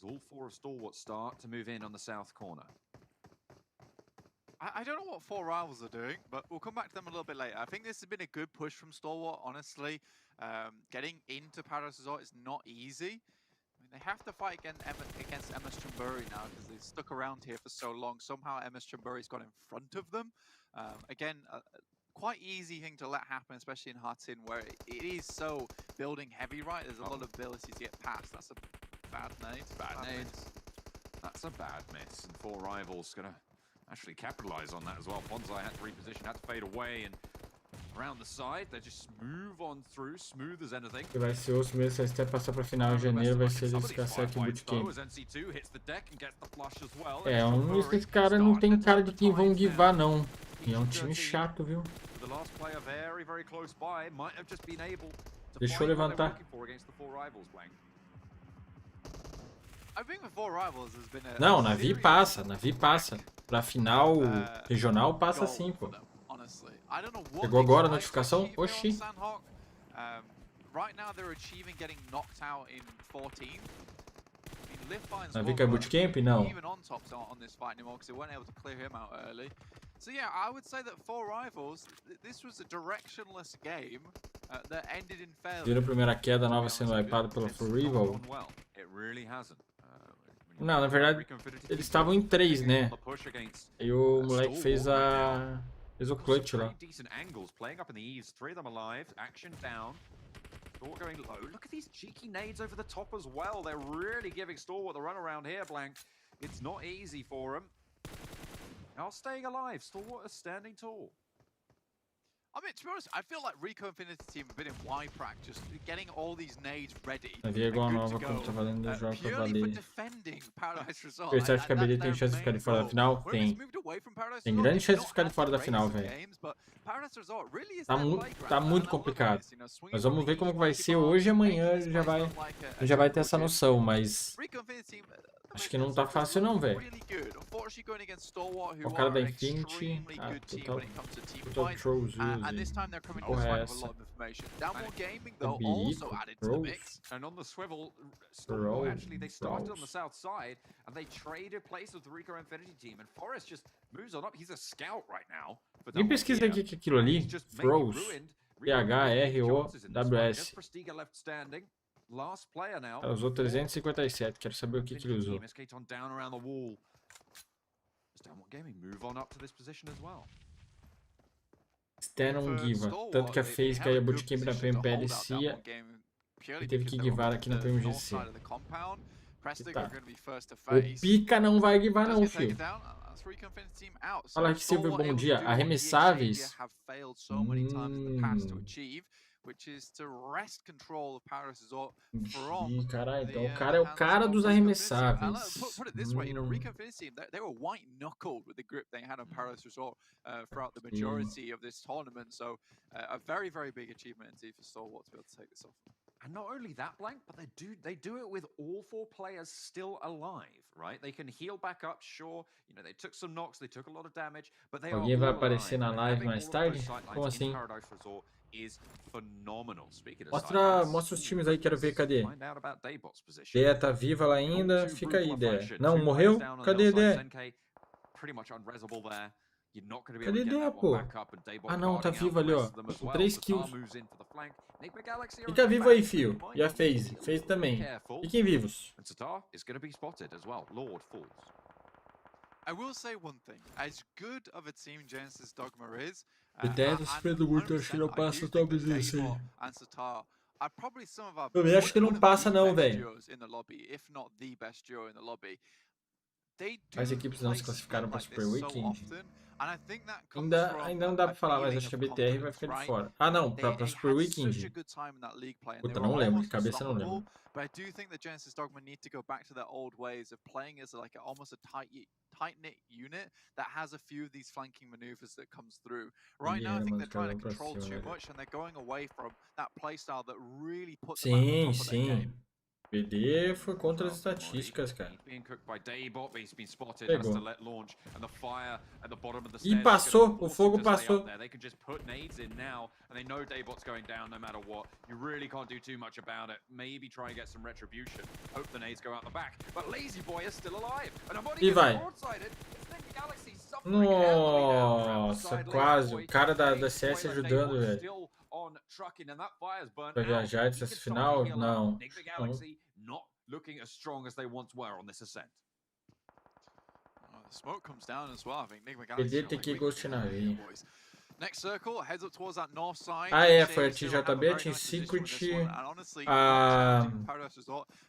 All 4 of Stalwart start to move in on the south corner. I don't know what 4 rivals are doing, but we'll come back to them a little bit later. I think this has been a good push from Stalwart, honestly. Getting into Paradise Resort is not easy. I mean, they have to fight against MS Chonburi now because they've stuck around here for so long. Somehow MS Chonburi's got in front of them. Again, quite easy thing to let happen, especially in Hatin, where it is so building heavy, right? There's a lot of ability to get past. That's a bad nade. Bad nade. That's a bad miss. And 4 rivals gonna actually capitalize on that as well. Bonsai had to reposition, had to fade away, and around the side, they just move on through, smooth as anything. Que vai ser osso mesmo, se a Step passar pra final em janeiro, vai ser eles caçar aqui o bootcamp. Esses caras não tem cara de quem vão givar, não. E é um time chato, viu? Deixa eu levantar. Não, Navi passa, Navi passa. Pra final regional passa sim, pô. Chegou agora a notificação? Oxi. Navi que é bootcamp? Não. So yeah, I would say that 4 rivals, this was a directionless game that ended in failure. Viram a primeira queda nova sendo wipada pela 4 rival? Não, na verdade, eles estavam em 3, né? E o moleque fez o clutch lá. Going low. Look at these cheeky nades over the top as well. They're really giving Stalwart the run around here, Blank. It's not easy for him. Now staying alive, Stalwart is standing tall. I mean, to be honest, I feel like Rico Infinity team have been in Y-Prac, just getting all these nades ready. Navi é igual a nova quando tá valendo o jogo pra valer. Você acha que a BD tem chance de ficar de fora da final? Tem. Tem grande chance de ficar de fora da final, velho. Tá muito complicado. Mas vamos ver como vai ser hoje e amanhã ele já vai ter essa noção, mas acho que não tá fácil não, velho. O cara da Infinity, total Trolls essa. And on the swivel, Stalwart actually they started on the south side and they traded place with the Rico Infinity team and Forrest just moves on up. He's a scout right now. Nem pesquisa aqui que aquilo ali, Froze, PHROWS. Ela usou 357, quero saber o que ele usou. Stan Giva, tanto que a FaZe caiu a bootcamp na PMPLC e teve que givar aqui na PMGC. Tá. O Pica não vai givar não, filho. Fala aqui, Silvio, bom dia. Arremessáveis. Caralho, então o cara é o cara dos arremessáveis. Put it this way, Rico Infinity team, they were white knuckled with the grip they had on Paris Resort throughout the majority of this tournament. So a very, very big achievement indeed for Stalwart to be able to take this off. And not only that, Blank, but they do it with all 4 players still alive, right? They can heal back up, sure. You know, they took some knocks, they took a lot of damage, but they Alguém vai are all aparecer alive. na live Having mais all of tarde? those sight Como lines in assim? Paradise Resort is phenomenal. Speaking of sight Mostra lines, os times aí, quero ver, cadê? find out about Daybot's position. Dea tá viva lá ainda, All too fica aí, brutal Dea. affection. Não, 2 morreu? players down on the Cadê hillside. Dea? Senkei, pretty much unresable there. You're not going to be Cadê able to get Dea, that pô? one back up, and Daybot Ah não, tá guarding out vivo the ali, ó. rest of them as Com well. 3 Satar kills. moves in for the flank. Enigma Galaxy are Fica in the vivo aí, back. fio. E a FaZe? FaZe também. Careful. Fiquem vivos. And Satar is going to be spotted as well. Lord falls. I will say one thing. As good of a team Genesis Dogma is, Ideia do sofrendo muito, acho que não passa o top 16. and Satar are probably some of our Eu acho que não passa não, velho. in the lobby, if not the best duo in the lobby. They do As equipes não se play classificaram para like Super this so Weekend. often, and I think that comes Ainda não dá pra falar, mas acho que a BTR vai ficar de fora. Ah não, pra Super Weekend. Puta, não lembro, de cabeça não lembro. But I do think the Genesis Dogma need to go back to their old ways of playing as like almost a tight-knit unit that has a few of these flanking maneuvers that comes through. Right now, I think they're trying to control too much, and they're going away from that playstyle that really puts them at the top of their game. BD foi contra as estatísticas, cara. Pegou. E passou, o fogo passou. E vai. Nossa, quase. O cara da CS ajudando, velho. Vai viajar dessa final? Não. PD tem que ghost na veia. Next circle heads up towards that north side. Ah, é, foi a TJB, a Team Secret.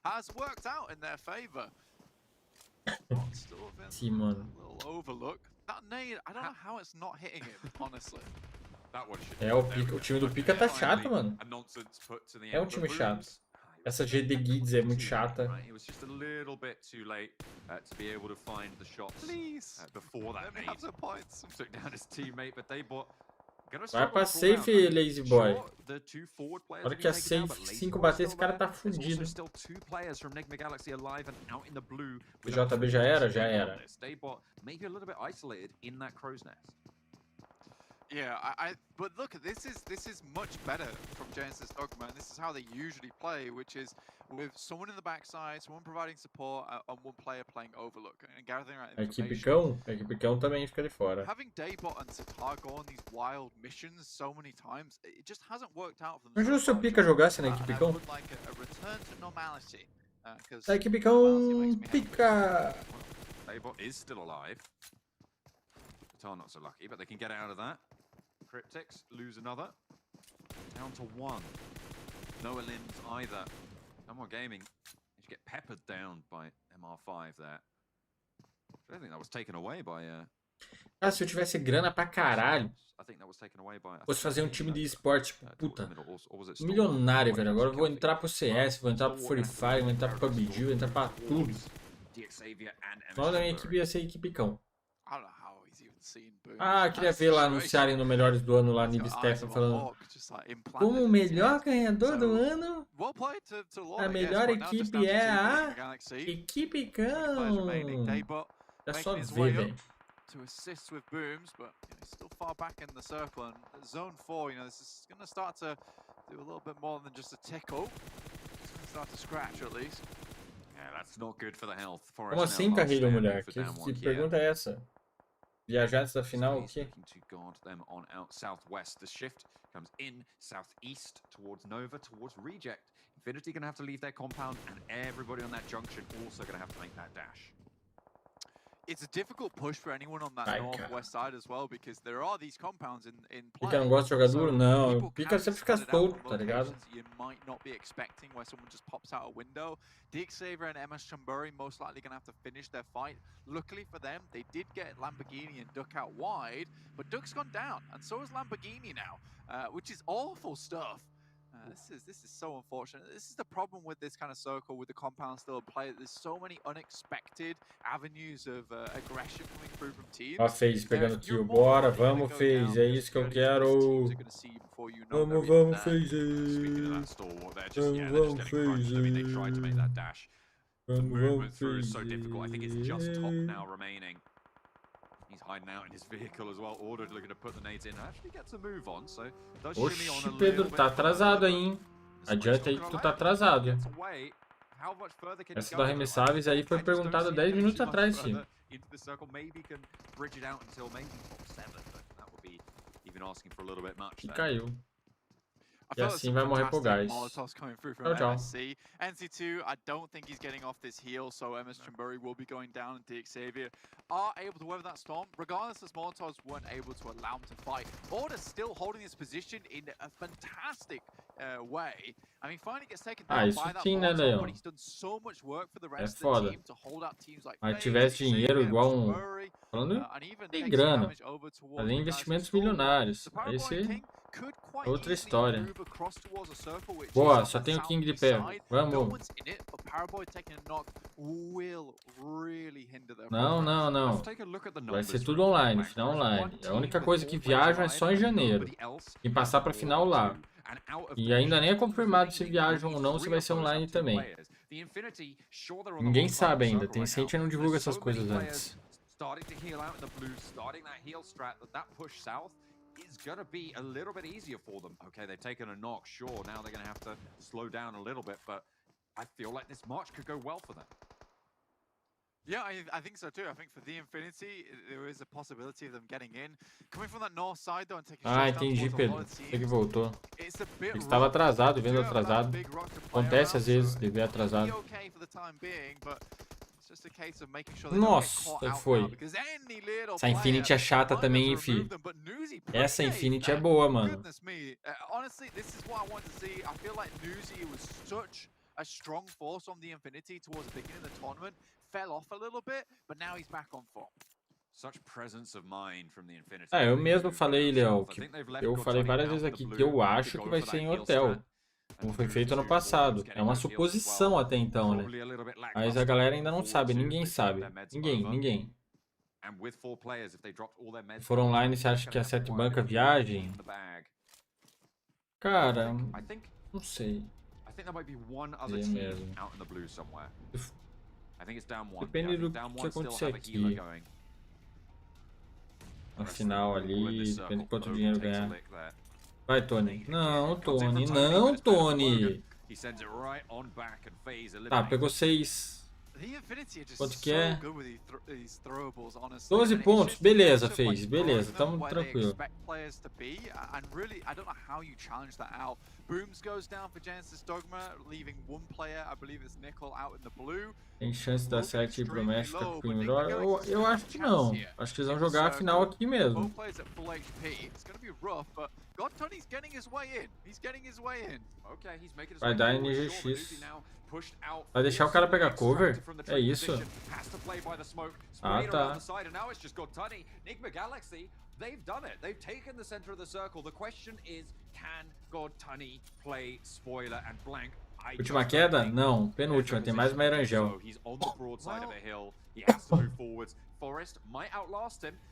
Has worked out in their favor. Sim, mano. Overlook. That nade, I don't know how it's not hitting him, honestly. É, o time do Pika tá chato, mano. É um time chato. Essa GD Guides é muito chata. Vai pra safe, Lazy Boy. Na hora que a safe 5 bater, esse cara tá fudido. O JB já era? Já era. Yeah, but look, this is much better from Genesis Dogma, and this is how they usually play, which is with someone in the backside, someone providing support, and one player playing Overlook and gathering that information. A equipe cão também fica de fora. Having Daybot and Satar go on these wild missions so many times, it just hasn't worked out for them. Imagina se o Pika jogasse na equipe cão. A equipe cão Pika. Daybot is still alive. Satar not so lucky, but they can get out of that. Cryptics lose another. Down to 1. No limbs either. No more gaming. You get peppered down by MR5 there. I don't think that was taken away by. Ah, se eu tivesse grana pra caralho, fosse fazer um time de esporte, tipo, puta, milionário, velho. Agora eu vou entrar pro CS, vou entrar pro Free Fire, vou entrar pro PUBG, vou entrar pra tudo. Só da minha equipe ia ser equipe cão. Ah, queria ver lá anunciarem no Melhores do Ano lá, Nib Stefan falando como o melhor ganhador do ano, a melhor equipe é a equipe cão. É só ver, velho. To assist with booms, but he's still far back in the circle. And zone 4, this is going to start to do a little bit more than just a tickle. It's going to start to scratch at least. Yeah, that's not good for the health. Como assim, carreira, mulher? Que pergunta é essa? Viajar dessa final, o quê? To guard them on out southwest. The shift comes in southeast towards Nova, towards Reject. Infinity going to have to leave their compound, and everybody on that junction also going to have to make that dash. It's a difficult push for anyone on that northwest side as well, because there are these compounds in play. Pika não gosta de jogar duro? Não, Pika sempre fica solto, tá ligado? You might not be expecting where someone just pops out a window. DEIXE and MS Chamburi most likely going to have to finish their fight. Luckily for them, they did get Lamborghini and Duck out wide, but Duck's gone down, and so is Lamborghini now, which is awful stuff. This is so unfortunate. This is the problem with this kind of circle, with the compound still in play. There's so many unexpected avenues of aggression coming through from teams. Ó, FaZe pegando kill. Bora, vamos, FaZe. É isso que eu quero. Vamos, FaZe. Vamos, FaZe. Movement through is so difficult. I think it's just top now remaining. He's hiding out in his vehicle as well. Ordered looking to put the nades in. Actually gets a move on, so does shimmy on a Oxi, Pedro, little tá bit. atrasado aí, hein? Adianta aí que tu tá atrasado. Essa do arremessáveis aí foi perguntada 10 minutos atrás, filho. E caiu. E assim vai morrer pro gás. Tchau, tchau. NC2, I don't think he's getting off this heel, so MS Chimbury will be going down, and DEIXE are able to weather that storm, regardless as Molotovs weren't able to allow him to fight. Order still holding his position in a fantastic way. I mean, finally gets taken down by that Molotov, but he's done so much work for the rest of the team to hold out teams like Mas tivesse dinheiro igual um... Falando em grana, fazer investimentos milionários. Esse é outra história. Boa, só tem o King de pé. Vamos. Não, não, não. Vai ser tudo online, final online. A única coisa que viajam é só em janeiro. E passar pra final lá. E ainda nem é confirmado se viajam ou não, se vai ser online também. Ninguém sabe ainda. Tencent não divulga essas coisas antes. Is gonna be a little bit easier for them. Okay, they've taken a knock, sure. Now they're gonna have to slow down a little bit, but I feel like this march could go well for them. Yeah, I think so too. I think for the Infinity, there is a possibility of them getting in. Coming from that north side though and taking entendi, Pedro. Você que voltou. Ele estava atrasado, vendo atrasado. Acontece às vezes, de ver atrasado. Nossa, foi. Essa Infinity é chata também, fi. Essa Infinity é boa, mano. A strong force on the Infinity towards the beginning of the tournament, fell off a little bit, but now he's back on form. Such presence of mind from the Infinity. Eu mesmo falei, Léo, que eu falei várias vezes aqui que eu acho que vai ser em hotel. Como foi feito ano passado. É uma suposição até então, né? Mas a galera ainda não sabe, ninguém sabe. Ninguém. Se for online, você acha que a 7 banca viagem? Cara, não sei. Mesmo. Depende do que acontecer aqui. No final ali, depende de quanto dinheiro ganhar. Vai, Tony. Não, Tony. Não, Tony. Tá, pegou 6. Quanto que é? 12 pontos. Beleza, fez. Beleza, tamo tranquilo. Tem chance da 7 ir pro México ficar melhor? Eu acho que não. Acho que eles vão jogar a final aqui mesmo. Vai dar NGX. Vai deixar o cara pegar cover? É isso? Ah, tá. They've done it. They've taken the center of the circle. The question is, can GodTunny play spoiler and blank? Última queda? Não. Penúltima. Tem mais uma Erangel.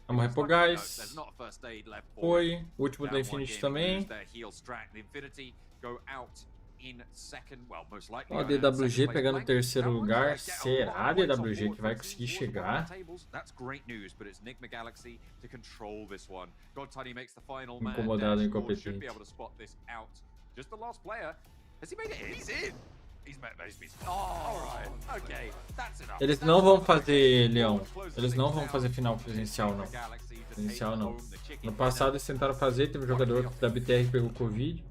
Vamos repor gás. Foi. Último da Infinity também. Ó, DWG pegando o terceiro lugar. Será a DWG que vai conseguir chegar? Incomodado, incompetente. Eles não vão fazer, Leão. Eles não vão fazer final presencial, não. Presencial, não. No passado eles tentaram fazer, teve um jogador da BTR que pegou Covid.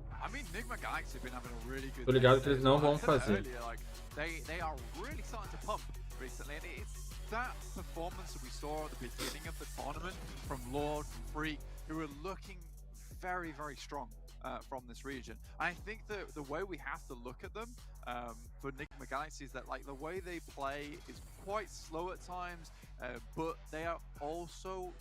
Tô ligado que eles não vão fazer. Very, very strong from this region. I think that the way we have to look at them for Enigma Galaxy is that like the way they play is quite slow at times, but they are also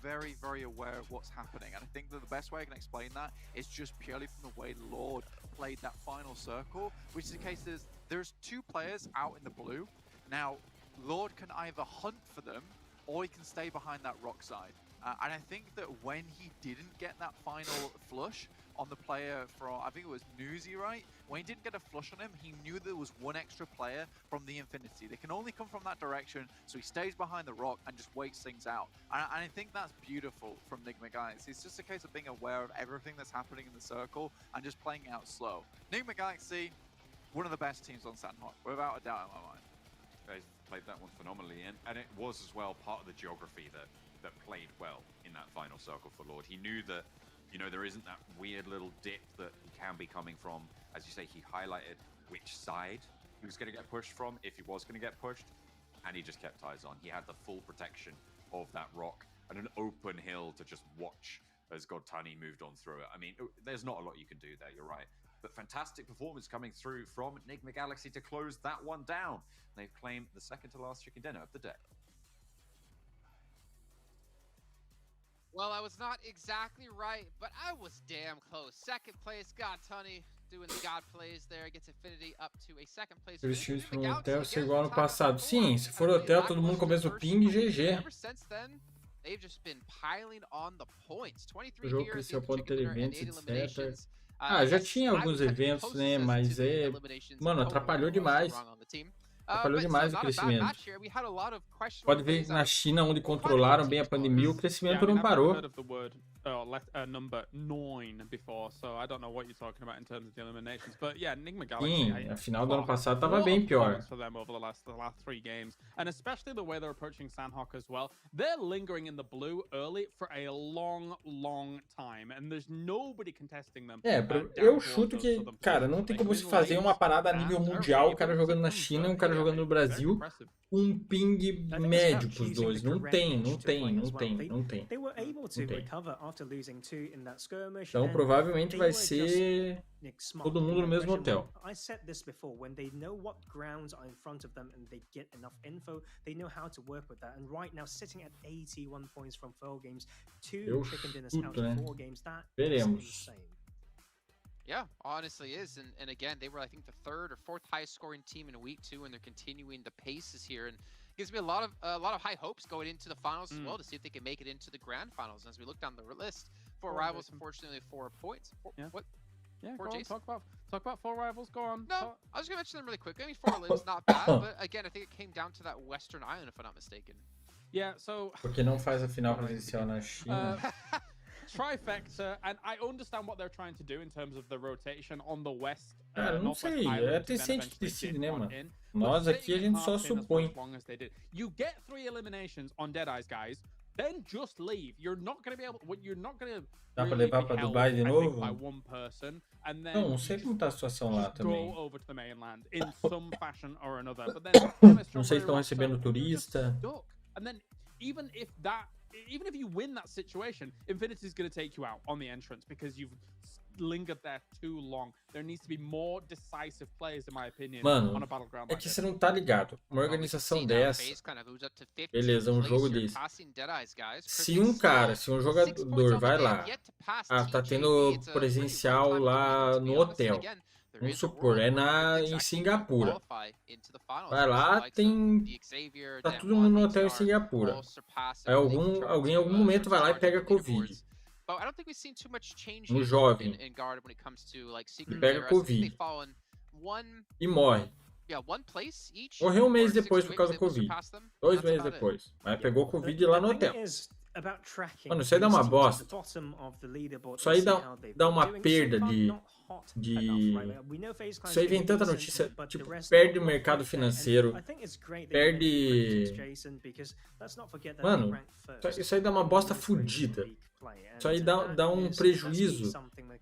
very, very aware of what's happening. And I think that the best way I can explain that is just purely from the way Lord played that final circle, which is the case there's 2 players out in the blue. Now, Lord can either hunt for them, or he can stay behind that rock side. And I think that when he didn't get that final flush on the player from, I think it was Newsy, right? When he didn't get a flush on him, he knew there was one extra player from the Infinity. They can only come from that direction, so he stays behind the rock and just waits things out. And I think that's beautiful from Nigma, guys. It's just a case of being aware of everything that's happening in the circle and just playing it out slow. Nigma Galaxy, one of the best teams on Sandhawk, without a doubt in my mind. Guys played that one phenomenally, and it was as well part of the geography that played well in that final circle for Lord. He knew that, you know, there isn't that weird little dip that he can be coming from. As you say, he highlighted which side he was going to get pushed from, if he was going to get pushed, and he just kept eyes on. He had the full protection of that rock and an open hill to just watch as Godtani moved on through it. I mean, there's not a lot you can do there, you're right. But fantastic performance coming through from Nigma Galaxy to close that one down. They've claimed the second to last chicken dinner of the day. Well, I was not exactly right, but I was damn close. Second place, Godtani doing the God plays there, gets Infinity up to a second place. Os times para o hotel ser igual ano passado. Sim, se for hotel, todo mundo com o mesmo ping, GG. They've just been piling on the points. 23 o jogo cresceu pode ter eventos, etc. Já tinha alguns eventos, né? Mas mano, atrapalhou demais. Atrapalhou demais o crescimento. Pode ver na China, onde controlaram bem a pandemia, o crescimento não parou. Sim, a final do ano passado estava bem pior. And especially the way they're approaching Sandhawk as well. They're lingering in the blue early for a long time, and there's nobody contesting them. Eu chuto que, cara, não tem como se fazer uma parada a nível mundial, o cara jogando na China, um cara jogando no Brasil, um ping médio pros dois. Não tem. Então provavelmente vai ser todo mundo no mesmo hotel. I said this before, when they know what grounds are in front of them and they get enough info, they know how to work with that. And right now, sitting at 81 points from 4 games, 2 chicken dinners out of 4 games, that is insane. Yeah, honestly is. And again, they were, I think, the 3rd or 4th highest scoring team in week 2, and they're continuing the paces here. And gives me a lot of high hopes going into the finals as well, to see if they can make it into the grand finals. And as we look down the list, 4 rivals, unfortunately, 4 points. What? Yeah, go on, talk about 4 rivals. Go on. No, I was gonna mention them really quick. I mean, 4 lives not bad, but again, I think it came down to that Western Island, if I'm not mistaken. Yeah, so. Porque não faz a final presencial na China. Trifecta, and I understand what they're trying to do in terms of the rotation on the west. Cara, não sei, é a TCente que decide, né, mano? Nós aqui a gente só supõe. You get 3 eliminations on Deadeye's, guys. Then just leave. You're not going to be able. You're not going to. Dá pra levar pra Dubai de novo? By one person, and then não sei como tá a situação lá também. Go over to the mainland in some fashion or another. But then, não sei se estão recebendo turista. And then even if you win that situation, Infinity is going to take you out on the entrance because you've lingered there too long. There needs to be more decisive players, in my opinion, on a battleground. É que você não tá ligado. Uma organização dessa, beleza, um jogo desse. Se um jogador vai lá, tá tendo presencial lá no hotel. Vamos supor, em Singapura. Vai lá, tá todo mundo no hotel em Singapura. Aí alguém em algum momento vai lá e pega Covid. Um jovem e pega Covid e morre. Morreu um mês depois por causa do Covid. 2 meses depois. Mas pegou Covid lá no hotel. Mano, isso aí dá uma bosta. Isso aí dá uma perda de... Isso aí vem tanta notícia, tipo, perde o mercado financeiro, perde... Mano, isso aí dá uma bosta fodida. Isso aí dá um prejuízo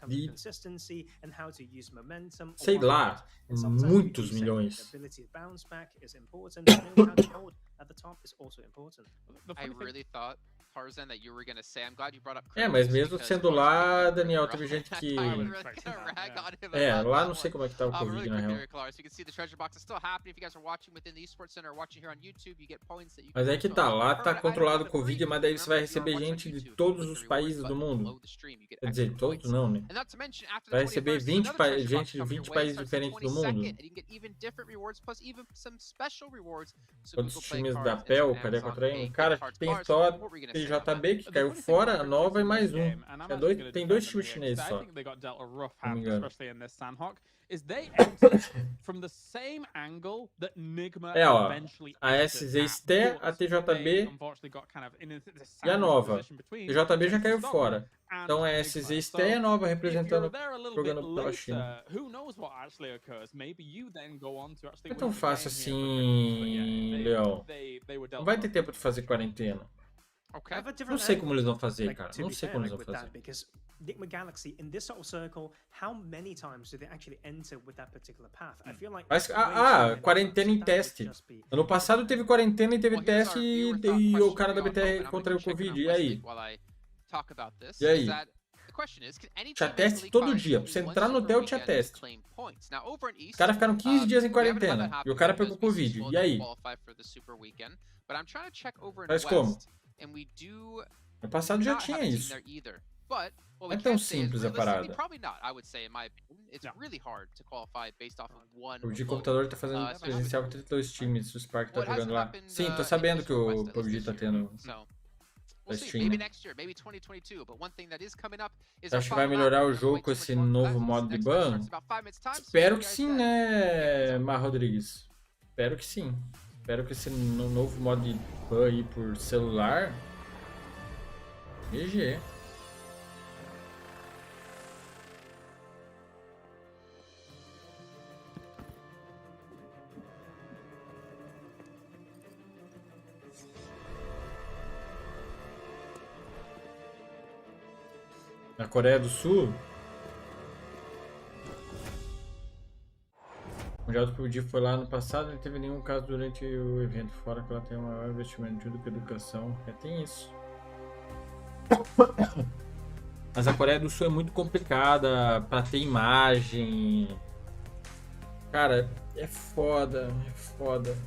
de, sei lá, muitos milhões. Tarzan, that you were gonna say. I'm glad you brought up. Mas mesmo sendo lá, Daniel, teve gente que drag on him. É, about lá that não sei one. como é que tá o Covid, Really na quick real. here, Claris. You can see the treasure box is still happening. If you guys are watching within the esports center or watching here on YouTube, you get points that you Mas can é que also tá, lá earn tá items controlado for o Covid, free. mas daí você vai Remember, if you are receber watching on gente de YouTube, todos click os the países rewards do button mundo. below the stream. You get Quer dizer, extra todos points. não, né? And not to mention, after Vai the receber 21st, 20 another treasure box gente de comes your 20 way. países Starts the diferentes do mundo. 22nd, and you can get even different rewards, plus even some special rewards. So Quantos Google Play times da cards and PEL, some cadê Amazon que eu Pay Cara, gift cards tem bars. só What were we gonna say about that? TJB que caiu fora, a Nova e mais um. Tem dois times chineses I só. think they got dealt a rough Não me hand, engano. especially in this Sandhawk, is they entered from the same angle that Nigma É, ó, eventually a entered SZ at, Sté, but a they TJB unfortunately got kind of in this e a sandwich Nova. position between TJB já caiu Stockholm fora. and Então é Nigma. SZ So, Sté e a Nova if you're representando, there a little bit jogando pela China. later, who knows what actually occurs? Maybe you then go on to actually Não é tão win the fácil game here for Premios, but assim, yeah, Leão. they were dealt Não vai a ter rough tempo de fazer quarentena. Okay. Não sei como eles vão fazer, Like, cara. to Não be sei fair, como eles like, vão with that, fazer. because Nigma Galaxy in this sort of circle, how many times do they actually enter with that particular path? I feel like Mas, way too many quarentena em times. That would teste. just be- Ano passado teve quarentena e teve Well, here's teste our e, viewer thought e o question cara da here on BTR Open. I'm contraiu o gonna check in Covid. on E aí? Westlake while I talk about this. E aí? Is that the question is, can any Tinha team in teste League todo qualify dia. Pra only você one entrar no super hotel tinha weekend teste. claim points? Now, over in Os East, caras ficaram 15 dias em we haven't had quarentena. that E o happen cara because pegou BC Covid. Slow E aí? didn't qualify for the super weekend, but I'm trying to check over in Faz West, como? and we do No passado já not have tinha a team isso. there either. But what Não we é tão can say is simples a realistically, parada. probably not. I would say, in my opinion, it's really hard to qualify based off of one O de vote. computador tá fazendo especially presencial com 32 times. O Spark tá What hasn't jogando lá. happened, Sim, tô in sabendo East que or o West, at least PUBG this tá year. tendo. So da we'll see. Steam, Maybe né? next year, maybe 2022. But one thing that is coming up is Você our acha que vai final melhorar lap. o Don't jogo wait com too much esse longer for novo that. modo This de next match ban? starts in about 5 minutes time, so Espero see que you guys sim, then. né, Mar Rodrigues? Espero que sim. Espero que esse novo modo de ban aí por celular. GG. Na Coreia do Sul, o Mundial do PUBG foi lá no passado, não teve nenhum caso durante o evento, fora que ela tem um maior investimento de tudo que educação. Tem isso. Mas a Coreia do Sul é muito complicada pra ter imagem. Cara, é foda, é foda.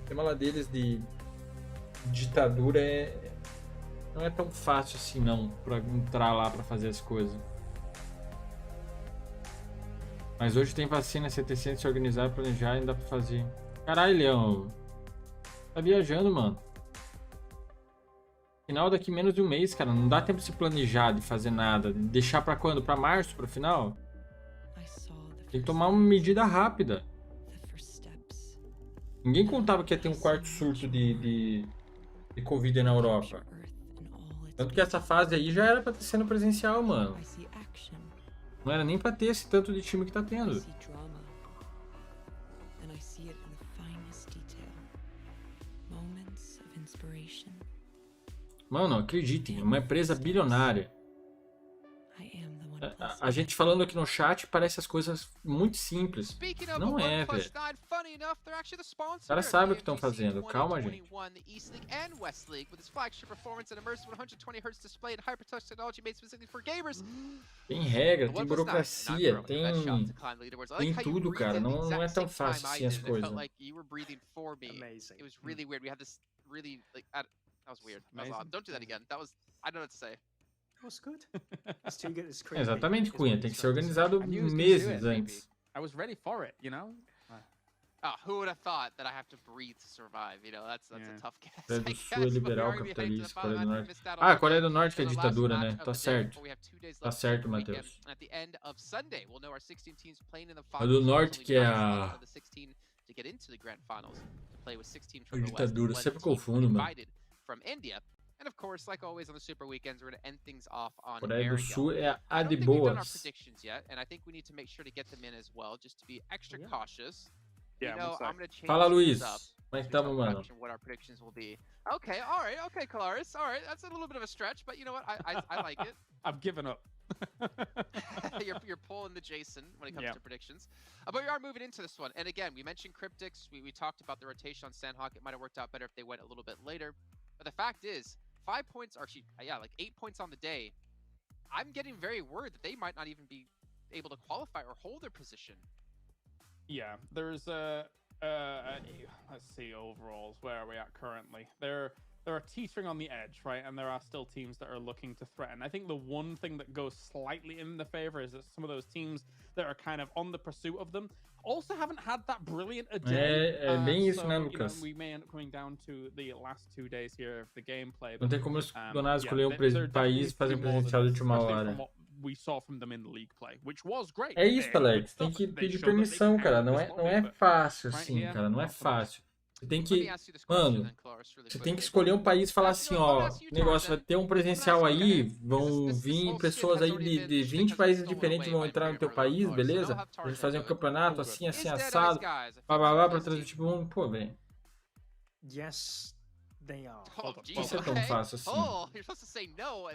O tema lá deles de ditadura não é tão fácil assim não, pra entrar lá pra fazer as coisas. Mas hoje tem vacina, você tem que se organizar, planejar e dá pra fazer. Caralho, Leão. Tá viajando, mano. Final daqui menos de um mês, cara. Não dá tempo de se planejar, de fazer nada. Deixar pra quando? Pra março, pra final? Tem que tomar uma medida rápida. Ninguém contava que ia ter um quarto surto de Covid na Europa. Tanto que essa fase aí já era pra ter sendo presencial, mano. Não era nem pra ter esse tanto de time que tá tendo. Mano, acreditem, é uma empresa bilionária. A gente falando aqui no chat parece as coisas muito simples. Não é, velho. Os caras sabem o que estão fazendo. Calma, gente. Tem regra, tem burocracia, tem tudo, cara. Não é tão fácil assim as coisas. That was weird. That was odd. Don't do that again. That was, I don't know what to say. That was good. It's too good. It's crazy. Exatamente, Cunha. Tem que ser organizado meses antes. I was ready for it, you know? Who would have thought that I have to breathe to survive? You know, that's a tough guess. Coreia do Sul é liberal, capitalista, Coreia do Norte. Ah, Coreia do Norte que é ditadura, né? Tá certo. Tá certo, Matheus. A do Norte que é a ditadura, sempre confundo, mano. And of course, like always on the super weekends, we're going to end things off on Coreia do Sul Erangel. é a de I don't think we've done our boas. predictions yet, and I think we need to make sure to get them in as well, just to be extra cautious. Yeah, you know, I'm going to change Fala, Luiz. things up. Como é que tamo, mano? What our predictions will be. Okay, all right, okay, Kalaris, all right. That's a little bit of a stretch, but you know what? I like it. I've given up. you're pulling the Jason when it comes to predictions. But we are moving into this one. And again, we mentioned cryptics. We talked about the rotation on Sandhawk. It might have worked out better if they went a little bit later. But the fact is, 5 points, or actually, like 8 points on the day. I'm getting very worried that they might not even be able to qualify or hold their position. Yeah, there's let's see overalls. Where are we at currently? They're teetering on the edge, right? And there are still teams that are looking to threaten. I think the one thing that goes slightly in the favor is that some of those teams that are kind of on the pursuit of them also haven't had that brilliant a day. É bem isso, so, né, Lucas? We may end up coming down to the last 2 days here of the gameplay. Não tem como do nada escolher país e fazer presencial de última hora. We saw from them in the league play, which was great. É isso, Alex. Tem que pedir permissão, cara. Não é fácil assim, cara. Não é fácil. Você tem que... Mano, você tem que escolher um país e falar assim, ó, o negócio vai ter um presencial aí, vão vir pessoas aí de 20 países diferentes vão entrar no teu país, beleza? A gente fazer um campeonato assim, assado, bababá, pra transmitir pro mundo. Pô, velho. Yes, they are. Isso é tão fácil assim.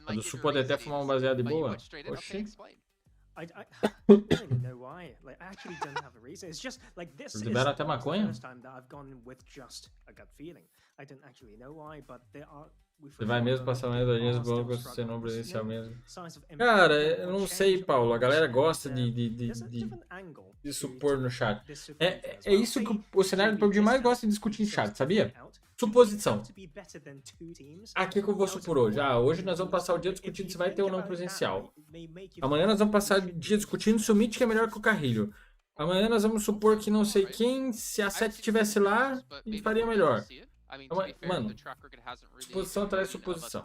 A do Sul pode até fumar um baseado de boa? Oxi. I don't really know why. Like, I actually don't have a reason. It's just like this is the first time that I've gone with just a gut feeling. I don't actually know why, but there are. Você vai mesmo passar mais horinhas boas se você não presencial mesmo? Cara, eu não sei, Paulo. A galera gosta de supor no chat. É isso que o cenário do PUBG mais gosta de discutir em chat, sabia? Suposição. Aqui que eu vou supor hoje. Hoje nós vamos passar o dia discutindo se vai ter ou não presencial. Amanhã nós vamos passar o dia discutindo se o Mythic é melhor que o Carrilho. Amanhã nós vamos supor que não sei quem, se a 7 estivesse lá, ele faria melhor. Mano, suposição traz suposição.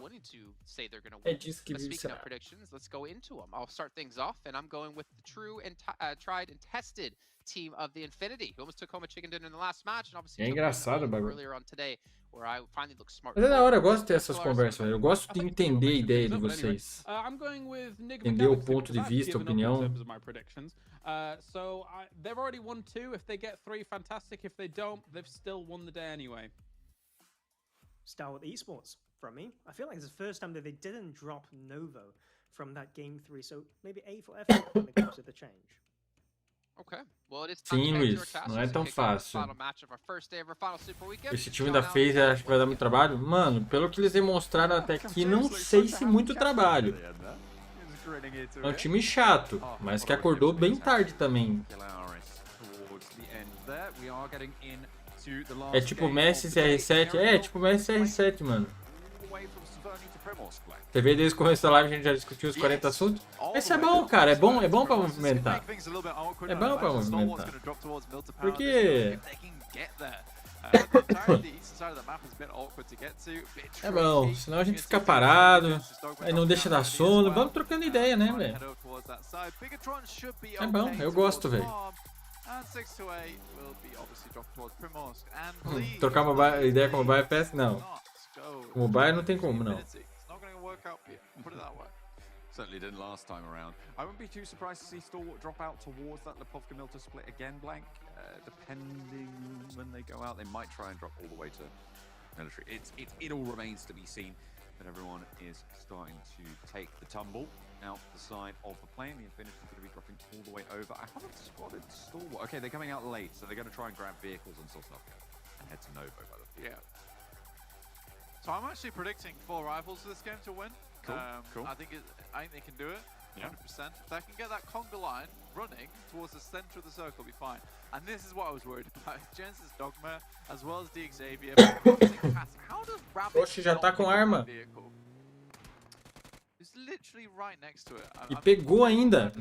É disso que vive o cenário. É engraçado o bagulho. Mas é da hora, eu gosto de ter essas conversas, eu gosto de entender a ideia de vocês. Entender o ponto de vista, a opinião. So they've already won 2. If they get 3, fantastic. If they don't, they've still won the day anyway. Star Esports from me. I feel like it's the first time that they didn't drop Novo from that game 3, so maybe A for effort when it comes to the change. Okay. Well, it is sim, Luiz, não é tão fácil. Esse time da FaZe acho que vai dar muito trabalho? Mano, pelo que eles demonstraram até aqui, não sei se muito trabalho. É um time chato, mas que acordou bem tarde também. É tipo Messi CR7? É tipo Messi CR7, mano. TV desde o começo da live a gente já discutiu os 40 assuntos. Esse é bom, cara. É bom pra movimentar. É bom pra movimentar. Porque... é bom, senão a gente fica parado, aí não deixa dar sono. Vamos trocando ideia, né, velho? É bom, eu gosto, velho. Trocar uma ideia com o mobile PS? Não. Com o mobile não tem como, não. Certainly didn't last time around. I wouldn't be too surprised to see Stalwart drop out towards that Pubg Mobile split again, Blank. Depending when they go out, they might try and drop all the way to military. It all remains to be seen, but everyone is starting to take the tumble out the side of the plane. The Infinity is going to be dropping all the way over. I haven't spotted Stalwart. Okay, they're coming out late, so they're going to try and grab vehicles and sort of and head to Novo by the field. Yeah. So I'm actually predicting 4 rivals for this game to win. Cool. Cool. I think they can do it. 100%. If they can get that conga line running towards the center of the circle, will be fine. And this is what I was worried about. Genesis Dogma, as well as the Xavier. How does Rabbit Oxe, já tá com arma. It's literally right next to it. E pegou ainda.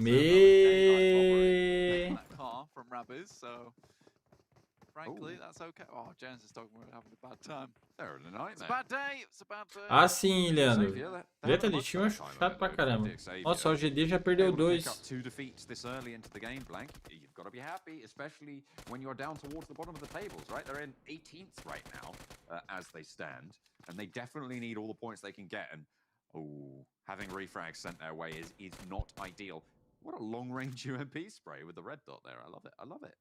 From Rabbids, so frankly, that's okay. Oh, Genesis Dogma having a bad time. It's a bad day. It's a bad day. Ah, sim, Leandro. Beta de time é chato pra caramba. Nossa, o GD já perdeu 2. Two defeats this early into the game, Blank. You've got to be happy, especially when you're down towards the bottom of the tables, right? They're in 18th right now, as they stand, and they definitely need all the points they can get. And having refrags sent their way is not ideal. What a long-range UMP spray with the red dot there. I love it. I love it.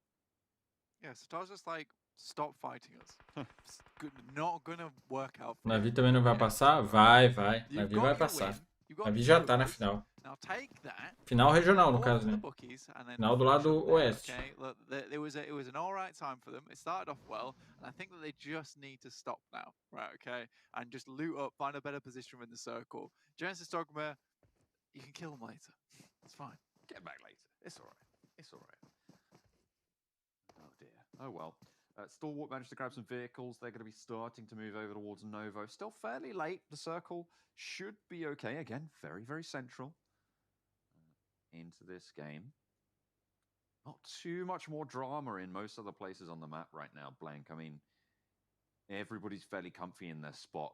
Yeah, so I was just like, stop fighting us. Not gonna work out. Navi também não vai passar? Vai. Navi vai passar. Navi já tá na final. Final regional, no caso, né? Final do lado oeste. Look, it was an alright time for them. It started off well, and I think that they just need to stop now, right? Okay, and just loot up, find a better position in the circle. Genesis Dogma, you can kill them later. It's fine. Get back later. It's all right. It's all right. Oh dear. Oh well. Stalwart managed to grab some vehicles. They're going to be starting to move over towards Novo. Still fairly late. The circle should be okay. Again, very, very central into this game. Not too much more drama in most other places on the map right now, Blank. I mean, everybody's fairly comfy in their spot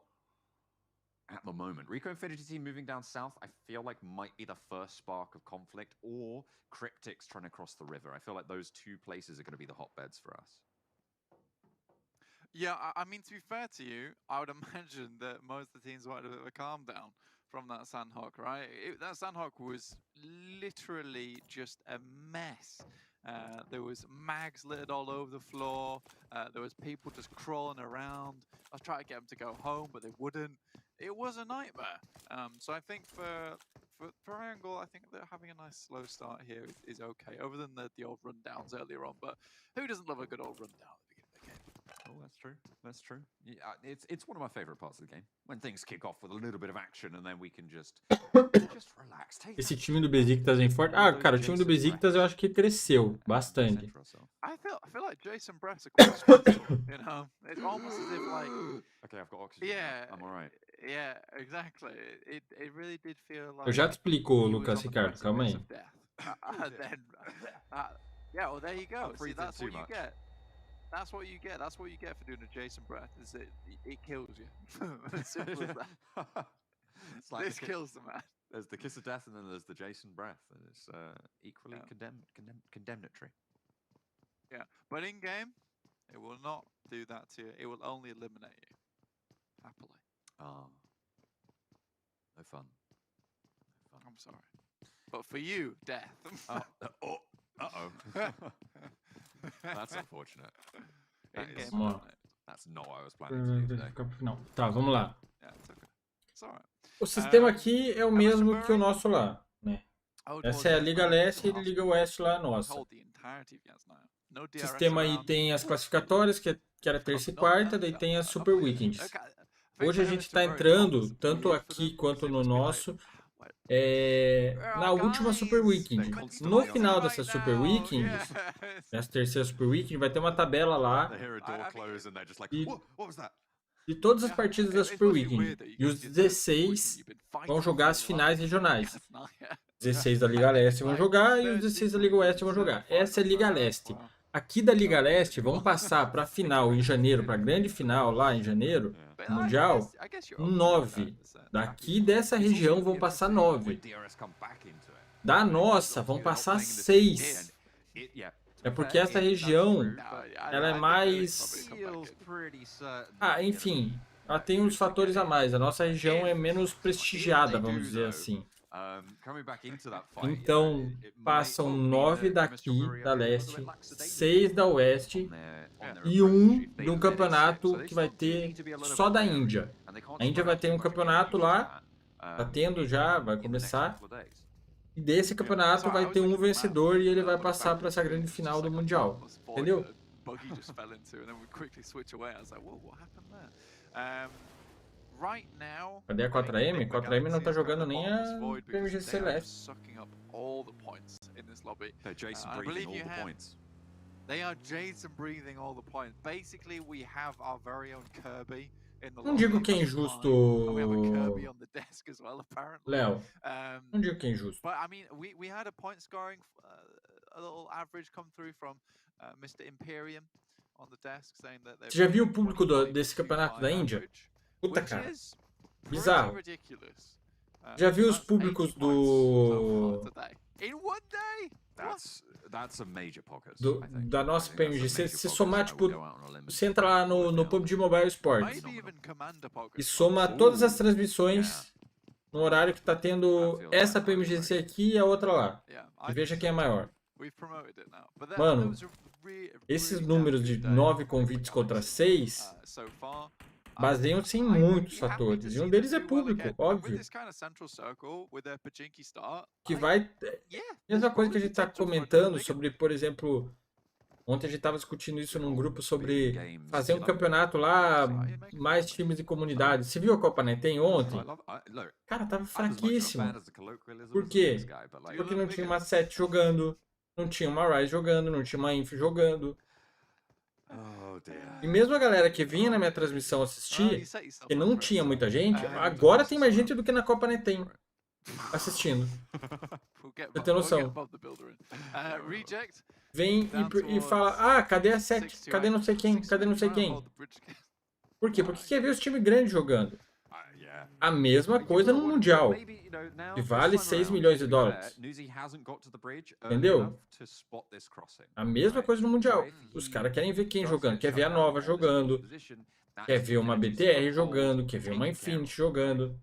at the moment. Rico Infinity Team moving down south, I feel like might be the first spark of conflict, or Cryptics trying to cross the river. I feel like those two places are going to be the hotbeds for us. Yeah, I mean, to be fair to you, I would imagine that most of the teams wanted a bit of a calm down from that Sandhawk, right? That Sandhawk was literally just a mess. There was mags littered all over the floor. There was people just crawling around. I was trying to get them to go home, but they wouldn't. It was a nightmare. So I think for Erangel, I think that having a nice slow start here is okay, other than the old rundowns earlier on. But who doesn't love a good old rundown at the beginning of the game? Oh, that's true. That's true. Yeah, it's one of my favorite parts of the game. When things kick off with a little bit of action and then we can just relax. Esse time do Besiktas vem forte. Ah, cara, o time do Besiktas eu acho que cresceu bastante. I feel like Jason Brett's are quite special, you know? It's almost as if like... Okay, I've got oxygen. Yeah. I'm alright. Yeah, exactly. It really did feel like... Eu já te explico, Lucas Ricardo, calma aí. Yeah, well, there you go. See, that's what you get. That's what you get. That's what you get for doing a Jason Breath. Is it kills you? As simple as that. It's like this kills the man. There's the kiss of death, and then there's the Jason Breath, and it's equally condemnatory. Yeah, but in game, it will not do that to you. It will only eliminate you. Happily. Ah, no fun. I'm sorry, but for you, death. That's unfortunate. That's not what I was planning to do today. Não. Tá, vamos lá. Yeah, it's okay. It's all right. O sistema aqui é o mesmo que o nosso lá, né? Essa é a Liga Leste e a Liga Oeste lá nossa. O sistema aí tem as classificatórias, que era terça e quarta, daí tem as Super Weekends. Hoje a gente está entrando, tanto aqui quanto no nosso, na última Super Weekend. No final dessa Super Weekend, nessa terceira Super Weekend, vai ter uma tabela lá de todas as partidas da Super Weekend. E os 16 vão jogar as finais regionais. 16 da Liga Leste vão jogar e os 16 da Liga Oeste vão jogar. Essa é a Liga Leste. Aqui da Liga Leste vão passar para a final em janeiro, para a grande final lá em janeiro, mundial, 9. Daqui dessa região vão passar 9. Da nossa vão passar 6. É porque essa região, ela é mais... enfim, ela tem uns fatores a mais. A nossa região é menos prestigiada, vamos dizer assim. Então, passam 9 daqui, da Leste, 6 da Oeste e 1 de um campeonato que vai ter só da Índia. A Índia vai ter um campeonato lá, tá tendo já, vai começar. E desse campeonato vai ter um vencedor e ele vai passar para essa grande final do Mundial. Entendeu? Cadê a 4AM? 4AM não tá jogando nem a PMGC Leste. They are Jason breathing all the points. Basically, we have our very own Kirby in the Não digo que é injusto, Léo. Não digo que é injusto. But I mean, we had a point scoring, a little average come through from Mr. Imperium on the desk saying that Você já viu o público desse campeonato da Índia? Puta, cara. Bizarro. Já viu os públicos da nossa PMGC? Se somar, tipo, você entra lá no PUBG Mobile Sports e soma todas as transmissões no horário que tá tendo essa PMGC aqui e a outra lá. E veja quem é maior. Mano, esses números de 9 convites contra 6 baseiam-se em muitos fatores. E um deles é público, óbvio. Que vai... Mesma coisa que a gente está comentando sobre, por exemplo, Ontem a gente tava discutindo isso num grupo sobre fazer um campeonato lá, mais times de comunidade. Você viu a Copa Netem ontem? Cara, tava fraquíssimo. Por quê? Porque não tinha uma 7 jogando, não tinha uma Rise jogando, não tinha uma Inf jogando. E mesmo a galera que vinha na minha transmissão assistir, que não tinha muita gente, agora tem mais gente do que na Copa Netem assistindo. Você tem noção. Vem e fala, ah, cadê a 7? Cadê não sei quem? Cadê não sei quem? Por quê? Porque quer ver os times grandes jogando. A mesma coisa no Mundial, que vale 6 milhões de dólares. Entendeu? A mesma coisa no Mundial. Os caras querem ver quem jogando. Quer ver a Nova jogando. Quer ver uma BTR jogando. Quer ver uma Infinity jogando.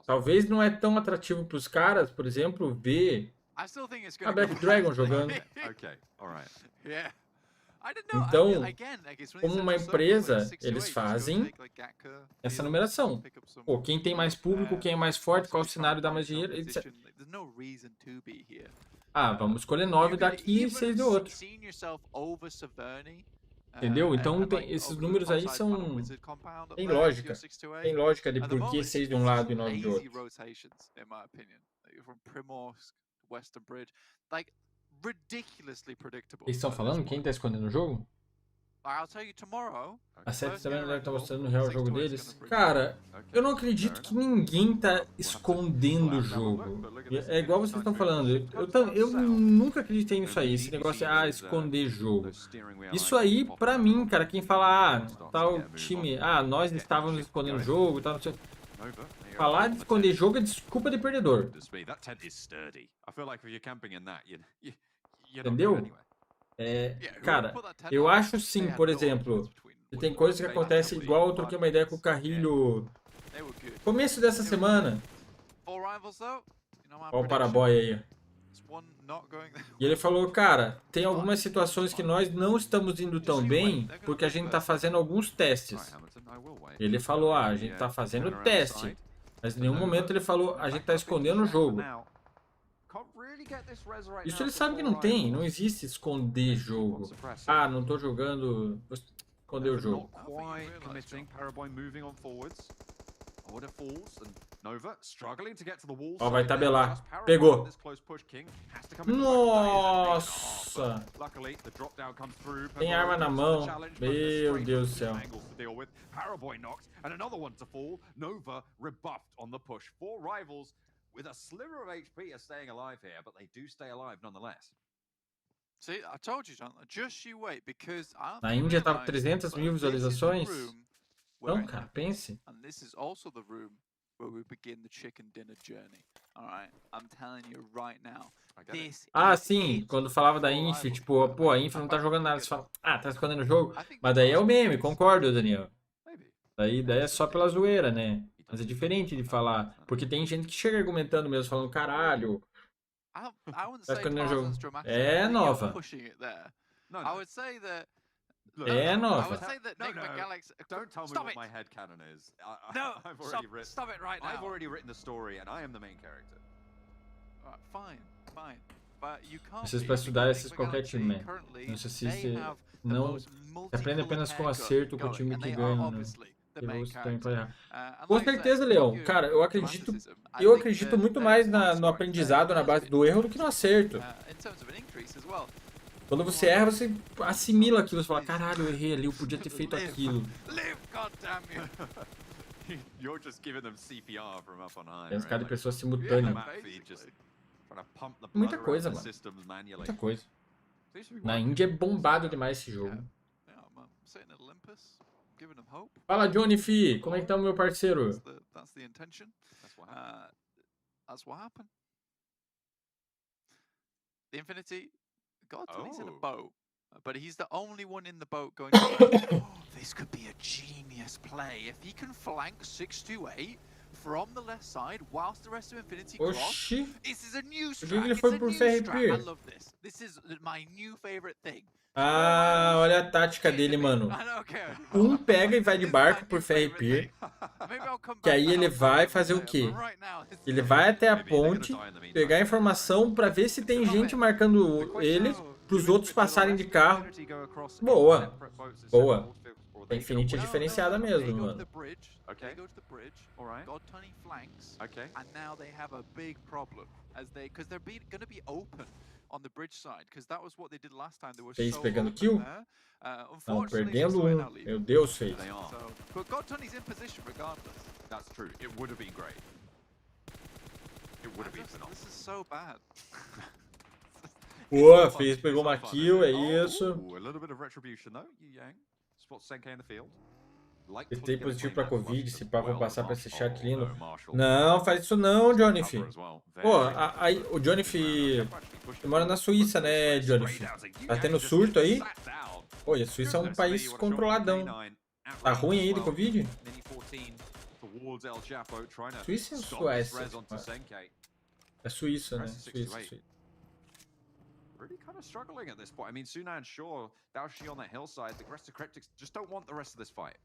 Talvez não é tão atrativo para os caras, por exemplo, ver a Black Dragon jogando. Então, como uma empresa, eles fazem essa numeração. Pô, quem tem mais público, quem é mais forte, qual cenário dá mais dinheiro, etc. Ah, vamos escolher 9 daqui e 6 do outro. Entendeu? Então, esses números aí são... Tem lógica. Tem lógica de por que 6 de um lado e 9 do outro. Eles estão falando? Quem tá escondendo o jogo? A 7 também deve estar mostrando no real jogo deles. Cara, eu não acredito que ninguém tá escondendo o jogo. É igual vocês estão falando. Eu nunca acreditei nisso aí. Esse negócio é, esconder jogo. Isso aí, pra mim, cara, quem fala, tal time, nós estávamos escondendo o jogo, tal, não sei. Falar de esconder jogo é desculpa de perdedor. Entendeu? Cara, eu acho sim, por exemplo, que tem coisas que acontecem igual eu troquei uma ideia com o Carrilho começo dessa semana. Olha o paraboy aí. E ele falou, cara, tem algumas situações que nós não estamos indo tão bem porque a gente tá fazendo alguns testes. Ele falou, a gente tá fazendo teste. Mas em nenhum momento ele falou, a gente tá escondendo o jogo. Isso ele sabe que não tem, não existe esconder jogo. Não tô jogando, vou esconder o jogo. Ó, vai tabelar. Pegou. Nossa! Tem arma na mão. Meu Deus do céu. With a sliver of HP are staying alive here, but they do stay alive nonetheless. See, I told you, Jonathan, just you wait, because Na Índia tava 300 mil visualizações. Não, cara, pense. And this is also the room where we begin the chicken dinner journey. All right, I'm telling you right now. Sim, quando falava da Inf, tipo, pô, a Inf não tá jogando nada, você fala, tá escondendo o jogo. Mas daí é o meme, concordo, Daniel. Daí é só pela zoeira, né? Mas é diferente de falar, porque tem gente que chega argumentando mesmo, falando, caralho, tá escondendo o jogo. É nova. É nova. Don't tell me what my headcanon is. Stop it right now. I've already written the story and I am the main character. Fine. But you can't. Vocês para estudar esses qualquer time, né? Não se assiste, não se aprende apenas com acerto com o time que ganha, né? Com certeza, Leão. Cara, eu acredito muito mais no aprendizado na base do erro do que no acerto. Quando você erra, você assimila aquilo. Você fala, caralho, eu errei ali, eu podia ter feito aquilo. Tem escada de pessoas simultâneas. Muita coisa, mano. Muita coisa. Na Índia é bombado demais esse jogo. Fala, Johnny Fi, como é que tá o meu parceiro? That's the intention. That's what happened. The Infinity got to he's in a boat, but he's the only one in the boat going. This could be a genius play if he can flank 628 from the left side whilst the rest of Infinity cross. Oxi. This is a new strat. Ele foi por FRP. I love this. This is my new favorite thing. Olha a tática dele, mano. Pega e vai de barco por FRP. Que aí ele vai fazer o quê? Ele vai até a ponte, pegar a informação pra ver se tem gente marcando ele, pros outros passarem de carro. Boa. Boa. A Infinity é diferenciada mesmo, mano. Okay. They go to the bridge. All right. Got Tony flanks. Okay. And now they have a big problem because they're going to be open on the bridge side because that was what they did last time. They were Fez so pegando kill. Não, perdendo um. Meu Deus, fez. So, but God Tony's in position regardless. That's true. It would have been great. It would have been phenomenal. This is so bad. Boa, fez, pegou uma kill, é isso. A little bit of retribution though. Yang spots Senke in the field. Testei positivo pra Covid, se pá, vou passar pra esse chat lindo. Não, faz isso não, Johnny. Pô, o Johnny mora na Suíça, né, Johnny? Tá tendo surto aí? Pô, e a Suíça é um país controladão. Tá ruim aí de Covid? Suíça ou Suécia? É Suíça, né? Suíça. Really kind of struggling at this point. I mean, Sunan, sure, Daoshi on that hillside. The rest of Cryptics just don't want the rest of this fight.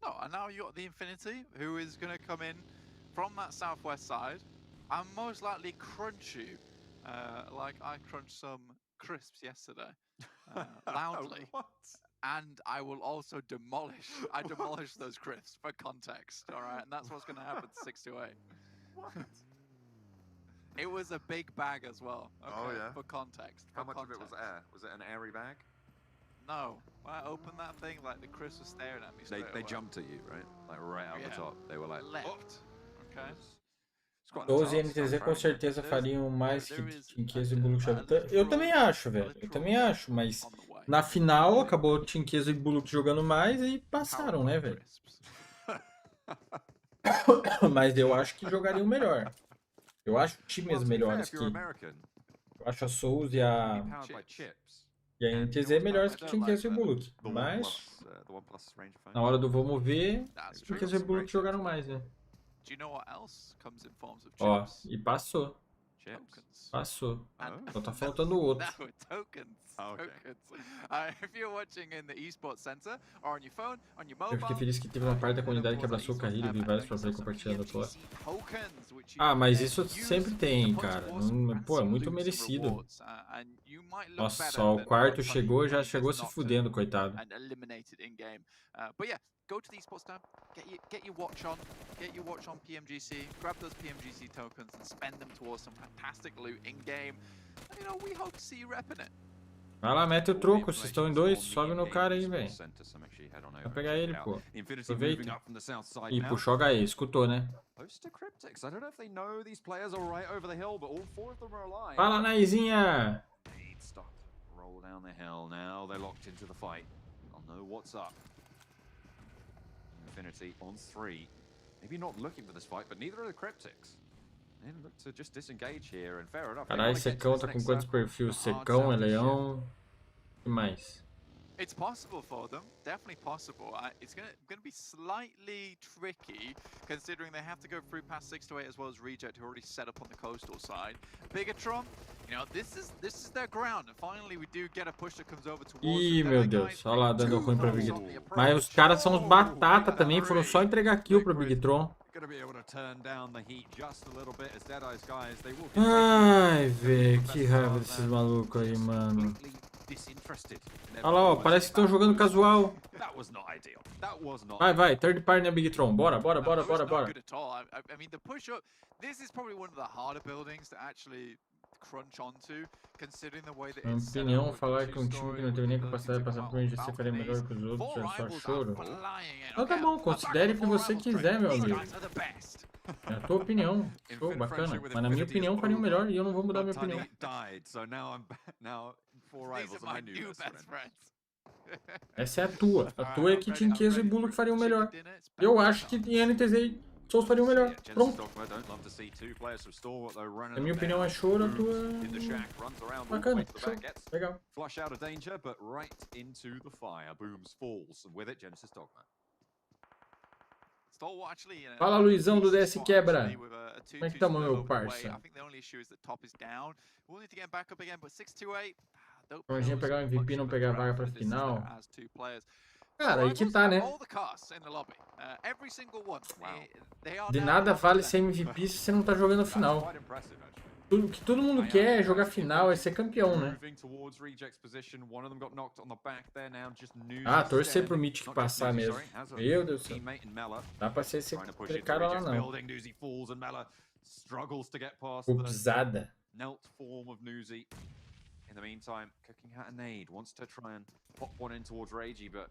No, and now you got the Infinity, who is going to come in from that southwest side and most likely crunch you, like I crunched some crisps yesterday, loudly. What? And I will also demolish. I demolished those crisps for context, all right? And that's what's going to happen to 628. What? It was a big bag as well. Okay, oh yeah. For context. How much of it was air? Was it an airy bag? No. When I opened that thing, like the crisps were staring at me. They jumped at you, right? Like right out the top. They were like left. Okay. 12 NTZ com certeza fariam mais que Tinqueza e Buluk. Eu também acho, velho. Eu também acho, mas na final acabou Tinqueza e Buluk jogando mais e passaram, né, velho? Mas eu acho que jogariam melhor. Eu acho times melhores que... Eu acho a Souls e a NTZ melhores que Tinqueza e Buluk. Mas, na hora do vamos ver, Tinqueza e Buluk jogaram mais, né? Ó, e passou. Passou. Só tá faltando o outro. Eu fiquei feliz que teve uma parte da comunidade que abraçou o Carrilho e vi vários pra compartilhando lá. Ah, mas isso sempre tem, cara. Pô, é muito merecido. Nossa, só o quarto chegou, já chegou se fudendo, coitado. Go to the esports tab, get your watch on PMGC, grab those PMGC tokens and spend them towards some fantastic loot in game. You know, we hope to see you repping it. Vai lá, mete o troco, vocês estão em dois, sobe no cara aí, velho. Vai pegar ele, pô. Aproveita. E puxou HE, escutou, né? Fala, Naizinha! Roll down the hill now, they're locked into the fight. I'll know what's up. Infinity on 3. Maybe not looking for this fight, but neither are the Cryptics. They look to just disengage here, and fair enough. Caralho, Secão tá com quantos perfis? Secão, é Leão. O que mais? It's possible for them, definitely possible. It's gonna be slightly tricky, considering they have to go through past 628 as well as Reject, who already set up on the coastal side. Bigatron, you know, this is their ground, and finally we do get a push that comes over towards. Ih, meu Deus, olha lá, dando ruim pra Bigtron. Mas os caras são uns batata também, foram só entregar kill pra Bigtron. Ai, velho, que raiva desses malucos aí, mano. Olha lá, ó, parece que estão jogando casual. Vai, third party na Bigtron. Bora. I mean, the push up, this is probably one of the harder buildings to actually crunch onto, considering the way that minha opinião, falar que um time que não teve nem capacidade de passar por PMGC faria melhor que os outros é só choro. Então tá bom, considere o que você quiser, meu amigo. É a tua opinião. Show, bacana. Mas na minha opinião faria o melhor e eu não vou mudar a minha opinião. Essa é a tua. A tua é que Tinqueza e Buluk fariam melhor. Eu acho que NTZ e Souls fariam melhor. Pronto. A minha opinião é choro, a tua é bacana. Show. Legal. Fala, Luizão do DS Quebra. Como é que tá, meu parça? Imagina pegar o MVP e não pegar a vaga pra final. Cara, aí que tá, né? All the casts in the lobby. Every single one. They are De now nada top vale 10. ser MVP se você não tá jogando final. Quite impressive, actually. O que todo mundo quer é jogar final, é ser campeão, né? Moving towards Reject's position. One of them got knocked on the back there now. Just Newsy Ah, torcer instead. pro Mythic Not just passar Newsy, mesmo. sorry, has a Meu Deus do céu. teammate in Mela. Dá pra ser esse Trying to push aquele into cara lá Reject's não. building. Newsy falls and Mela struggles to get past the Ubzada. knelt form of Newsy. In the meantime, Cooking Hat and Nade wants to try and pop one in towards Ragey, but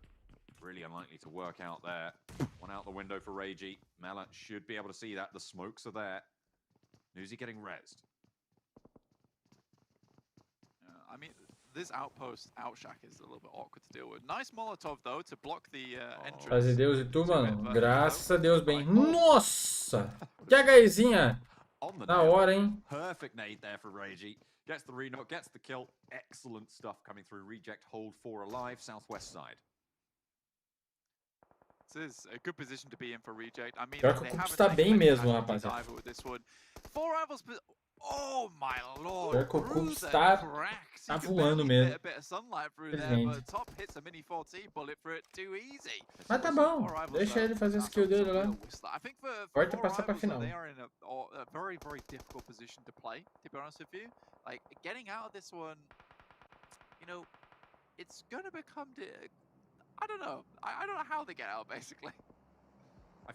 really unlikely to work out there. One out the window for Ragey. Mela should be able to see that. The smokes are there. Newsy getting rezzed. I mean, this outpost outshack is a little bit awkward to deal with. Nice Molotov, though, to block the entrance. Fazer Deus e tu, mano. Graças a Deus, bem. Nossa! Que HEzinha! Da hora, hein? Perfect nade there for Ragey. Gets the re-knock, gets the kill. Excellent stuff coming through. Reject, hold 4 alive, southwest side. This is a good position to be in for Reject. I mean, Pior que o Cups tá bem mesmo, rapaziada. Four rivals. Oh my lord! Pior que o Cups tá voando mesmo. Infelizmente. Mas tá bom, deixa ele fazer a skill dele lá. Corta e passar pra final. They are in a very, very difficult position to play, to be honest with you. Like, getting out of this one, you know, it's gonna become... I don't know. I don't know how they get out, basically.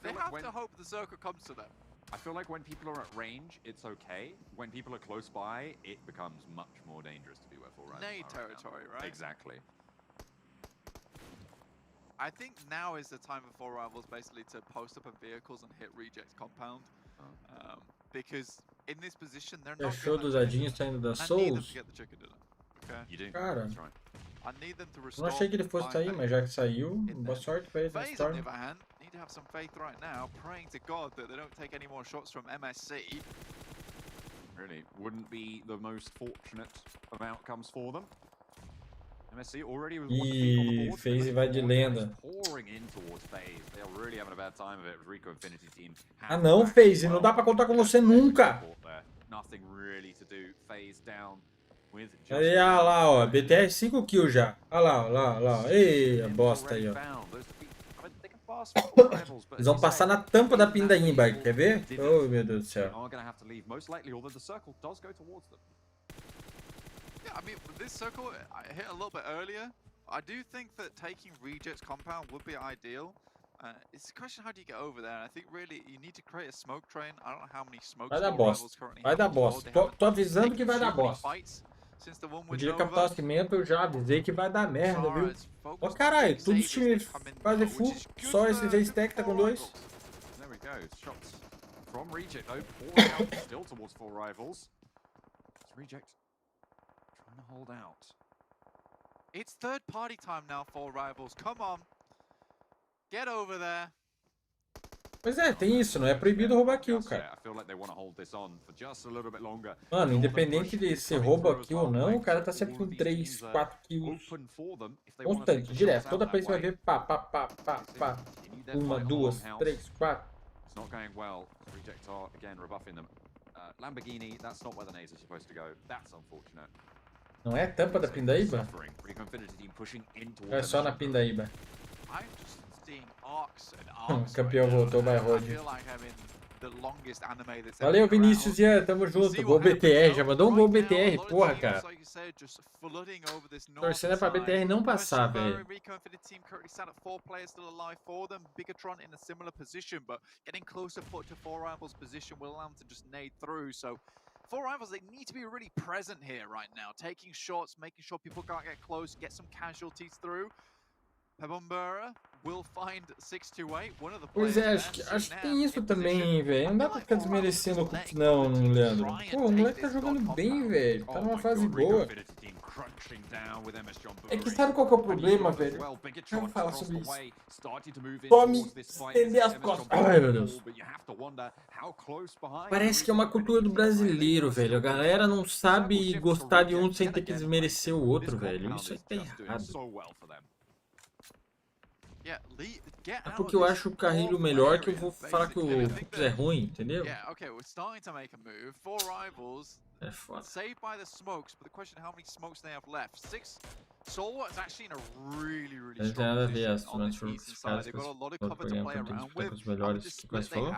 They have to hope the circle comes to them. I feel like when people are at range, it's okay. When people are close by, it becomes much more dangerous to be where 4 rivals Nade territory, right? Exactly. I think now is the time for 4 rivals basically to post up in vehicles and hit Reject's compound. Because in this position, they're not Fechou dos dadinhos saindo da Souls. Cara, não achei que ele fosse sair, mas já que saiu, boa sorte pra ele na Storm. Need to have some faith right now, praying to God that they don't take any more shots from MSC. Really, wouldn't be the most fortunate of outcomes for them. MSC already with one defeat on the board. FaZe vai de lenda. Pouring in towards FaZe. They are really having a bad time of it. Rico Infinity team. Ah não, FaZe, não dá pra contar com você nunca. Nothing really to do. FaZe down. Aí, olha lá, ó, BTR 5 kills já. Olha lá, olha lá. Ei, a bosta aí, ó. Eles vão passar na tampa da pindaíba, quer ver? Oh, meu Deus do céu. Yeah, I mean, this circle hit a little bit earlier. I do think that taking Reject's compound would be ideal. It's a question, how do you get over there? I think really you need to create a smoke train. I don't know how many smoke vai dar bosta. Vai dar bosta. Tô avisando que vai dar bosta. O dia de capitalismo eu já avisei que vai dar merda, viu? Ó, caralho, todos os times fazem full, só esse V-Stack tá com 2. There we go. Shots from Reject though, pouring out still towards 4 rivals. Reject trying to hold out. It's third party time now for rivals. Come on. Get over there. Pois é, tem isso, não é proibido roubar kill, cara. Mano, independente de se rouba kill ou não, o cara tá sempre com 3, 4 kills. Constante, direto. Toda vez você vai ver pá, pá, pá, pá, pá. 1, 2, 3, 4. It's not going well. Reject are again rebuffing them. Lamborghini, that's not where the nades are supposed to go. That's unfortunate. Não é tampa da pindaíba? É só na pindaíba. O campeão voltou, vai Rod. Valeu, Vinícius Ian, tamo junto. Gol BTR, já mandou um gol BTR, porra, cara. Torcendo pra BTR não passar, velho. Four rivals, they need to be really present here right now, taking shots, making sure people can't get close, get some casualties through. Pebombera will find 628, one of the players. Pois é, acho que tem isso também, velho. Não dá pra ficar desmerecendo o Cups não, Leandro. Pô, o moleque tá jogando bem, velho. Tá numa fase boa. É que sabe qual que é o problema, velho? Vamos falar sobre isso. Tome estender as costas. Ai, meu Deus. Parece que é uma cultura do brasileiro, velho. A galera não sabe gostar de um sem ter que desmerecer o outro, velho. Isso aí tá errado. É porque eu acho o Carrilho melhor que eu vou falar que o Cups é ruim, entendeu? É foda. Saved by the smokes, but the question how many smokes they have left. 6. Solwa is actually in a really Não tem strong nada a ver position on the eastern side. They've got a lot of cover to play around with. Os melhores que quase falou.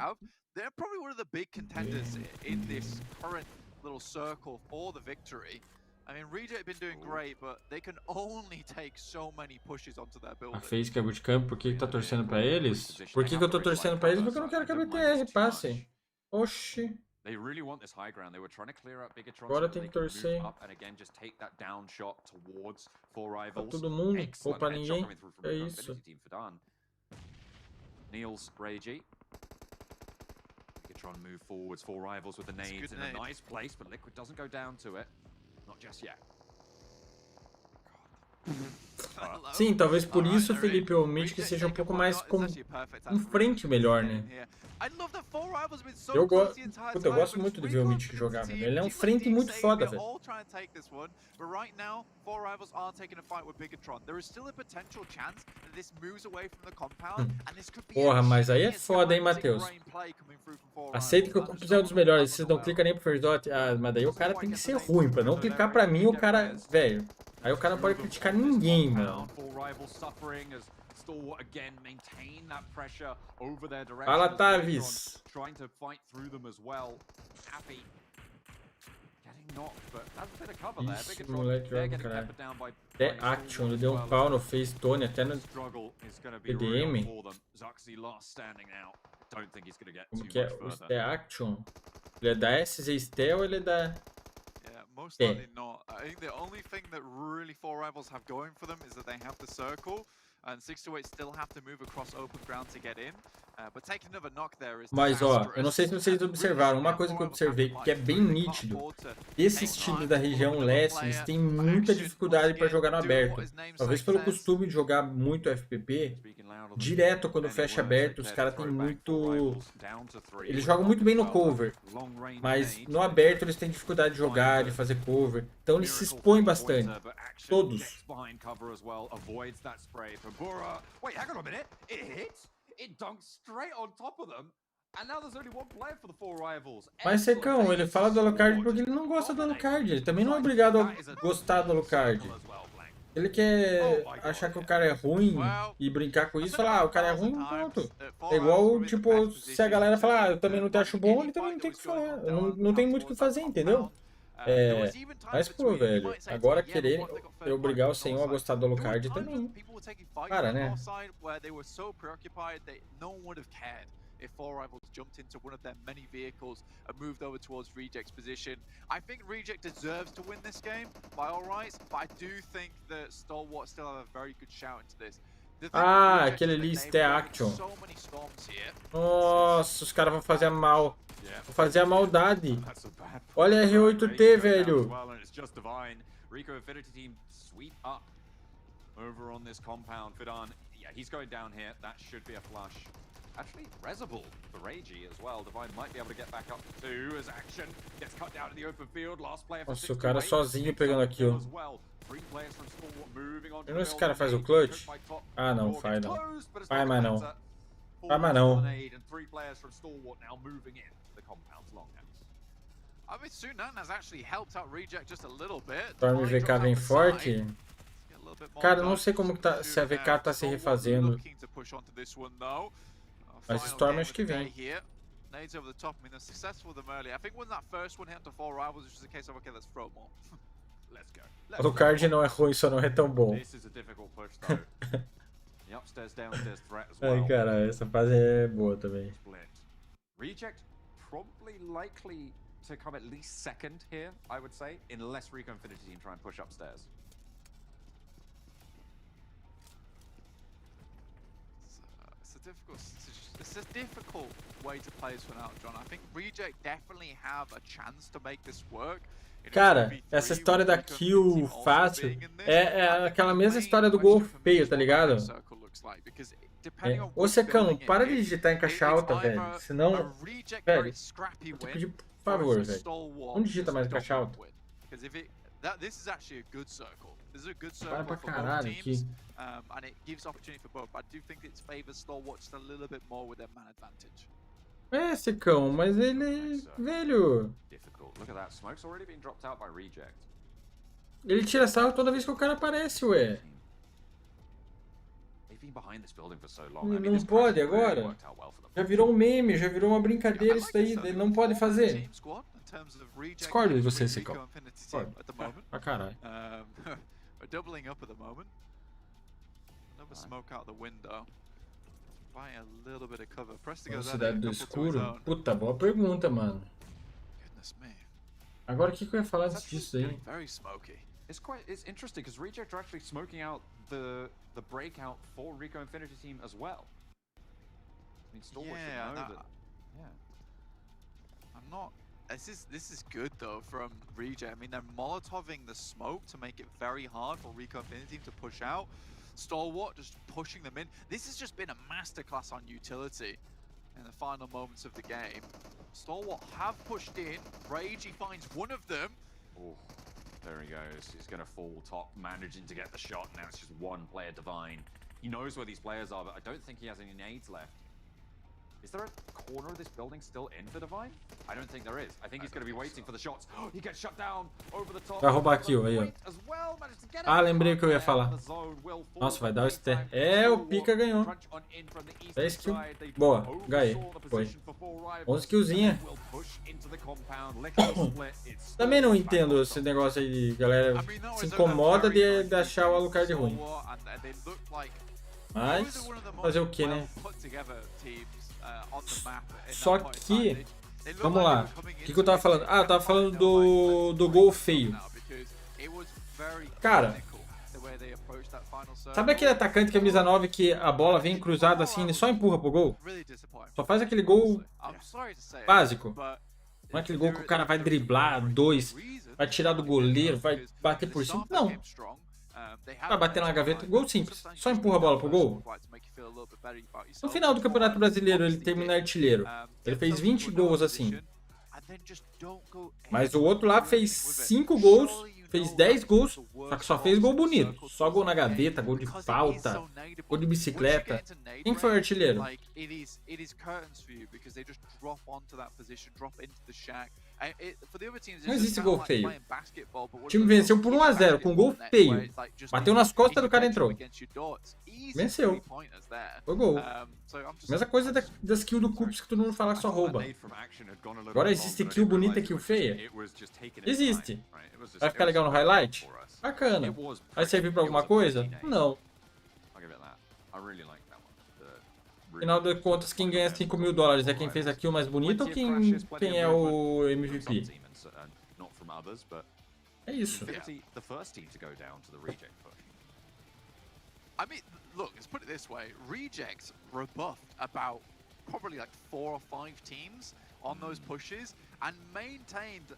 They're probably one of the big contenders in this current little circle for the victory. I mean, Reject have been doing great, but they can only take so many pushes onto their building. A FaZe que é bootcamp, por que tá torcendo pra eles? Por que eu tô torcendo pra eles? Porque eu não quero que a BTR passe. Oxi. They really want this high ground. They were trying to clear up Bigatron. Agora tem que torcer. And again, just take that down shot towards four Pra rivals. todo mundo ou pra ninguém. É isso. Niels, Regi. Bigatron move forwards. Four rivals with the nades in a nice place, but Liquid doesn't go down to it. Not just yet. Sim, talvez por isso, Felipe, o Mythic seja um pouco mais em frente melhor, né? Eu gosto muito de ver o Mythic jogar, velho. Ele é um frente muito foda, velho. Porra, mas aí é foda, hein, Matheus? Aceita que o Cups é um dos melhores. Vocês não clicam nem pro First Dot. Ah, mas daí o cara tem que ser ruim. Pra não clicar pra mim, o cara... Velho, aí o cara não pode criticar ninguém, mano. Fala, Tavis. Ixi, moleque joga, caralho. Até Action, ele deu um pau no Face Tony, até no PDM. Como que é? O The Action? Ele é da SZ Stel ou ele é da... Most likely not. I think the only thing that really four rivals have going for them is that they have the circle, and 6 to 8 still have to move across open ground to get in. But taking another knock there is Mas ó, eu não sei se vocês observaram, uma coisa que eu observei que é bem nítido. Esses times da região leste, eles têm muita dificuldade para jogar no aberto. Talvez pelo costume de jogar muito FPP, direto quando fecha aberto, os caras têm muito... Eles jogam muito bem no cover, mas no aberto eles têm dificuldade de jogar, de fazer cover. Então eles se expõem bastante. Todos. Mas Secão, ele fala do Alucard porque ele não gosta do Alucard. Ele também não é obrigado a gostar do Alucard. Ele quer achar que o cara é ruim e brincar com isso e falar, ah, o cara é ruim, pronto. É igual, tipo, se a galera falar, ah, eu também não te acho bom, ele também não tem o que falar. Não tem muito o que fazer, entendeu? Mas pô, velho, agora querer obrigar o senhor a gostar do Alucard também. Para, né? If four rivals jumped into one of their many vehicles and moved over towards Reject's position. I think Reject deserves to win this game by all rights, but I do think that Stalwart still have a very good shout into this. Ah, aquele Leste Action. Nossa, os caras vão fazer mal. Vão fazer a maldade. Olha a R8T, velho. Over on this compound, Fidan. Yeah, he's going down here. That should be a flush. Actually, Resable for Regi as well. Divine might be able to get back up to 2 as Action gets cut down in the open field. Last player for Nossa, o cara sozinho pegando aquilo. Eu não, esse cara faz o clutch? Ah, não, faz não. Faz mais não. Faz mais não. Storm VK vem forte. Cara, eu não sei como que tá, se a VK tá se refazendo. Mas Storm acho que vem. O Alucard não é ruim, só não é tão bom. Ai, cara, essa fase é boa também. Reject probably likely to come at least second here, I would say, unless Rico Infinity Team try and push upstairs. It's a difficult way to play this one out, John. I think Reject definitely have a chance to make this work. Cara, essa história da kill fácil é aquela mesma história do gol feio, tá ligado? Ô Secão, para de digitar em caixa alta, velho. Senão, velho, eu te pedir por favor, velho. Não digita mais em caixa alta. Para pra caralho aqui. É, secão, mas ele... Velho... Ele tira sarro toda vez que o cara aparece, ué. Não pode agora? Já virou um meme, já virou uma brincadeira isso daí. Ele não pode fazer. Discordo de você, secão. Discordo. Pra caralho. Doubling up at the moment. Another smoke out the window. Buying a little bit of cover. Presta Cidade do escuro? Puta, boa pergunta, mano. Agora o que eu ia falar disso aí? Very smoky. It's interesting because Reject are actually smoking out the breakout for Rico Infinity team as well. I mean, Stalwart should know that. Yeah. I'm not. This is good though from Reject. I mean, they're molotoving the smoke to make it very hard for Rico Infinity to push out. Stalwart just pushing them in. This has just been a masterclass on utility in the final moments of the game. Stalwart have pushed in. Ragey finds one of them. Oh, there he goes. He's going to fall top, managing to get the shot. Now it's just one player, Divine. He knows where these players are, but I don't think he has any nades left. Is there a corner of this building still in for Divine? I don't think there is. I think he's going to be waiting for the shots. He gets shut down over the top. Vai roubar kill aí, ó. Ah, lembrei o que eu ia falar. Nossa, vai dar o ST. É, o Pica ganhou. 10 kills. Boa, ganhei. Foi. 11 killzinha. Também não entendo esse negócio aí de galera se incomoda de achar o Alucard ruim. Mas, fazer o que, né? Só que, vamos lá, o que eu tava falando? Ah, eu tava falando do gol feio. Cara, sabe aquele atacante camisa 9 que a bola vem cruzada assim e só empurra pro gol? Só faz aquele gol básico. Não é aquele gol que o cara vai driblar dois, vai tirar do goleiro, vai bater por cima. Não. Vai bater na gaveta, gol simples. Só empurra a bola pro gol. No final do Campeonato Brasileiro, ele termina artilheiro. Ele fez 20 gols assim. Mas o outro lá fez 5 gols, fez 10 gols, só que só fez gol bonito. Só gol na gaveta, gol de falta, gol de bicicleta. Quem foi o artilheiro? Não existe gol feio. O time venceu por 1 a 0 com gol feio. Bateu nas costas do cara, entrou. Venceu. Foi gol. Mesma coisa das kills do Cups que todo mundo fala que só rouba. Agora existe kill bonita e kill feia? Existe. Vai ficar legal no highlight? Bacana. Vai servir pra alguma coisa? Não. Afinal de contas, quem ganha $5 mil é quem fez a kill mais bonita ou quem é o MVP? É isso. I mean, look, let's put it this way. Reject rebuffed about probably like 4 or 5 teams on those pushes and maintained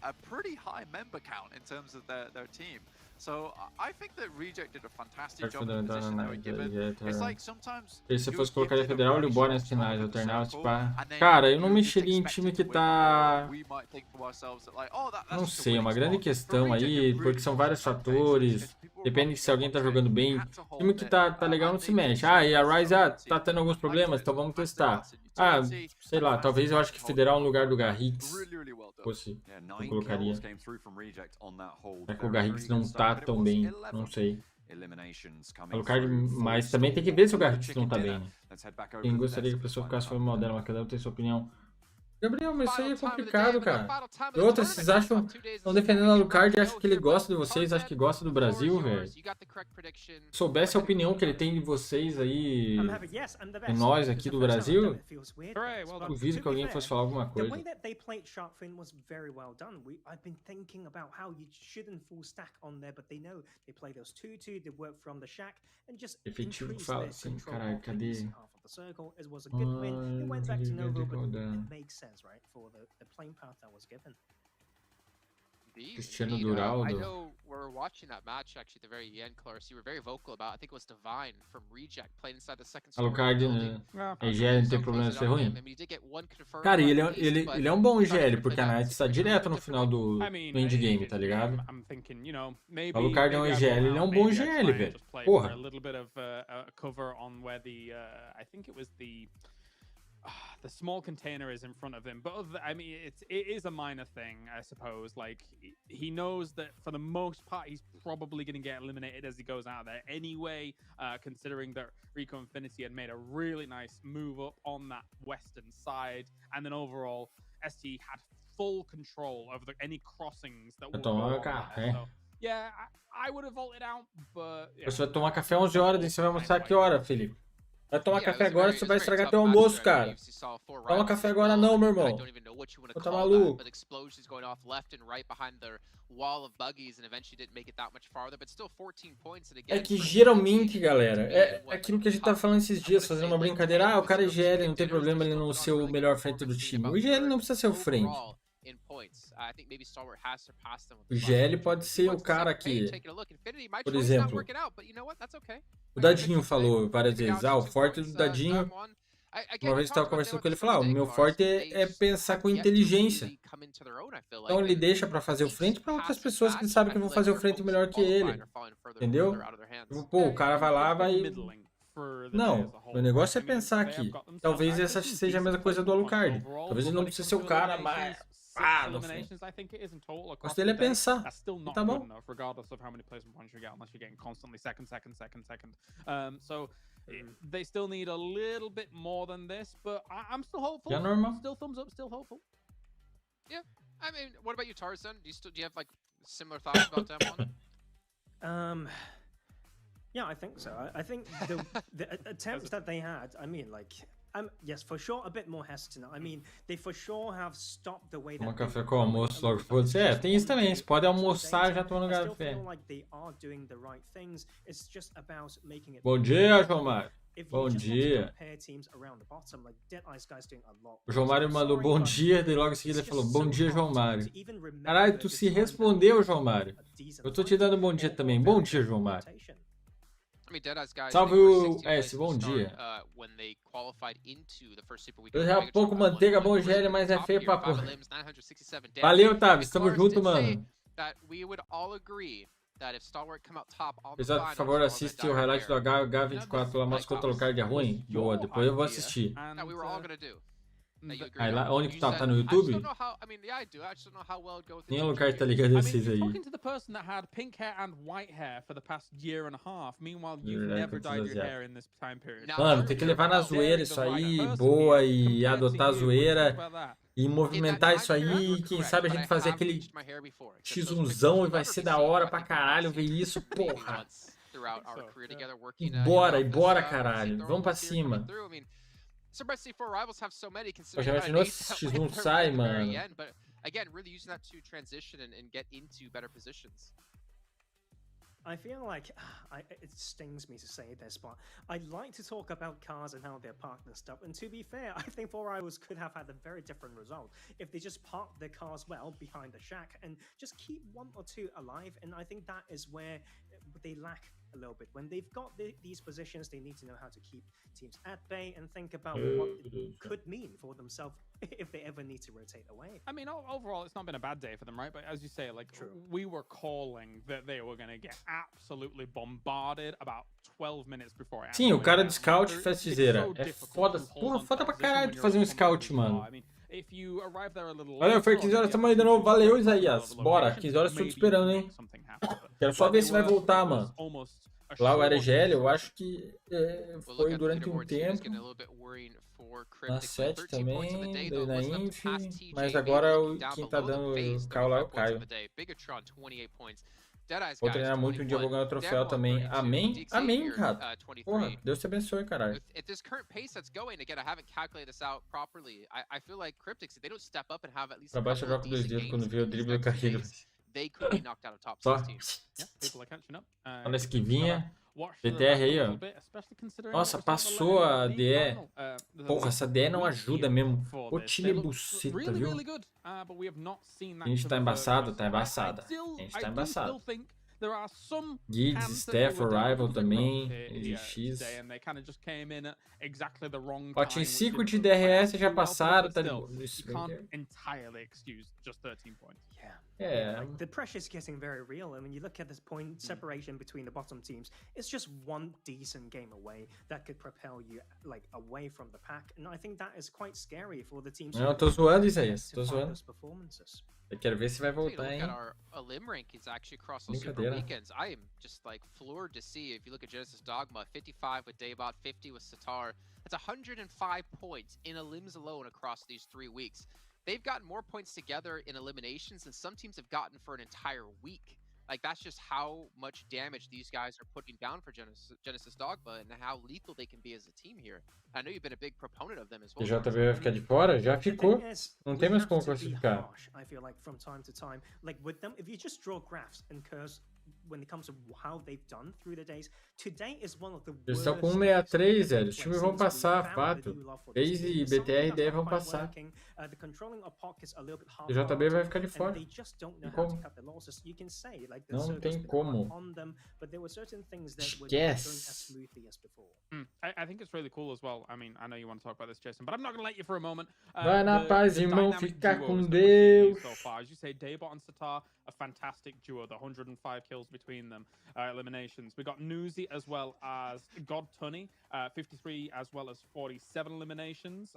a pretty high member count in terms of their team. So I think that Reject did a fantastic job in the position they were given. It's like sometimes se fosse colocar a Federal, ele bora nas finais, alternava tipo, cara, eu não mexeria em time que tá... Não sei, é uma grande questão aí, porque são vários fatores. Depende se alguém tá jogando bem. Time que tá legal não se mexe. Ah, e a Rise tá tendo alguns problemas, então vamos testar. Ah, sei lá, talvez eu acho que Federal no lugar do Garrix fosse, eu colocaria. É que o Garrix não tá tão bem, não sei. Mas também tem que ver se o Garrix não tá bem, né? Quem gostaria que a pessoa ficasse falando mal dela, mas cada um tem sua opinião. Gabriel, mas isso aí é complicado, cara. E outra, vocês acham, estão defendendo a Alucard e acham que ele gosta de vocês, acham que gosta do Brasil, velho? Se soubesse a opinião que ele tem de vocês aí, de nós aqui do Brasil, duvido que alguém fosse falar alguma coisa. Efetivo fala assim, caralho, cadê? The circle as was a good win. It went back to Nova, but it makes sense, right, for the playing path that was given. Cristiano Duraldo. I know we're watching that match actually at the very end, Clarence. You were very vocal about, I think it was Divine from Reject playing inside the second circle. Alucard, IGL não tem problema de ser ruim. Cara, ele é um bom IGL, porque a Knight está direto no final do endgame, tá ligado? O Alucard é um IGL, ele é um bom IGL, velho. Porra. the small container is in front of him, but I mean, it is a minor thing, I suppose. Like, he knows that for the most part, he's probably going to get eliminated as he goes out there anyway, considering that Rico Infinity had made a really nice move up on that western side, and then overall, ST had full control over any crossings that were going on. So, yeah, I would have vaulted out, but... Yeah. Você vai tomar café 11 horas, e você vai almoçar que hora, Felipe? Vai tomar café agora, você vai estragar teu almoço, cara. Toma café agora não, meu irmão. Você tá maluco. É que geralmente, galera, é aquilo que a gente tá falando esses dias, fazendo uma brincadeira. Ah, o cara é IGL, não tem problema ele não ser o melhor frente do time. O IGL não precisa ser o frente. O IGL pode ser o cara que, por exemplo, o Dadinho falou várias vezes, o forte do Dadinho, uma vez eu estava conversando com ele, falou, o meu forte é pensar com inteligência. Então ele deixa para fazer o frente para outras pessoas que sabem que vão fazer o frente melhor que ele, entendeu? Pô, o cara vai lá, vai... Não, o negócio é pensar aqui. Talvez essa seja a mesma coisa do Alucard. Talvez ele não precise ser o cara mais... no fim. O negócio dele é pensar. E tá bom. They still need a little bit more than this, but I'm still hopeful. Yeah, normal. Still thumbs up, still hopeful. Yeah, I mean, what about you, Tarzan? Do you have like similar thoughts about Demon? Yeah, I think so. I think the attempts that they had, I mean, like, yes, for sure, a bit more hesitant. I mean, they for sure have stopped the way that... Tomar café com almoço logo depois. Tem isso também. Você pode almoçar já tomando café. Bom dia, João Mário. Bom dia. O João Mário mandou bom dia, e logo em seguida ele falou bom dia, João Mário. Caralho, tu se respondeu, João Mário. Eu tô te dando bom dia também. Bom dia, João Mário. Salve o S, bom dia. Daqui a pouco manteiga bom GL, mas é feio pra porra. Valeu, Tavi, estamos junto, mano. Pesado, por favor, assiste o highlight do H24 lá, mas contra o card é ruim? Boa, depois eu vou assistir. Aí lá, onde que tá? Tá no YouTube? Nem o lugar tá ligado a esses aí. Mano, tem que levar na zoeira isso aí, boa, e adotar a zoeira, e movimentar isso aí, quem sabe a gente fazer aquele X1zão e vai ser da hora pra caralho ver isso, porra. E bora, caralho, vamos pra cima. Já imaginou se X1 sai, mano? I feel like it stings me to say this, but I'd like to talk about cars and how they're parked and stuff. And to be fair, I think 4 Rivals could have had a very different result if they just parked their cars well behind the shack and just keep 1 or 2 alive. And I think that is where they lack a little bit. When they've got these positions, they need to know how to keep teams at bay and think about what it could mean for themselves if they ever need to rotate away. I mean, overall, it's not been a bad day for them, right? But as you say, like, we were calling that they were going to get absolutely bombarded about 12 minutes before. Sim, o cara de scout festizeira. É foda. Porra, foda pra caralho de fazer um scout, mano. Valeu, foi 15 horas, tamo aí de novo. Valeu, Isaías. Bora, 15 horas tô te esperando, hein? Quero só ver se vai voltar, mano. Lá o Erangel, eu acho que foi durante um tempo. Na 7 também, daí na Inf, mas agora quem tá dando o carro lá é o Caio. Vou treinar muito, um dia eu vou ganhar o troféu também. Amém? Amém, cara. Porra, Deus te abençoe, caralho. Pra baixo eu jogo com 2 dedos quando vê o drible eu carrego. Só. Olha a esquivinha. BTR aí, ó. Nossa, passou a DE. Porra, essa DE não ajuda mesmo. O time buceta, viu? A gente tá embaçado? Tá embaçada. A gente tá embaçado. Gids, Staff, Rival também, X. Ó, tinha 5 de DRS já passaram, tá de boa. Yeah. Like, the pressure is getting very real. I mean, you look at this point separation between the bottom teams. It's just one decent game away that could propel you like away from the pack, and I think that is quite scary for the teams. Não, eu tô zoando isso aí. Tô zoando. Eu quero ver se vai voltar, hein? Our limb rankings actually across those super weekends. I am just like floored to see. If you look at Genesis Dogma, 55 with Daybot, 50 with Sitar. That's 105 points in elims alone across these 3 weeks. They've gotten more points together in eliminations than some teams have gotten for an entire week. Like, that's just how much damage these guys are putting down for Genesis Dogma and how lethal they can be as a team here. I know you've been a big proponent of them as well. O JB vai ficar de fora? Já ficou. Não tem mais como classificar. I feel like from time to time, like with them, if you just draw graphs and curves when it comes to how they've done through the days, today is one of the worst. Eles estão com 163, velho. Os times vão passar, fato. DEIXE e BTR e DE vão passar. O JB vai ficar de fora. Não tem como. Esquece. I think it's really cool as well. I mean, I know you want to talk about this, Jason, but I'm not going to let you for a moment. Vai na paz, irmão. Fica com Deus. So far, as you say, Daybot and Sitar, a fantastic duo. The 105 kills between them, eliminations. We got Newsy as well as God Tunny, 53 as well as 47 eliminations,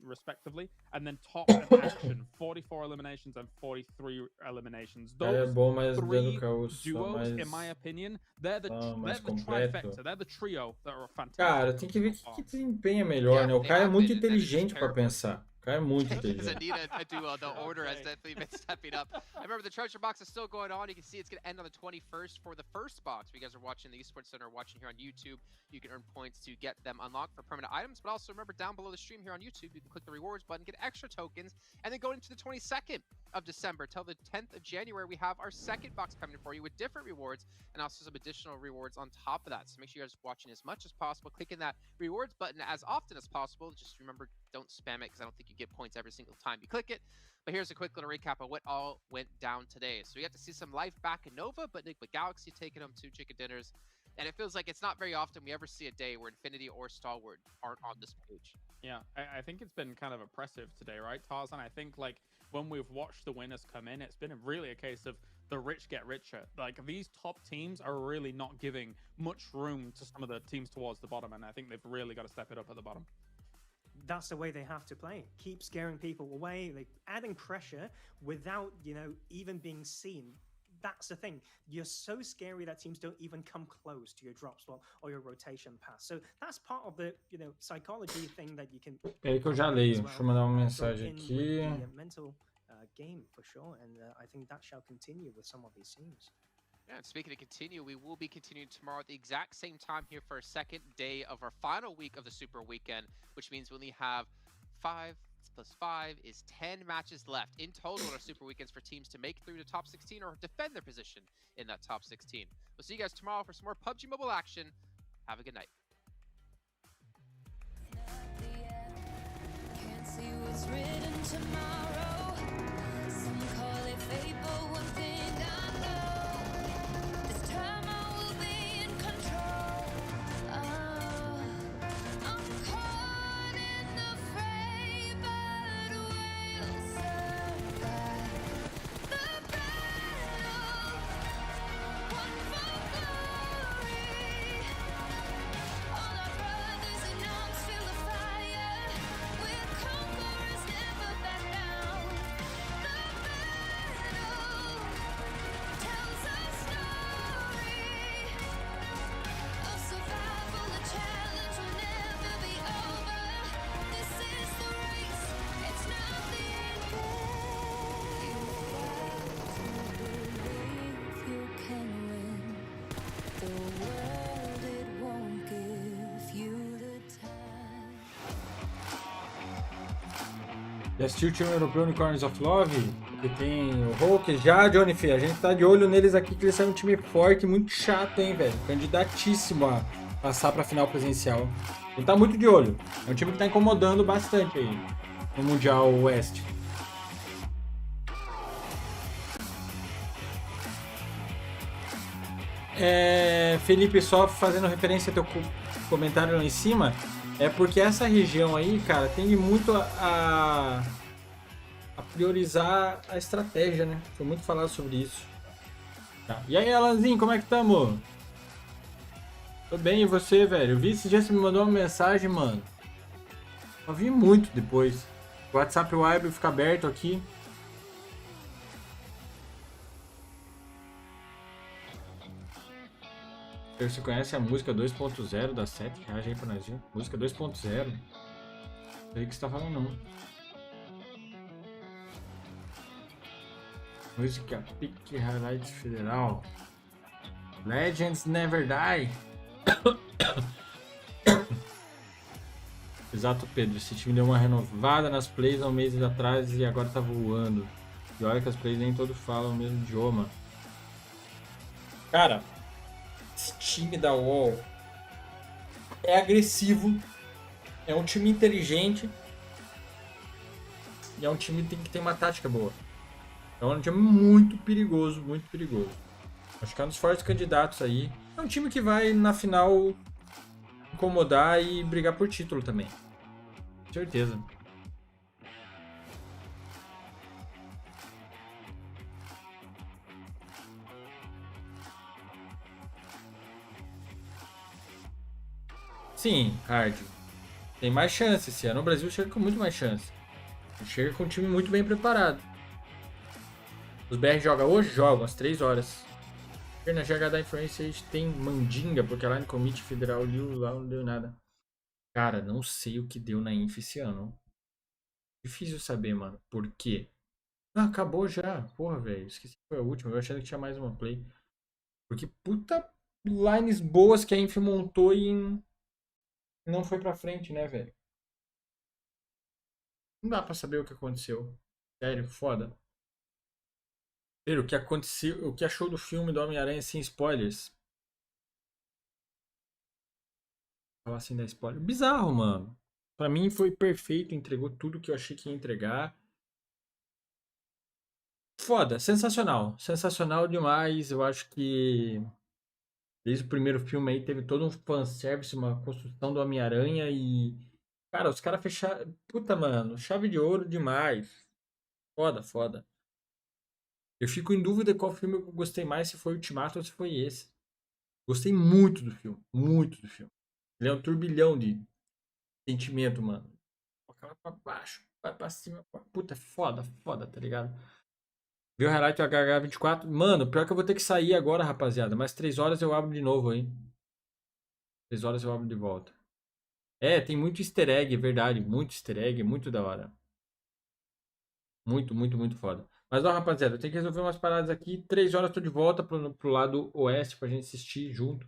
respectively, and then Top and Action, 44 eliminations and 43 eliminations. Those three duos, in my opinion, they're the trifecta, they're the trio that are fantastic. Cara, tem que ver que desempenha melhor, né? O cara é muito inteligente pra pensar. O cara é muito inteligente. The order has definitely been stepping up. I remember the treasure box is still going on. You can see it's going to end on the 21st for the first box. If you guys are watching the Esports Center or watching here on YouTube, you can earn points to get them unlocked for permanent items. But also remember, down below the stream here on YouTube, you can click the rewards button, get extra tokens, and then go into the 22nd of December till the 10th of January, we have our second box coming for you with different rewards and also some additional rewards on top of that. So make sure you guys are watching as much as possible, clicking that rewards button as often as possible. Just remember, don't spam it because I don't think you get points every single time you click it. But here's a quick little recap of what all went down today. So we got to see some life back in Nova, but Nick with Galaxy taking them to chicken dinners. And it feels like it's not very often we ever see a day where Infinity or Stalwart aren't on this page. Yeah, I think it's been kind of oppressive today, right, Tarzan? I think, like, when we've watched the winners come in, it's been really a case of the rich get richer. Like, these top teams are really not giving much room to some of the teams towards the bottom, and I think they've really got to step it up at the bottom. That's the way they have to play. Keep scaring people away, like adding pressure without, you know, even being seen. That's the thing. You're so scary that teams don't even come close to your drop spot or your rotation pass. So that's part of the, you know, psychology thing that you can. É que eu já leio. Deixa eu mandar uma mensagem aqui. Mental game for sure, and I think that shall continue with some of these teams. Yeah, and speaking of continue, we will be continuing tomorrow at the exact same time here for a second day of our final week of the Super Weekend, which means we only have 5 plus 5 is 10 matches left in total in our Super Weekends for teams to make through the top 16 or defend their position in that top 16. We'll see you guys tomorrow for some more PUBG Mobile action. Have a good night. Can't see what's written tomorrow. Some call it fate, but one thing I know, this time I will be in control. I'm caught in the fray, but we'll survive the battle. One for glory. All our brothers in arms feel the fire. We're conquerors, never back down. The battle tells a story of survival. The challenge will never be over. This is the race, it's not the end game. You can win the world, it won't give you the time. Já assistiu o time europeu Unicorns of Love? Que tem o Hulk? Já, Johnny Fê. A gente tá de olho neles aqui, que eles são um time forte, muito chato, hein, velho? Candidatíssimo a passar pra final presencial. A gente tá muito de olho. É um time que tá incomodando bastante aí no Mundial Oeste. Felipe, só fazendo referência ao teu comentário lá em cima, é porque essa região aí, cara, tende muito a priorizar a estratégia, né? Foi muito falado sobre isso. Tá. E aí, Alanzinho, como é que tamo? Tô bem, e você, velho? Eu vi esse dia você me mandou uma mensagem, mano. Eu vi muito depois. O WhatsApp Web fica aberto aqui. Você conhece a música 2.0 da 7? Reage aí pra nós ver. Música 2.0. Não sei o que você tá falando, não. Música Pique Highlights Federal. Legends Never Die. Exato, Pedro. Esse time deu uma renovada nas plays há um mês atrás e agora tá voando. E olha que as plays nem todos falam o mesmo idioma. Cara, esse time da UOL é agressivo, é um time inteligente e é um time que tem que ter uma tática boa. É um time muito perigoso, muito perigoso. Acho que é um dos fortes candidatos aí. É um time que vai na final incomodar e brigar por título também. Com certeza. Sim, Hard. Tem mais chance esse ano. O Brasil chega com muito mais chance. Chega com um time muito bem preparado. Os BR jogam hoje? Jogam, às 3 horas. Na GH da Influência a gente tem mandinga, porque lá no Comitê Federal lá não deu nada. Cara, não sei o que deu na Inf esse ano. Difícil saber, mano. Por quê? Ah, acabou já. Porra, velho. Esqueci que foi a última. Eu achando que tinha mais uma play. Porque puta lines boas que a Inf montou e não foi pra frente, né, velho? Não dá pra saber o que aconteceu. Sério, foda. O que aconteceu, o que achou do filme do Homem-Aranha sem spoilers? Falar assim da spoiler. Bizarro, mano. Pra mim foi perfeito, entregou tudo que eu achei que ia entregar. Foda, sensacional. Sensacional demais. Eu acho que desde o primeiro filme aí teve todo um fanservice, uma construção do Homem-Aranha e. Cara, os caras fecharam. Puta, mano, chave de ouro demais. Foda, foda. Eu fico em dúvida qual filme eu gostei mais, se foi o Ultimato ou se foi esse. Gostei muito do filme. Muito do filme. Ele é um turbilhão de sentimento, mano. Vai pra baixo, vai pra cima. Puta, foda, foda, tá ligado? Viu o highlight do HH24? Mano, pior que eu vou ter que sair agora, rapaziada. Mais 3 horas eu abro de novo, hein? 3 horas eu abro de volta. É, tem muito easter egg, é verdade. Muito easter egg, muito da hora. Muito, muito, muito foda. Mas ó, rapaziada, eu tenho que resolver umas paradas aqui. 3 horas eu tô de volta pro lado oeste pra gente assistir junto.